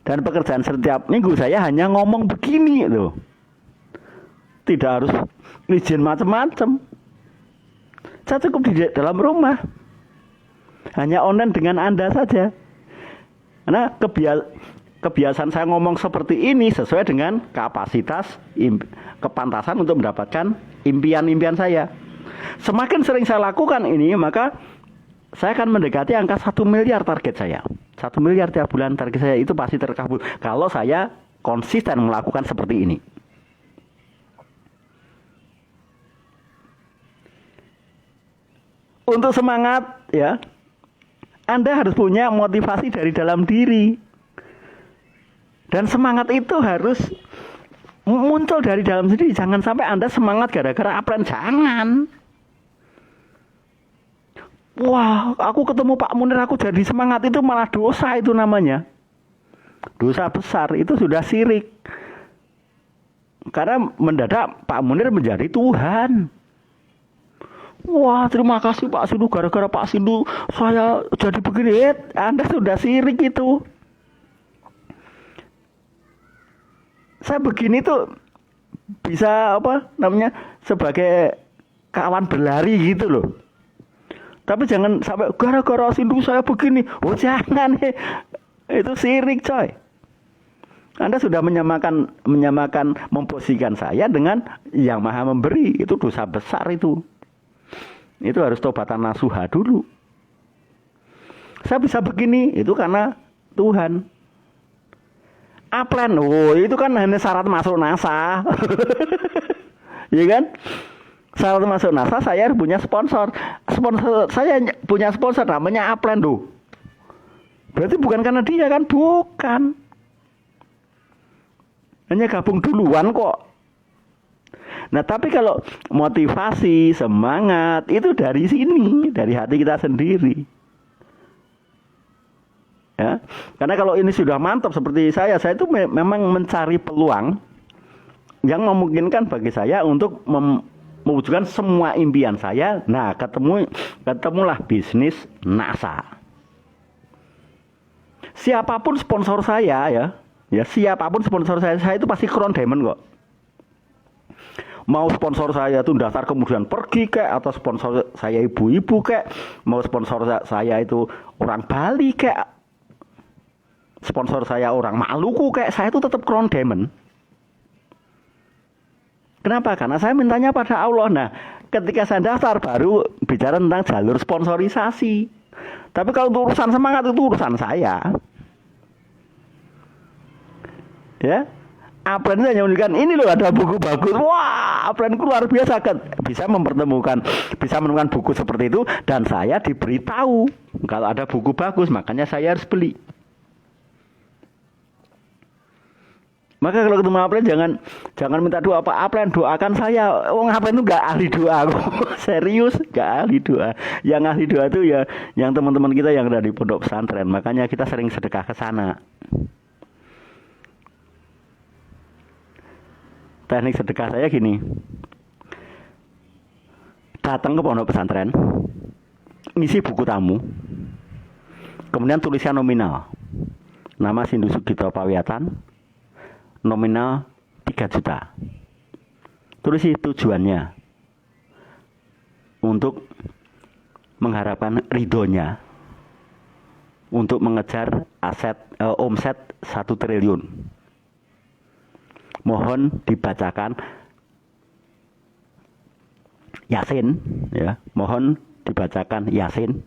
Dan pekerjaan setiap minggu saya hanya ngomong begini loh. Tidak harus izin macam-macam. Saya cukup di dalam rumah. Hanya online dengan Anda saja. Karena kebiasaan saya ngomong seperti ini sesuai dengan kapasitas kepantasan untuk mendapatkan impian-impian saya. Semakin sering saya lakukan ini, maka saya akan mendekati angka 1 miliar target saya. 1 miliar tiap bulan target saya itu pasti terkabul kalau saya konsisten melakukan seperti ini. Untuk semangat ya, Anda harus punya motivasi dari dalam diri. Dan semangat itu harus muncul dari dalam sendiri. Jangan sampai Anda semangat gara-gara upline, jangan. Wah, aku ketemu Pak Munir, aku jadi semangat, itu malah dosa itu namanya. Dosa besar, itu sudah syirik. Karena mendadak Pak Munir menjadi Tuhan. Wah, terima kasih Pak Sindu, gara-gara Pak Sindu saya jadi begini. Anda sudah syirik itu. Saya begini tuh bisa apa namanya, sebagai kawan berlari gitu loh. Tapi jangan sampai gara-gara Sindu saya begini. Oh jangan, itu syirik coy. Anda sudah menyamakan memposisikan saya dengan yang maha memberi. Itu dosa besar itu. Itu harus tobatan nasuha dulu. Saya bisa begini, itu karena Tuhan. Upline, oh itu kan hanya syarat masuk NASA. Iya kan? Syarat masuk NASA saya harus punya sponsor. Saya punya sponsor namanya upline loh. Berarti bukan karena dia kan? Bukan. Hanya gabung duluan kok. Nah tapi kalau motivasi, semangat itu dari sini, dari hati kita sendiri. Ya, karena kalau ini sudah mantap seperti saya itu memang mencari peluang yang memungkinkan bagi saya untuk mewujudkan semua impian saya. Nah, ketemulah bisnis NASA. Siapapun sponsor saya ya siapapun sponsor saya itu pasti crown diamond kok. Mau sponsor saya itu daftar kemudian pergi kek, atau sponsor saya ibu-ibu kek, mau sponsor saya itu orang Bali kek, sponsor saya orang Maluku kayak, saya itu tetap crown diamond. Kenapa? Karena saya mintanya pada Allah. Nah, ketika saya daftar baru bicara tentang jalur sponsorisasi. Tapi kalau urusan semangat itu urusan saya. Ya, upline hanya menunjukkan ini loh ada buku bagus. Wah, upline luar biasa kan, bisa menemukan buku seperti itu, dan saya diberitahu kalau ada buku bagus, makanya saya harus beli. Maka kalau ketemu upline jangan minta doa, Pak upline doakan saya. Wong upline itu nggak ahli doa, serius nggak ahli doa. Yang ahli doa itu ya yang teman-teman kita yang ada di pondok pesantren. Makanya kita sering sedekah ke sana. Teknik sedekah saya gini. Datang ke pondok pesantren, ngisi buku tamu, kemudian tulisnya nominal. Nama Sindu Sugito Pawiyatan, nominal 3 juta. Tulis tujuannya untuk mengharapkan ridhonya untuk mengejar omset 1 triliun. Mohon dibacakan Yasin, ya. Mohon dibacakan Yasin.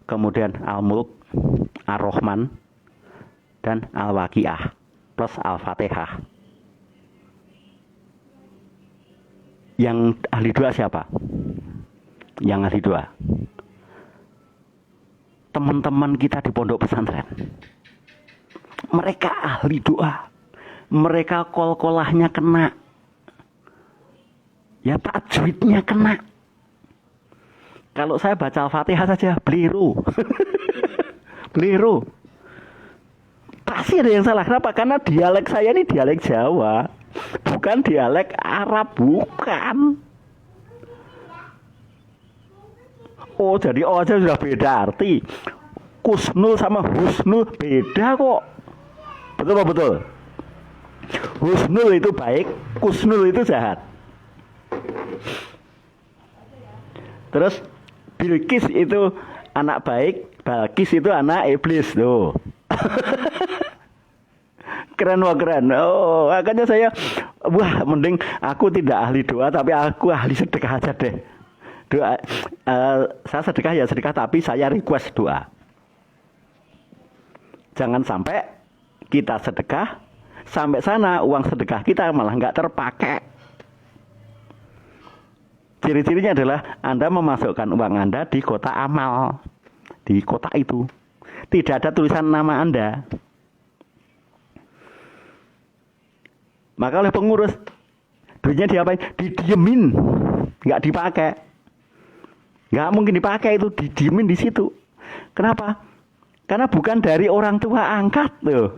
Kemudian Al-Mulk, Ar-Rahman, dan Al-Waqiah plus Al-Fatihah. Yang ahli doa siapa? Yang ahli doa teman-teman kita di pondok pesantren. Mereka ahli doa. Mereka kol-kolahnya kena. Ya tajwidnya kena. Kalau saya baca Al-Fatihah saja beliru. Beliru. Pasti ada yang salah. Kenapa? Karena dialek saya ini dialek Jawa, bukan dialek Arab, bukan. Oh, jadi oh aja sudah beda arti. Kusnul sama husnul beda kok. Betul betul. Husnul itu baik, kusnul itu jahat. Terus Bilqis itu anak baik, Balqis itu anak iblis tuh. Keren wah keren. Oh, makanya saya wah mending aku tidak ahli doa tapi aku ahli sedekah aja deh. Doa saya sedekah ya sedekah tapi saya request doa. Jangan sampai kita sedekah sampai sana uang sedekah kita malah nggak terpakai. Ciri-cirinya adalah Anda memasukkan uang Anda di kotak amal. Di kotak itu tidak ada tulisan nama Anda. Maka oleh pengurus duitnya diapain? Didiemin, nggak dipakai, nggak mungkin dipakai itu, didiemin di situ. Kenapa? Karena bukan dari orang tua angkat loh.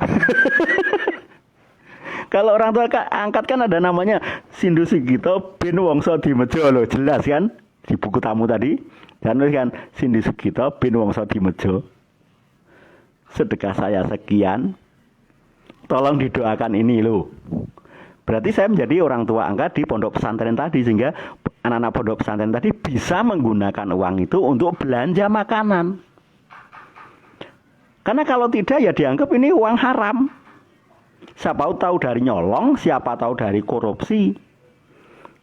Kalau orang tua angkat kan ada namanya Sindu Sugito bin Wongso Dimejo loh, jelas kan di buku tamu tadi. Dan kan Sindu Sugito bin Wongso Dimejo. Sedekah saya sekian, tolong didoakan ini loh. Berarti saya menjadi orang tua angkat di pondok pesantren tadi, sehingga anak-anak pondok pesantren tadi bisa menggunakan uang itu untuk belanja makanan. Karena kalau tidak ya dianggap ini uang haram. Siapa tahu dari nyolong, siapa tahu dari korupsi.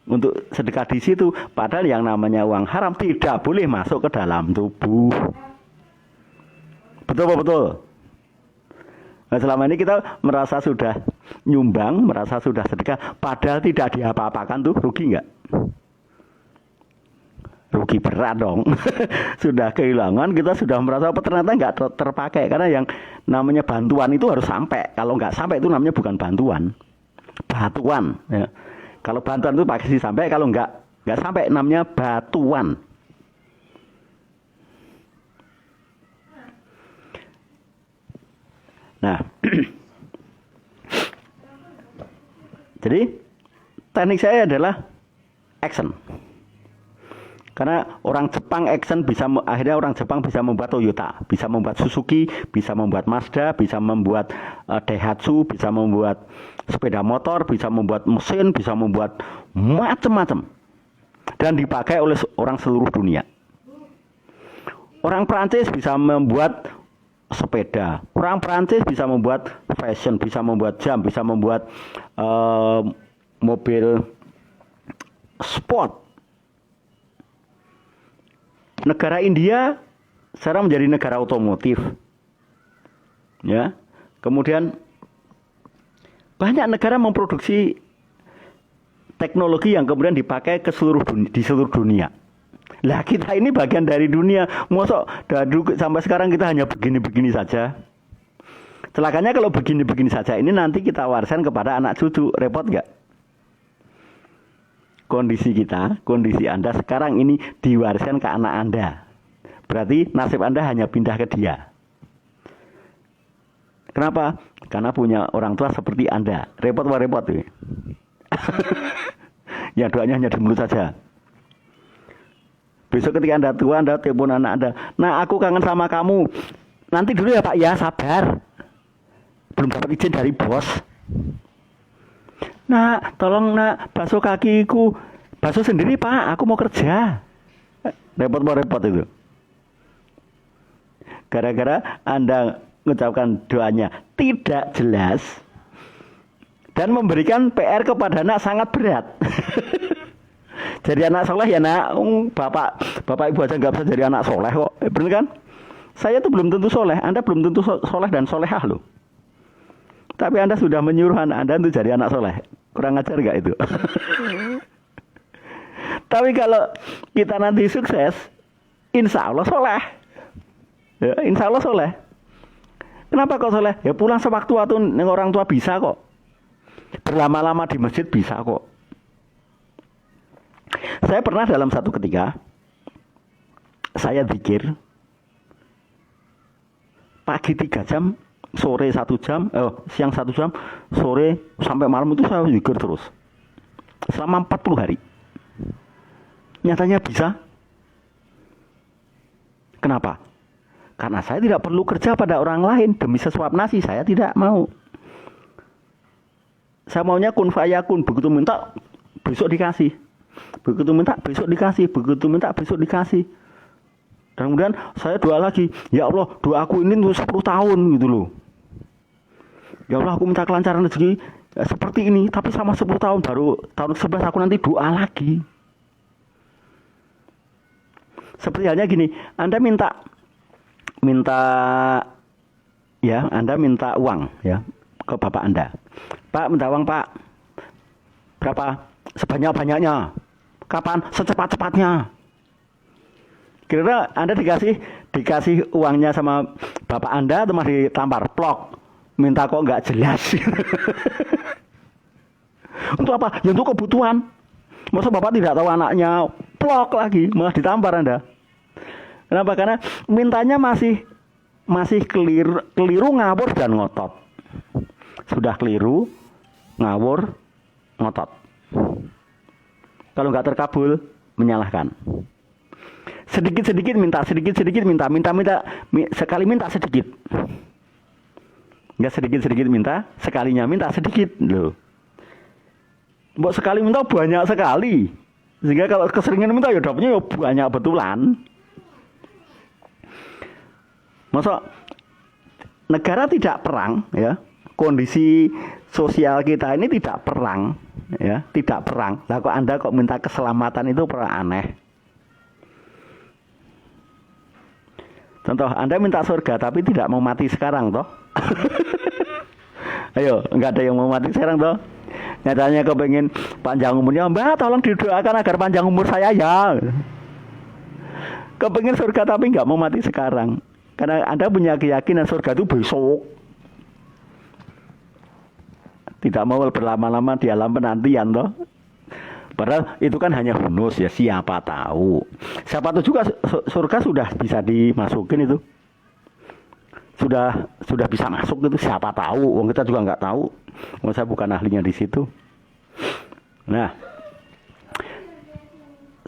Untuk sedekah di situ, padahal yang namanya uang haram tidak boleh masuk ke dalam tubuh. Betul betul. Nah, selama ini kita merasa sudah nyumbang, merasa sudah sedekah, padahal tidak diapa-apakan tuh, rugi nggak? Rugi berat dong. Sudah kehilangan, kita sudah merasa apa ternyata nggak terpakai. Karena yang namanya bantuan itu harus sampai. Kalau nggak sampai itu namanya bukan bantuan, batuan. Ya. Kalau bantuan itu pasti sampai, kalau nggak sampai namanya batuan. Nah, jadi teknik saya adalah action. Karena orang Jepang action akhirnya orang Jepang bisa membuat Toyota, bisa membuat Suzuki, bisa membuat Mazda, bisa membuat Daihatsu, bisa membuat sepeda motor, bisa membuat mesin, bisa membuat macam-macam. Dan dipakai oleh orang seluruh dunia. Orang Prancis bisa membuat sepeda, orang Prancis bisa membuat fashion, bisa membuat jam, bisa membuat mobil sport. Negara India sekarang menjadi negara otomotif, ya. Kemudian banyak negara memproduksi teknologi yang kemudian dipakai di seluruh dunia. Lah kita ini bagian dari dunia, mosok sampai sekarang kita hanya begini-begini saja. Celakanya kalau begini-begini saja ini nanti kita warisan kepada anak cucu, repot nggak? Kondisi kita, kondisi Anda sekarang ini diwariskan ke anak Anda. Berarti nasib Anda hanya pindah ke dia. Kenapa? Karena punya orang tua seperti Anda. Repot wah repot tuh. Ya doanya hanya di mulut saja. Besok ketika Anda tua, Anda telepon anak Anda. Nah, aku kangen sama kamu. Nanti dulu ya Pak, ya sabar. Belum dapat izin dari bos. Nah, tolong nak, basuh kakiku. Basuh sendiri Pak, aku mau kerja. Repot itu. Gara-gara Anda mengucapkan doanya tidak jelas dan memberikan PR kepada anak sangat berat. Jadi anak soleh ya nak, bapak ibu aja nggak bisa jadi anak soleh kok, bener kan? Saya tuh belum tentu soleh, Anda belum tentu soleh dan solehah loh. Tapi Anda sudah menyuruh Anda untuk jadi anak soleh, kurang ajar nggak itu? Tapi kalau kita nanti sukses, insya Allah soleh, ya, insya Allah soleh. Kenapa kok soleh? Ya pulang sewaktu-waktu orang tua bisa kok, berlama-lama di masjid bisa kok. Saya pernah dalam satu ketika saya zikir pagi 3 jam, sore 1 jam, siang 1 jam, sore sampai malam itu saya zikir terus selama 40 hari. Nyatanya bisa. Kenapa? Karena saya tidak perlu kerja pada orang lain demi sesuap nasi, saya tidak mau. Saya maunya kun fayakun, begitu minta besok dikasih. Begitu minta besok dikasih, begitu minta besok dikasih. Dan kemudian saya doa lagi, ya Allah doaku ini tuh 10 tahun gitu loh. Ya Allah aku minta kelancaran rezeki seperti ini, tapi sama 10 tahun, baru tahun 11 aku nanti doa lagi. Seperti halnya gini, Anda minta ya, Anda minta uang ya ke bapak Anda. Pak, minta uang Pak. Berapa? Sebanyak-banyaknya. Kapan? Secepat-cepatnya. Kira-kira Anda dikasih uangnya sama bapak Anda, atau masih ditampar plok. Minta kok nggak jelas. Untuk apa? Ya untuk kebutuhan. Masa bapak tidak tahu anaknya, plok lagi, malah ditampar Anda. Kenapa? Karena mintanya masih keliru, ngawur dan ngotot. Sudah keliru, ngawur, ngotot. Kalau nggak terkabul, menyalahkan. Sedikit-sedikit minta, sekali minta sedikit. Nggak sedikit-sedikit minta, sekalinya minta sedikit loh. Mbok sekali minta banyak sekali. Sehingga kalau keseringan minta ya dapatnya ya banyak betulan. Masa negara tidak perang ya, kondisi sosial kita ini tidak perang ya, tidak perang. Lah kok Anda kok minta keselamatan, itu aneh. Contoh, Anda minta surga tapi tidak mau mati sekarang toh. Ayo, nggak ada yang mau mati sekarang toh. Nyatanya kepengen panjang umurnya, Mbak tolong didoakan agar panjang umur saya ya. Kepengen surga tapi nggak mau mati sekarang. Karena Anda punya keyakinan surga itu besok. Tidak mau berlama-lama di alam penantian toh. Padahal itu kan hanya hunus ya, siapa tahu. Siapa tahu juga surga sudah bisa dimasukin itu. Sudah bisa masuk itu, siapa tahu. Wong kita juga nggak tahu. Wong saya bukan ahlinya di situ. Nah,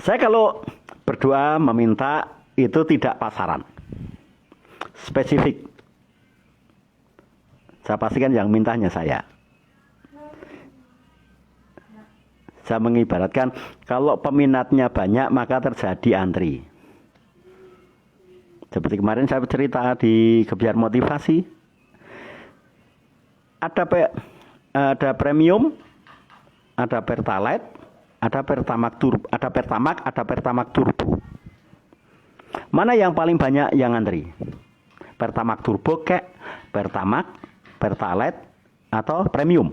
saya kalau berdoa meminta itu tidak pasaran, spesifik. Saya pastikan yang mintanya saya. Saya mengibaratkan kalau peminatnya banyak maka terjadi antri. Seperti kemarin saya cerita di Gebiar Motivasi, ada premium, ada pertalite, ada pertamax turbo. Mana yang paling banyak yang antri? Pertamax turbo kek, pertamax, pertalite, atau premium?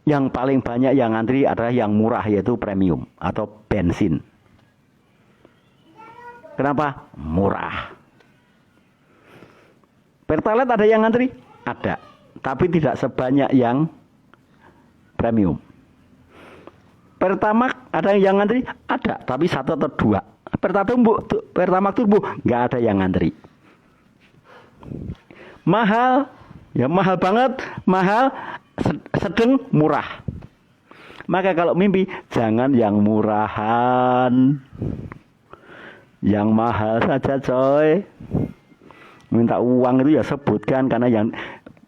Yang paling banyak yang antri adalah yang murah, yaitu premium atau bensin. Kenapa? Murah. Pertalite ada yang ngantri? Ada, tapi tidak sebanyak yang premium. Pertamax ada yang ngantri? Ada, tapi 1 atau 2. Pertamax turbo nggak ada yang ngantri. Mahal, ya mahal banget, mahal, sedang, murah. Maka kalau mimpi jangan yang murahan, yang mahal saja coy. Minta uang itu ya sebutkan, karena yang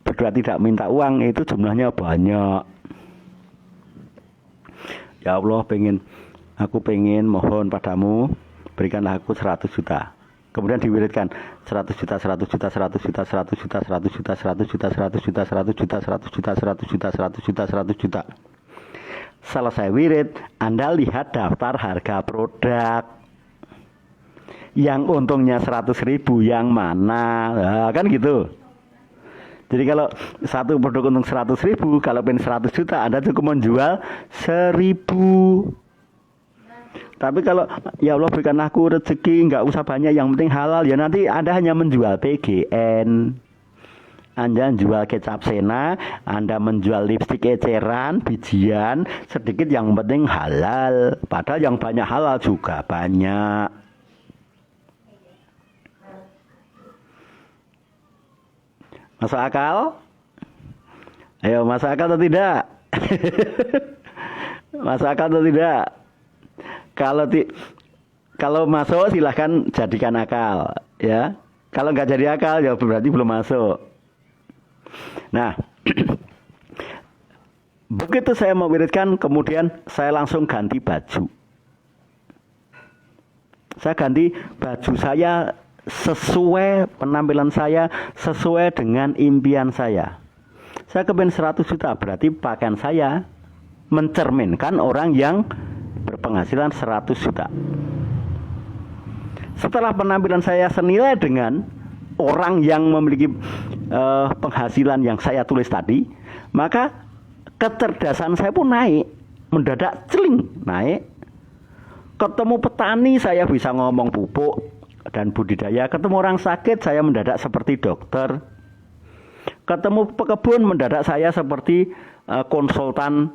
berdoa tidak minta uang itu jumlahnya banyak. Ya Allah, aku pengen mohon padamu, berikanlah aku 100 juta. Kemudian diwiridkan 100 juta, 100 juta, 100 juta, 100 juta, 100 juta, 100 juta, 100 juta, 100 juta, 100 juta, 100 juta, 100 juta, 100 juta. Selesai wirid, Anda lihat daftar harga produk. Yang untungnya 100.000 yang mana? Nah, kan gitu. Jadi kalau satu produk untung 100.000, kalau pengen 100 juta, Anda cukup menjual 1.000. Tapi kalau ya Allah berikan aku rezeki, nggak usah banyak, yang penting halal, ya nanti Anda hanya menjual PGN, Anda menjual kecap Sena, Anda menjual lipstik eceran, bijian, sedikit yang penting halal. Padahal yang banyak halal juga banyak. Masuk akal? Ayo, masuk akal atau tidak? Masuk akal atau tidak? Kalau masuk silahkan jadikan akal, ya. Kalau nggak jadi akal ya berarti belum masuk. Nah, Begitu saya mewiridkan, kemudian saya langsung ganti baju. Saya ganti baju saya sesuai penampilan saya, sesuai dengan impian saya. Saya kepingin 100 juta, berarti pakaian saya mencerminkan orang yang berpenghasilan 100 juta. Setelah penampilan saya senilai dengan orang yang memiliki penghasilan yang saya tulis tadi, maka kecerdasan saya pun naik, mendadak celing naik. Ketemu petani saya bisa ngomong pupuk dan budidaya, ketemu orang sakit saya mendadak seperti dokter, ketemu pekebun mendadak saya seperti konsultan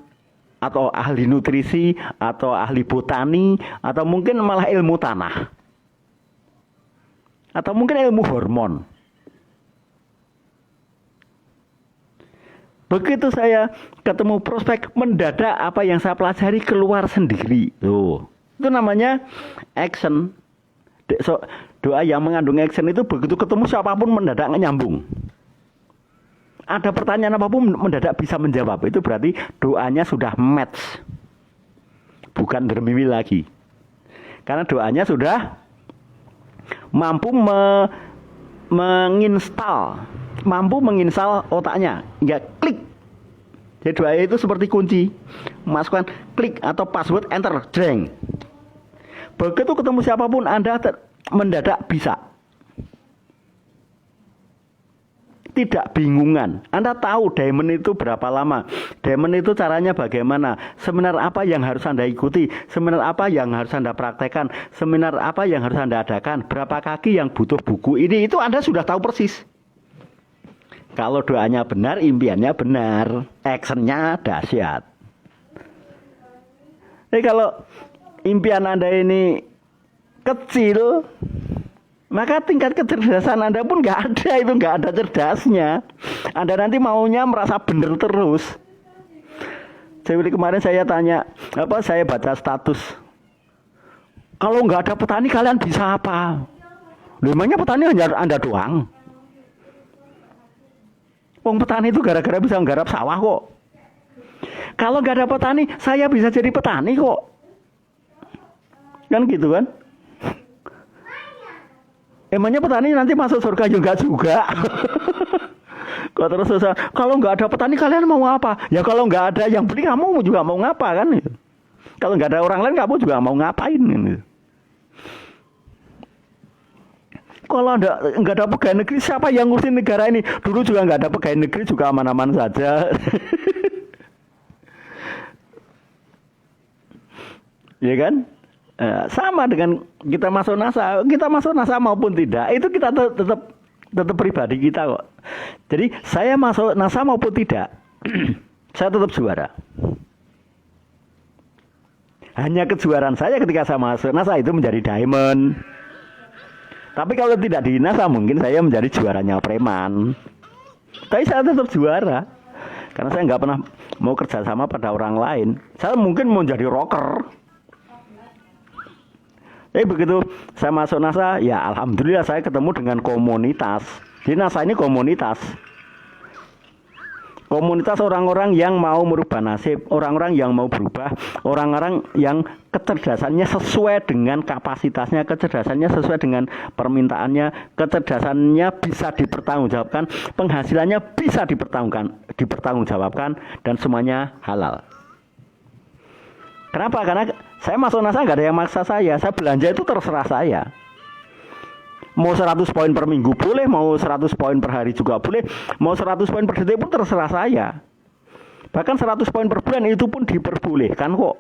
atau ahli nutrisi atau ahli botani atau mungkin malah ilmu tanah atau mungkin ilmu hormon. Begitu saya ketemu prospek, mendadak apa yang saya pelajari keluar sendiri. Loh, itu namanya action. Doa yang mengandung action itu begitu ketemu siapapun mendadak nyambung. Ada pertanyaan apapun mendadak bisa menjawab. Itu berarti doanya sudah match. Bukan dermimi lagi. Karena doanya sudah mampu menginstal otaknya, ya klik. Jadi doa itu seperti kunci, masukkan klik atau password enter, jeng. Begitu ketemu siapapun Anda mendadak bisa, tidak bingungan. Anda tahu diamond itu berapa lama, diamond itu caranya bagaimana, seminar apa yang harus Anda ikuti, seminar apa yang harus Anda praktekkan, seminar apa yang harus Anda adakan, berapa kaki yang butuh buku ini, itu Anda sudah tahu persis. Kalau doanya benar, impiannya benar, actionnya dahsyat. Jadi kalau impian Anda ini kecil, maka tingkat kecerdasan Anda pun nggak ada, itu nggak ada cerdasnya. Anda nanti maunya merasa benar terus. Jadi kemarin saya tanya, saya baca status, kalau nggak ada petani kalian bisa apa? Memangnya petani hanya Anda doang? Wong petani itu gara-gara bisa nggarap sawah kok. Kalau nggak ada petani, saya bisa jadi petani kok. Kan gitu kan? Emangnya petani nanti masuk surga juga? Kok terus kalau nggak ada petani kalian mau apa? Ya kalau nggak ada yang beli kamu juga mau ngapa kan? Kalau nggak ada orang lain kamu juga mau ngapain? Kalau nggak ada pegawai negeri, siapa yang ngurusin negara ini? Dulu juga nggak ada pegawai negeri, juga aman-aman saja. Ya kan? Sama dengan kita masuk NASA maupun tidak, itu kita tetap pribadi kita kok. Jadi saya masuk NASA maupun tidak, saya tetap juara. Hanya kejuaraan saya ketika saya masuk NASA itu menjadi diamond. Tapi kalau tidak di NASA mungkin saya menjadi juaranya preman. Tapi saya tetap juara. Karena saya nggak pernah mau kerja sama pada orang lain. Saya mungkin mau jadi rocker. Tapi begitu saya masuk NASA, ya alhamdulillah saya ketemu dengan komunitas. Di NASA ini komunitas. Komunitas orang-orang yang mau merubah nasib, orang-orang yang mau berubah, orang-orang yang kecerdasannya sesuai dengan kapasitasnya, kecerdasannya sesuai dengan permintaannya, kecerdasannya bisa dipertanggungjawabkan, penghasilannya bisa dipertanggungjawabkan, dan semuanya halal. Kenapa? Karena saya masuk NASA nggak ada yang maksa saya belanja itu terserah saya. Mau 100 poin per minggu boleh, mau 100 poin per hari juga boleh, mau 100 poin per detik pun terserah saya. Bahkan 100 poin per bulan itu pun diperbolehkan kok.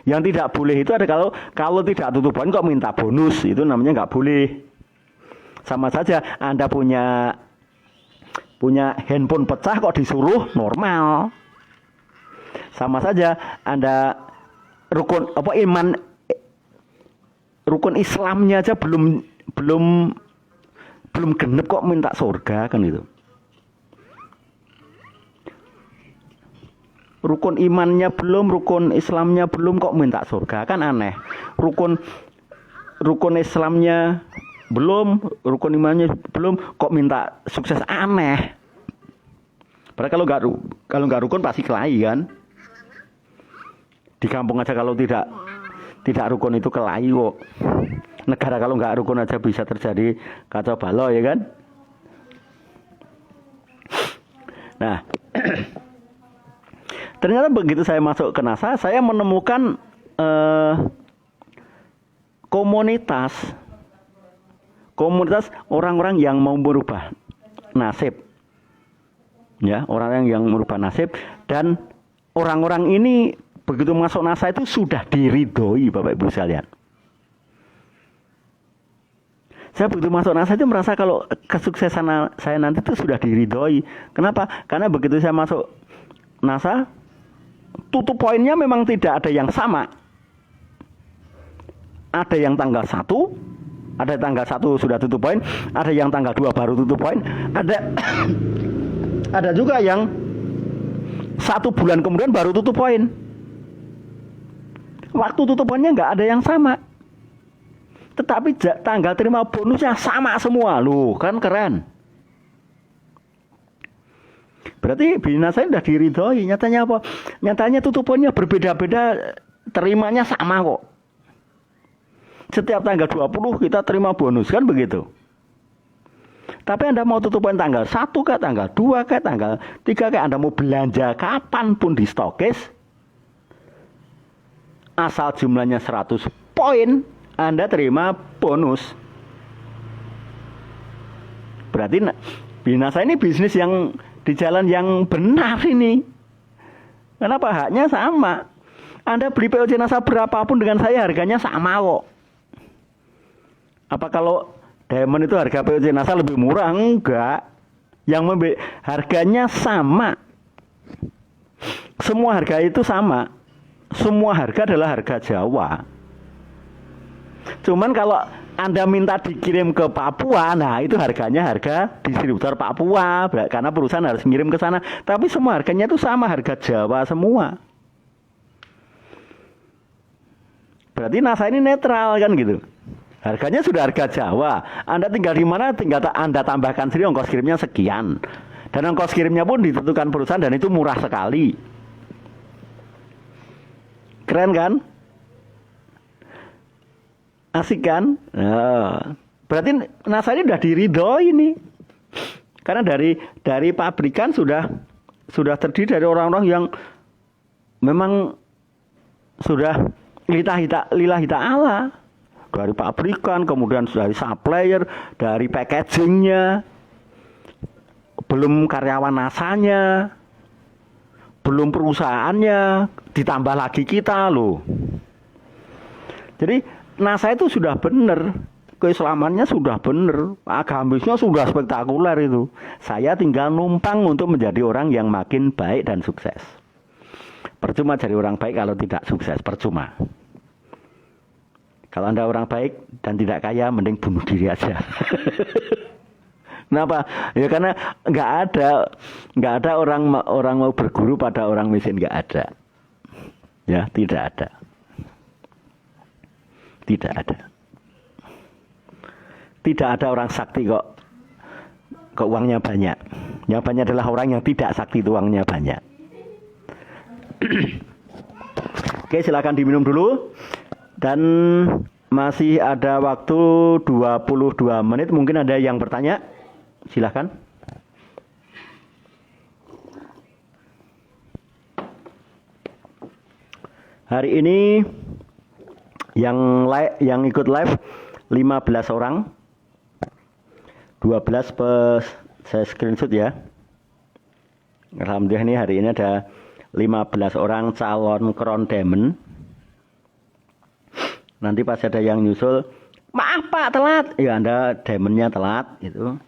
Yang tidak boleh itu ada kalau tidak tutup poin kok minta bonus, itu namanya nggak boleh. Sama saja Anda punya handphone pecah kok disuruh normal. Sama saja Anda rukun Islamnya aja belum genep kok minta surga kan itu. Rukun imannya belum, rukun Islamnya belum kok minta surga, kan aneh. Rukun Islamnya belum, rukun imannya belum kok minta sukses, aneh. Padahal kalau nggak rukun pasti kelahi kan. Di kampung aja kalau tidak rukun itu kelahi kok. Negara kalau nggak rukun aja bisa terjadi kacau balau ya kan. Nah, ternyata begitu saya masuk ke NASA, saya menemukan komunitas orang-orang yang mau berubah nasib. Ya, orang yang merubah nasib, dan orang-orang ini begitu masuk NASA itu sudah diridhoi Bapak Ibu sekalian. Saya begitu masuk NASA itu merasa kalau kesuksesan saya nanti itu sudah diridhoi. Kenapa? Karena begitu saya masuk NASA, tutup poinnya memang tidak ada yang sama. Ada yang tanggal 1, ada tanggal 1 sudah tutup poin, ada yang tanggal 2 baru tutup poin, ada juga yang 1 bulan kemudian baru tutup poin. Waktu tutup poinnya nggak ada yang sama. Tetapi tanggal terima bonusnya sama semua. Loh, kan keren. Berarti bisnis saya sudah diridhoi. Nyatanya apa? Nyatanya tutup poinnya berbeda-beda, terimanya sama kok. Setiap tanggal 20 kita terima bonus, kan begitu. Tapi Anda mau tutup poin tanggal 1 kah, tanggal 2 kah, tanggal 3 kah, Anda mau belanja kapanpun di stokis, asal jumlahnya 100 poin, Anda terima bonus. Berarti Binasa ini bisnis yang di jalan yang benar ini. Kenapa? Haknya sama. Anda beli POJ NASA berapapun dengan saya, harganya sama kok. Apa kalau diamond itu harga POJ NASA lebih murah? Enggak. Yang harganya sama. Semua harga itu sama. Semua harga adalah harga Jawa. Cuman kalau Anda minta dikirim ke Papua, nah itu harganya harga distributor Papua, karena perusahaan harus ngirim ke sana. Tapi semua harganya itu sama, harga Jawa semua. Berarti NASA ini netral kan gitu. Harganya sudah harga Jawa. Anda tinggal di mana, tinggal Anda tambahkan sendiri ongkos kirimnya sekian. Dan ongkos kirimnya pun ditentukan perusahaan dan itu murah sekali. Keren kan? Asik kan? Nah, berarti NASA ini sudah diridhoi ini. Karena dari pabrikan sudah terdiri dari orang-orang yang memang sudah lillahi ta'ala. Dari pabrikan, kemudian dari supplier, dari packagingnya, belum karyawan NASA-nya, belum perusahaannya, ditambah lagi kita loh. Jadi NASA itu sudah benar, keislamannya sudah benar, agamisnya sudah spektakuler itu. Saya tinggal numpang untuk menjadi orang yang makin baik dan sukses. Percuma jadi orang baik kalau tidak sukses, percuma. Kalau Anda orang baik dan tidak kaya, mending bunuh diri aja. Kenapa? Ya karena nggak ada orang mau berguru pada orang miskin, nggak ada. Ya, tidak ada. Tidak ada. Tidak ada orang sakti kok uangnya banyak. Yang banyak adalah orang yang tidak sakti itu uangnya banyak. Oke, silakan diminum dulu. Dan masih ada waktu 22 menit. Mungkin ada yang bertanya. Silakan. Hari ini yang ikut live 15 orang. 12 saya screenshot ya. Alhamdulillah ini hari ini ada 15 orang calon Crown Diamond. Nanti pas ada yang nyusul, maaf Pak telat, ya Anda diamondnya telat itu.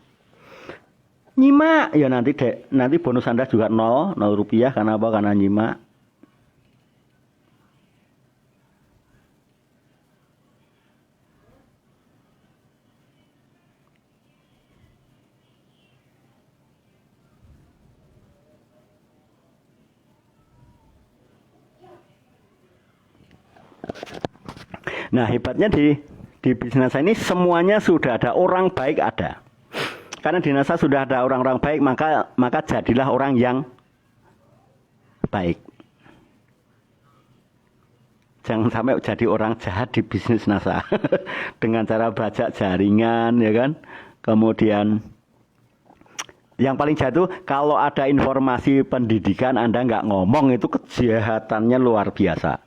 Nyimak, ya nanti bonus Anda juga 0 rupiah, karena apa? Karena nyimak. Nah hebatnya di bisnis ini semuanya sudah ada, orang baik ada. Karena di NASA sudah ada orang-orang baik, maka jadilah orang yang baik. Jangan sampai jadi orang jahat di bisnis NASA dengan cara bajak jaringan, ya kan? Kemudian yang paling jahat itu kalau ada informasi pendidikan Anda nggak ngomong, itu kejahatannya luar biasa.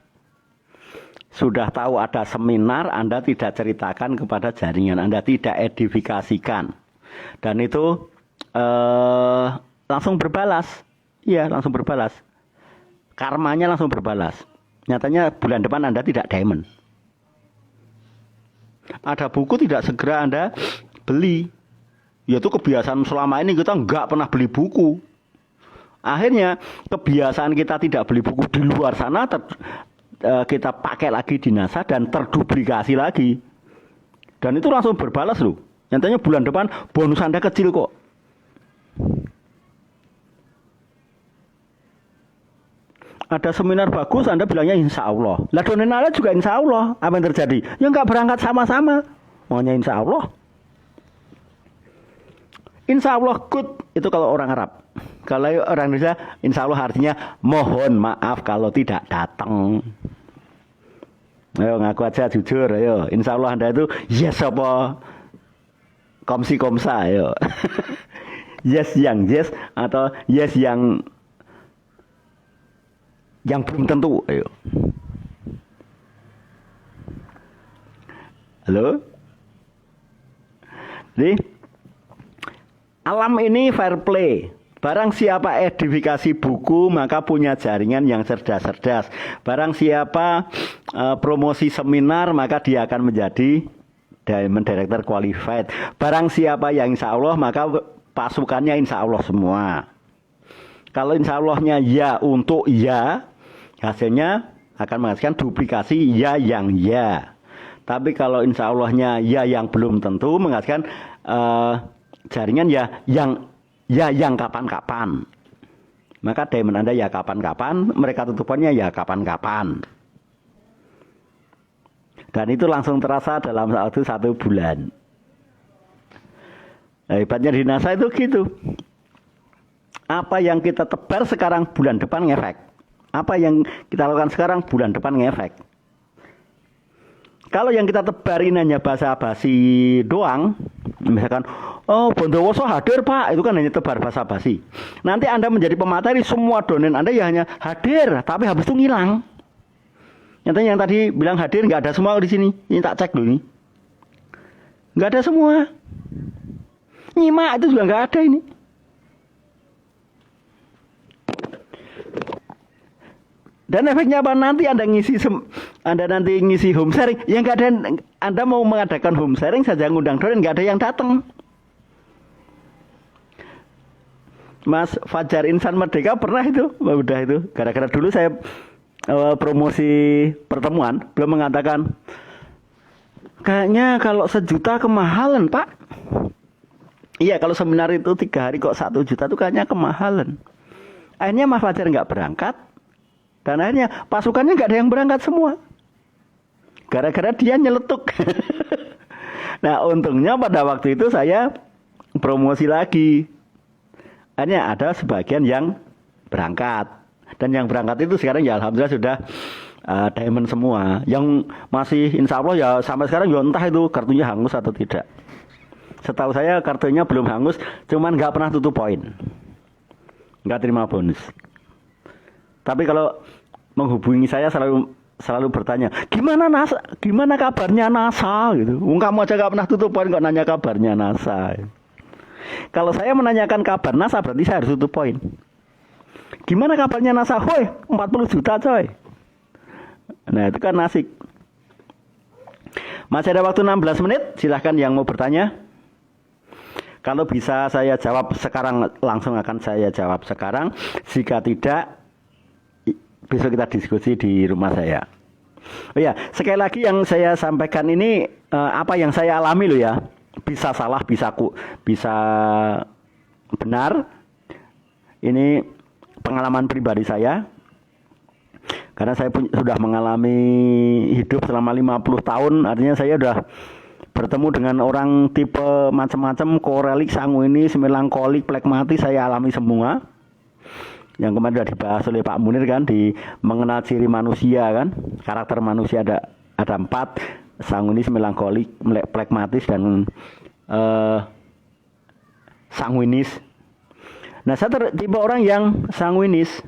Sudah tahu ada seminar, Anda tidak ceritakan kepada jaringan, Anda tidak edifikasikan. Dan itu langsung berbalas. Iya, langsung berbalas. Karmanya langsung berbalas. Nyatanya bulan depan Anda tidak diamond. Ada buku tidak segera Anda beli. Yaitu kebiasaan selama ini kita nggak pernah beli buku. Akhirnya kebiasaan kita tidak beli buku di luar sana kita pakai lagi di NASA dan terduplikasi lagi. Dan itu langsung berbalas loh. Nyatanya bulan depan bonus Anda kecil kok. Ada seminar bagus, Anda bilangnya insya Allah. Lah donenala juga insya Allah. Apa yang terjadi? Ya nggak berangkat sama-sama. Maunya insya Allah. Insya Allah good. Itu kalau orang Arab. Kalau orang Indonesia, insya Allah artinya mohon maaf kalau tidak datang. Ayo ngaku aja jujur, ayo. Insya Allah Anda itu yes apa komsi komsa, ayo. Yes yang yes atau yes yang belum tentu, ayo. Halo? Jadi alam ini fair play. Barang siapa edifikasi buku, maka punya jaringan yang cerdas-cerdas. Barang siapa promosi seminar, maka dia akan menjadi Diamond Director Qualified. Barang siapa yang insya Allah, maka pasukannya insya Allah semua. Kalau insya Allahnya ya untuk ya, hasilnya akan menghasilkan duplikasi ya yang ya. Tapi kalau insya Allahnya ya yang belum tentu, menghasilkan jaringan ya yang kapan-kapan. Maka diamond Anda ya kapan-kapan, mereka tutupannya ya kapan-kapan. Dan itu langsung terasa dalam satu bulan. Nah, hebatnya di NASA itu gitu. Apa yang kita tebar sekarang bulan depan ngefek. Apa yang kita lakukan sekarang bulan depan ngefek. Kalau yang kita tebarin hanya basa-basi doang, misalkan, oh Bondowoso hadir Pak, itu kan hanya tebar basa-basi. Nanti Anda menjadi pemateri, semua donen Anda ya hanya hadir, tapi habis itu ngilang. Nyatanya yang tadi bilang hadir nggak ada semua di sini. Ini tak cek dulu nih, nggak ada semua. Nyimak itu juga nggak ada ini. Dan efeknya apa? Nanti Anda ngisi home sharing, yang nggak ada. Anda mau mengadakan home sharing saja ngundang dosen, nggak ada yang datang. Mas Fajar Insan Merdeka pernah itu, udah itu. Gara-gara dulu saya promosi pertemuan, belum mengatakan, kayaknya kalau 1 juta kemahalan Pak. Iya, kalau seminar itu 3 hari kok 1 juta itu kayaknya kemahalan. Akhirnya Mas Fajar nggak berangkat. Dan akhirnya pasukannya nggak ada yang berangkat semua. Gara-gara dia nyeletuk. Nah untungnya pada waktu itu saya promosi lagi. Akhirnya ada sebagian yang berangkat. Dan yang berangkat itu sekarang ya alhamdulillah sudah diamond semua. Yang masih insya Allah ya sampai sekarang ya entah itu kartunya hangus atau tidak. Setahu saya kartunya belum hangus, cuman nggak pernah tutup poin. Nggak terima bonus. Tapi kalau menghubungi saya selalu bertanya, gimana NASA, gimana kabarnya NASA gitu. Kamu aja nggak pernah tutup poin kok nanya kabarnya NASA. Kalau saya menanyakan kabar NASA berarti saya harus tutup poin. Gimana kabarnya NASA? Woi, 40 juta coy. Nah itu kan asik. Masih ada waktu 16 menit, silahkan yang mau bertanya. Kalau bisa saya jawab sekarang, langsung akan saya jawab sekarang. Jika tidak, besok kita diskusi di rumah saya. Oh ya, sekali lagi yang saya sampaikan ini apa yang saya alami loh ya. Bisa salah, bisa benar. Ini pengalaman pribadi saya. Karena saya sudah mengalami hidup selama 50 tahun, artinya saya sudah bertemu dengan orang tipe macam-macam, korelik, sanguinis, melankolik, plekmatis, saya alami semua. Yang kemarin sudah dibahas oleh Pak Munir kan, di mengenal ciri manusia kan, karakter manusia ada 4, sanguinis, melankolik, plekmatis, dan sanguinis. Nah, saya tipe orang yang sanguinis.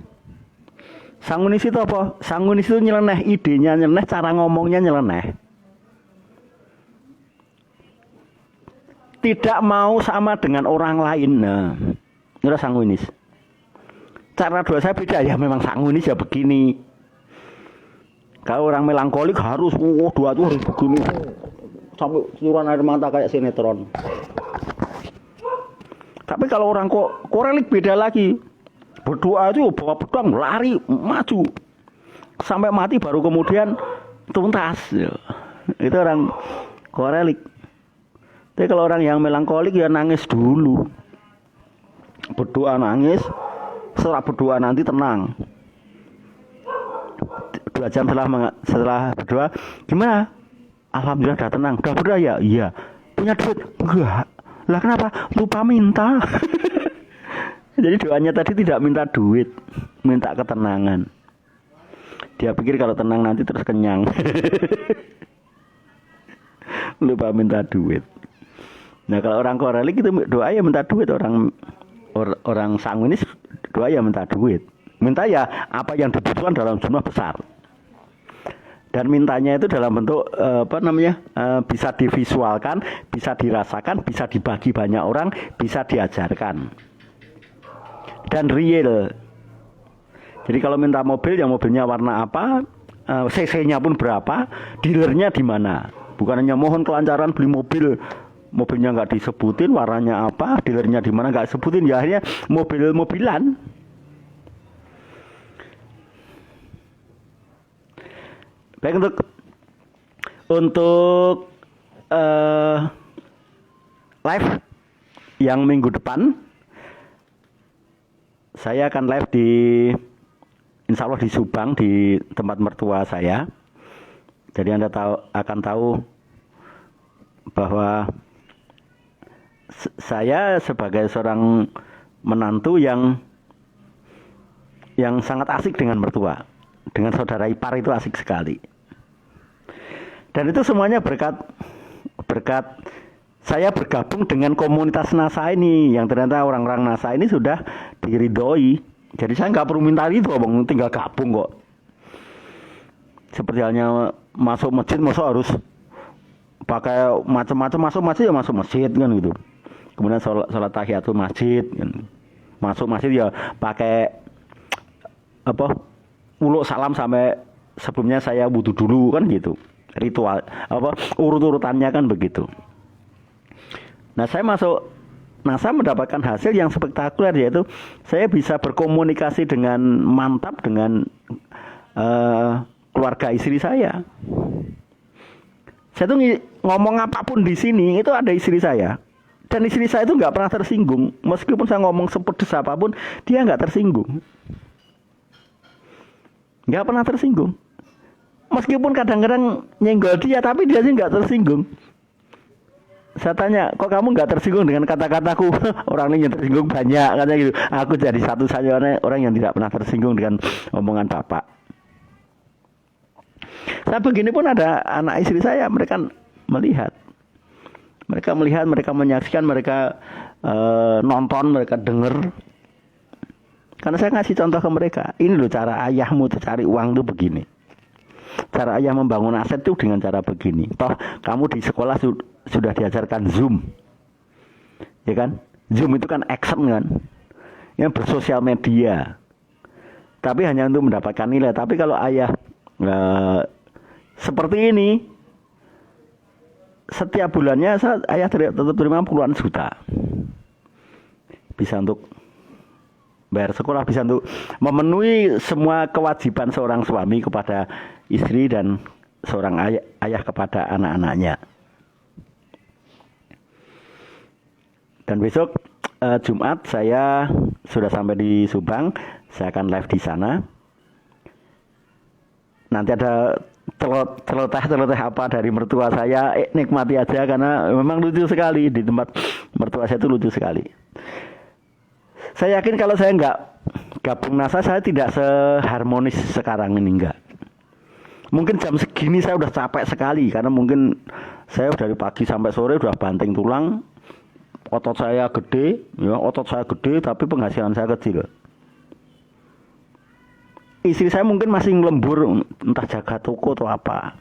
Sanguinis itu apa? Sanguinis itu nyeleneh, idenya nyeleneh, cara ngomongnya nyeleneh. Tidak mau sama dengan orang lain. Nah, itu sanguinis. Cara dua saya beda, ya memang sanguinis ya begini. Kalau orang melankolik harus dua tuh harus begini. Sampai cucuran air mata kayak sinetron. Tapi kalau orang korelik beda lagi. Berdoa itu bawa pedang, lari, maju. Sampai mati baru kemudian tuntas. Itu orang korelik. Tapi kalau orang yang melankolik ya nangis dulu. Berdoa nangis, setelah berdoa nanti tenang. 2 jam setelah berdoa, gimana? Alhamdulillah udah tenang. Udah berdoa ya? Iya. Punya duit? Enggak. Lah kenapa? Lupa minta. Jadi doanya tadi tidak minta duit, minta ketenangan. Dia pikir kalau tenang nanti terus kenyang. Lupa minta duit. Nah, kalau orang korelik itu doa ya minta duit, orang sanguinis doa ya minta duit. Minta ya apa yang dibutuhkan dalam jumlah besar. Dan mintanya itu dalam bentuk bisa divisualkan, bisa dirasakan, bisa dibagi banyak orang, bisa diajarkan. Dan real. Jadi kalau minta mobil, ya mobilnya warna apa, cc-nya pun berapa, dealernya di mana. Bukan hanya mohon kelancaran beli mobil, mobilnya nggak disebutin, warnanya apa, dealernya di mana nggak sebutin, ya akhirnya mobil-mobilan. Baik, untuk live yang minggu depan, saya akan live insya Allah di Subang, di tempat mertua saya. Jadi Anda akan tahu bahwa saya sebagai seorang menantu yang sangat asik dengan mertua, dengan saudara ipar itu asik sekali. Dan itu semuanya berkat saya bergabung dengan komunitas NASA ini, yang ternyata orang-orang NASA ini sudah diridhoi. Jadi saya nggak perlu minta itu, abang, tinggal gabung kok. Seperti halnya masuk masjid, harus pakai macam-macam, masuk masjid kan gitu. Kemudian sholat tahiyatul masjid kan. Masuk masjid ya pakai uluk salam sampai sebelumnya saya wudu dulu kan gitu. Ritual urut-urutannya kan begitu. Nah, saya masuk NASA mendapatkan hasil yang spektakuler, yaitu saya bisa berkomunikasi dengan mantap dengan keluarga istri saya. Saya tuh ngomong apapun di sini itu ada istri saya, dan istri saya itu nggak pernah tersinggung. Meskipun saya ngomong sepedes apapun, dia nggak tersinggung, nggak pernah tersinggung. Meskipun kadang-kadang nyenggol dia, tapi dia sih nggak tersinggung. Saya tanya, kok kamu nggak tersinggung dengan kata-kataku? Orang ini yang tersinggung banyak, katanya gitu. Aku jadi satu-satunya orang yang tidak pernah tersinggung dengan omongan bapak. Saya begini pun ada anak istri saya, mereka melihat, mereka menyaksikan, mereka nonton, mereka dengar. Karena saya ngasih contoh ke mereka, ini loh cara ayahmu tuh cari uang tuh begini. Cara ayah membangun aset itu dengan cara begini. Toh kamu di sekolah sudah diajarkan Zoom, ya kan? Zoom itu kan action kan, yang bersosial media. Tapi hanya untuk mendapatkan nilai. Tapi kalau ayah seperti ini, setiap bulannya ayah tetap terima puluhan juta. Bisa untuk bayar sekolah, bisa untuk memenuhi semua kewajiban seorang suami kepada istri dan seorang ayah kepada anak-anaknya. Dan besok Jumat saya sudah sampai di Subang, saya akan live di sana. Nanti ada celoteh apa dari mertua saya, nikmati aja karena memang lucu sekali di tempat mertua saya itu lucu sekali. Saya yakin kalau saya nggak gabung NASA saya tidak seharmonis sekarang ini, enggak. Mungkin jam segini saya udah capek sekali karena mungkin saya dari pagi sampai sore udah banting tulang, otot saya gede, tapi penghasilan saya kecil. Istri saya mungkin masih ngelembur entah jaga toko atau apa.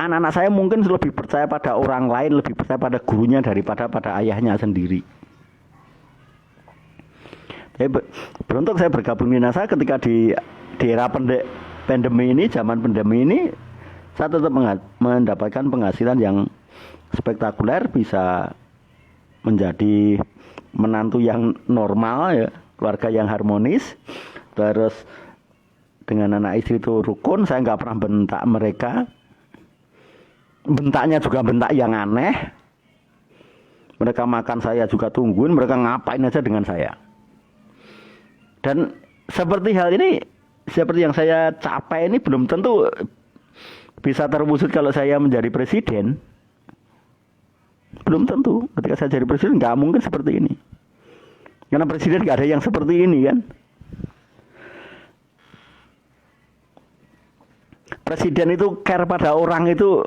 Anak-anak saya mungkin lebih percaya pada orang lain, lebih percaya pada gurunya daripada pada ayahnya sendiri. Beruntung saya bergabung di NASA ketika di era pandemi ini, zaman pandemi ini, saya tetap mendapatkan penghasilan yang spektakuler, bisa menjadi menantu yang normal ya, keluarga yang harmonis, terus dengan anak istri itu rukun, saya nggak pernah bentak mereka, bentaknya juga bentak yang aneh, mereka makan saya juga tungguin, mereka ngapain aja dengan saya. Dan seperti hal ini, seperti yang saya capai ini belum tentu bisa terwujud kalau saya menjadi presiden. Belum tentu. Ketika saya jadi presiden nggak mungkin seperti ini. Karena presiden nggak ada yang seperti ini kan. Presiden itu care pada orang itu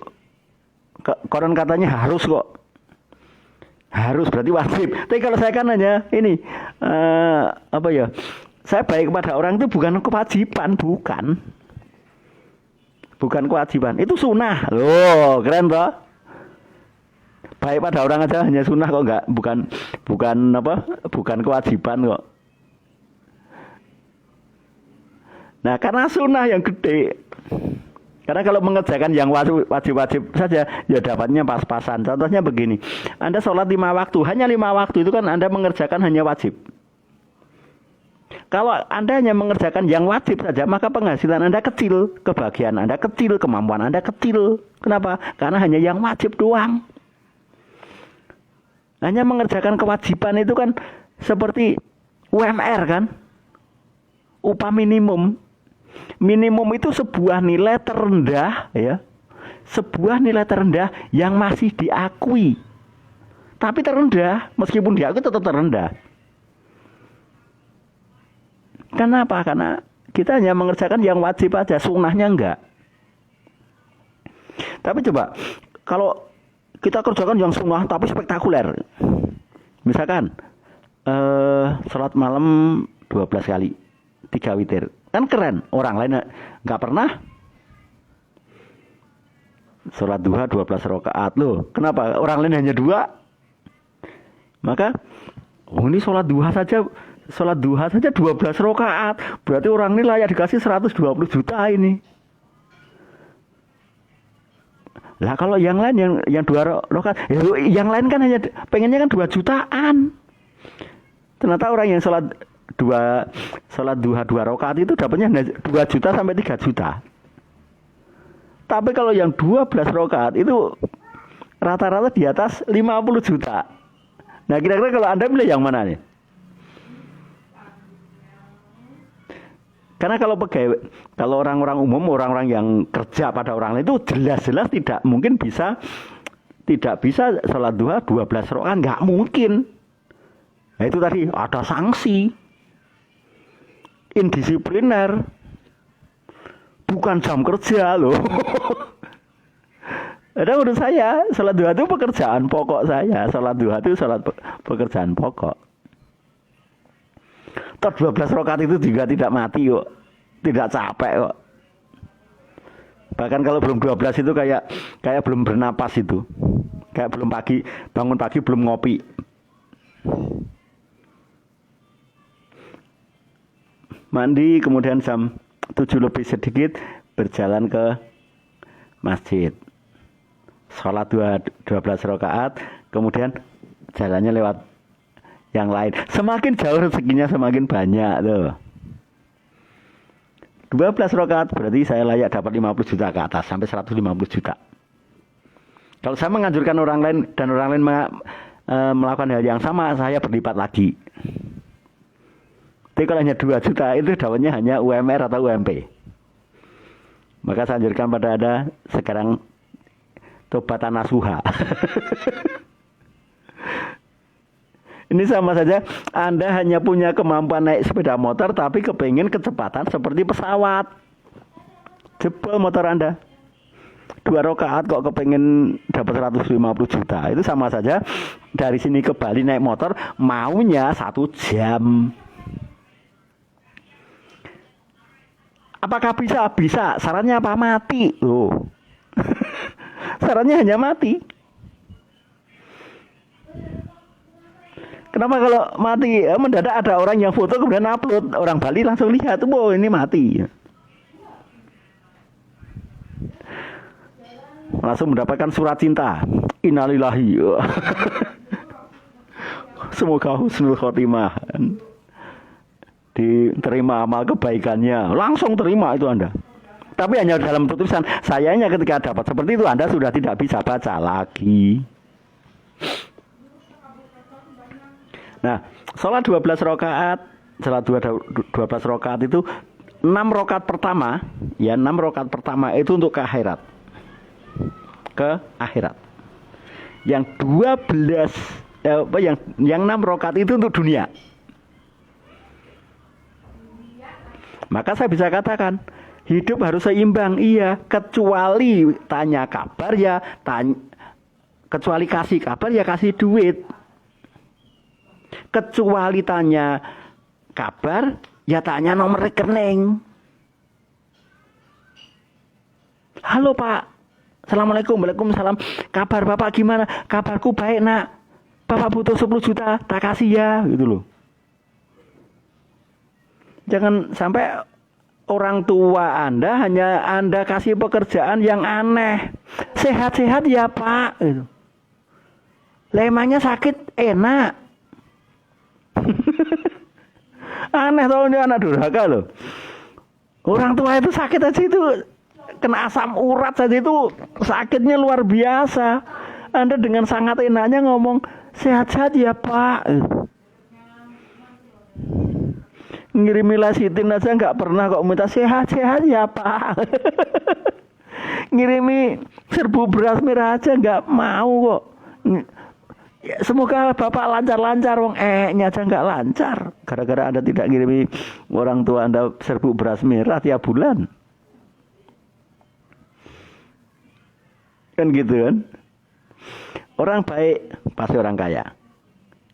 konon katanya harus kok. Harus berarti wajib. Tapi kalau saya kan hanya ini saya baik kepada orang itu bukan kewajiban, bukan kewajiban, itu sunnah. Loh, keren toh? Baik pada orang aja hanya sunnah kok, enggak, bukan kewajiban kok. Nah, karena sunnah yang gede. Karena kalau mengerjakan yang wajib-wajib saja, ya dapatnya pas-pasan. Contohnya begini, Anda sholat 5 waktu, hanya 5 waktu itu kan Anda mengerjakan hanya wajib. Kalau Anda hanya mengerjakan yang wajib saja, maka penghasilan Anda kecil, kebahagiaan Anda kecil, kemampuan Anda kecil. Kenapa? Karena hanya yang wajib doang. Hanya mengerjakan kewajiban itu kan seperti UMR kan, upah minimum. Minimum itu sebuah nilai terendah ya, sebuah nilai terendah yang masih diakui. Tapi terendah, meskipun diakui tetap terendah. Kenapa? Karena kita hanya mengerjakan yang wajib aja, sunnahnya enggak. Tapi coba, kalau kita kerjakan yang sunnah tapi spektakuler. Misalkan, sholat malam 12 kali, 3 witir. Kan keren, orang lain enggak pernah. Sholat duha 12 rakaat loh. Kenapa? Orang lain hanya 2. Maka, ini sholat duha saja 12 rakaat. Berarti orang ini layak dikasih 120 juta ini. Lah kalau yang lain yang 2 rakaat, yang lain kan hanya pengennya kan 2 jutaan. Ternyata orang yang sholat duha 2 rakaat itu dapatnya 2 juta sampai 3 juta. Tapi kalau yang 12 rakaat itu rata-rata di atas 50 juta. Nah kira-kira kalau Anda pilih yang mana nih? Karena kalau orang-orang umum, orang-orang yang kerja pada orang lain itu jelas-jelas tidak bisa sholat duha 12 rakaat, nggak mungkin. Nah itu tadi ada sanksi, indisipliner, bukan jam kerja loh. Ada menurut saya sholat duha itu pekerjaan pokok saya, sholat duha itu pekerjaan pokok. Toh 12 rakaat itu juga tidak mati kok, tidak capek kok. Bahkan kalau belum 12 itu kayak belum bernapas itu, kayak belum bangun pagi belum ngopi. Mandi kemudian jam 7 lebih sedikit berjalan ke masjid, sholat 12 rakaat, kemudian jalannya lewat yang lain. Semakin jauh rezekinya semakin banyak tuh. 12 rakaat berarti saya layak dapat 50 juta ke atas sampai 150 juta. Kalau saya menganjurkan orang lain dan orang lain melakukan hal yang sama, saya berlipat lagi. Tapi kalau hanya 2 juta itu dapatnya hanya UMR atau UMP. Maka saya anjurkan pada Anda sekarang tobatan nasuha. Ini sama saja, Anda hanya punya kemampuan naik sepeda motor tapi kepingin kecepatan seperti pesawat. Jebol motor Anda. 2 rakaat kok kepingin dapat 150 juta. Itu sama saja dari sini ke Bali naik motor maunya 1 jam. Apakah bisa? Bisa. Syaratnya apa? Mati. Loh. Syaratnya hanya mati. Kenapa kalau mati mendadak ada orang yang foto kemudian upload, orang Bali langsung lihat, wow ini mati. Langsung mendapatkan surat cinta. Innalillahi. Semoga husnul khotimah. Diterima amal kebaikannya, langsung terima itu Anda. Tapi hanya dalam putusan. Sayangnya ketika dapat seperti itu Anda sudah tidak bisa baca lagi. Nah, sholat 12 rakaat, sholat 12 rakaat itu 6 rakaat pertama, ya 6 rakaat pertama itu untuk ke akhirat. Ke akhirat. Yang 12 yang 6 rakaat itu untuk dunia. Maka saya bisa katakan, hidup harus seimbang, iya, kecuali tanya kabar ya kecuali kasih kabar ya kasih duit. Kecuali tanya kabar, ya tanya nomor rekening. Halo Pak, Assalamualaikum, Waalaikumsalam. Kabar Bapak gimana? Kabarku baik nak. Bapak butuh 10 juta, tak kasih ya, gitu loh. Jangan sampai orang tua Anda hanya Anda kasih pekerjaan yang aneh. Sehat-sehat ya Pak. Gitu. Lemanya sakit enak. Aneh tau ini anak durhaka loh. Orang tua itu sakit aja itu kena asam urat saja itu sakitnya luar biasa. Anda dengan sangat enaknya ngomong sehat-sehat ya Pak. Ngirimi lasitin aja nggak pernah kok minta sehat-sehat ya Pak. Ngirimi serbu beras merah aja nggak mau kok. Ya, semoga Bapak lancar-lancar, wong nya aja nggak lancar. Gara-gara Anda tidak ngirimi orang tua Anda serbu beras merah tiap bulan. Kan gitu kan. Orang baik pasti orang kaya.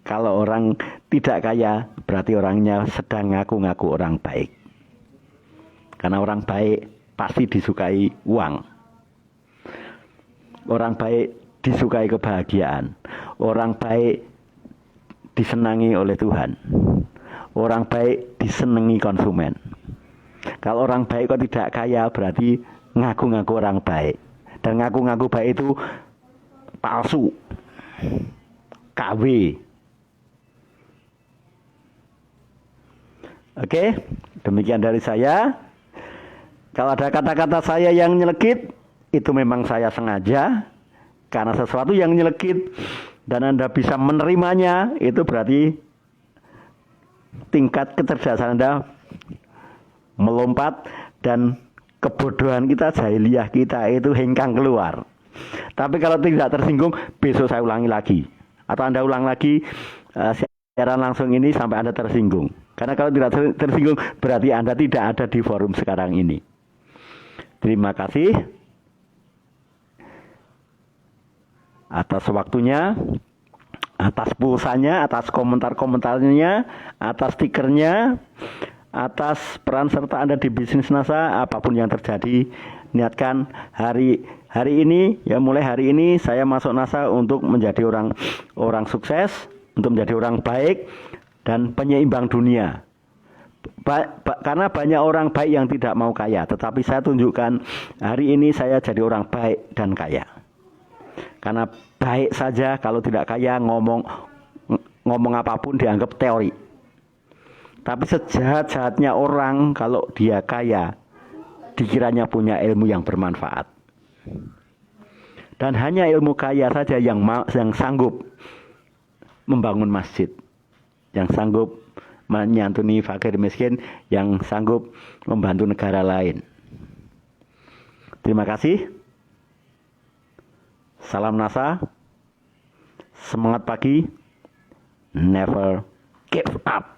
Kalau orang tidak kaya berarti orangnya sedang ngaku-ngaku orang baik. Karena orang baik pasti disukai uang. Orang baik disukai kebahagiaan. Orang baik disenangi oleh Tuhan. Orang baik disenangi konsumen. Kalau orang baik kok tidak kaya berarti ngaku-ngaku orang baik. Dan ngaku-ngaku baik itu palsu. KW. Oke, demikian dari saya. Kalau ada kata-kata saya yang nyelekit, itu memang saya sengaja. Karena sesuatu yang nyelekit dan Anda bisa menerimanya, itu berarti tingkat kecerdasan Anda melompat dan kebodohan kita, jahiliyah kita itu hengkang keluar. Tapi kalau tidak tersinggung, besok saya ulangi lagi. Atau Anda ulang lagi siaran langsung ini sampai Anda tersinggung. Karena kalau tidak tersinggung, berarti Anda tidak ada di forum sekarang ini. Terima kasih atas waktunya, atas pulsanya, atas komentar-komentarnya, atas stikernya, atas peran serta Anda di bisnis NASA. Apapun yang terjadi, niatkan hari ini, ya mulai hari ini saya masuk NASA untuk menjadi orang sukses, untuk menjadi orang baik dan penyeimbang dunia. Karena banyak orang baik yang tidak mau kaya, tetapi saya tunjukkan hari ini saya jadi orang baik dan kaya. Karena baik saja kalau tidak kaya, ngomong apapun dianggap teori. Tapi sejahat-jahatnya orang kalau dia kaya, dikiranya punya ilmu yang bermanfaat. Dan hanya ilmu kaya saja yang sanggup membangun masjid, yang sanggup menyantuni fakir miskin, yang sanggup membantu negara lain. Terima kasih. Salam NASA. Semangat pagi. Never give up.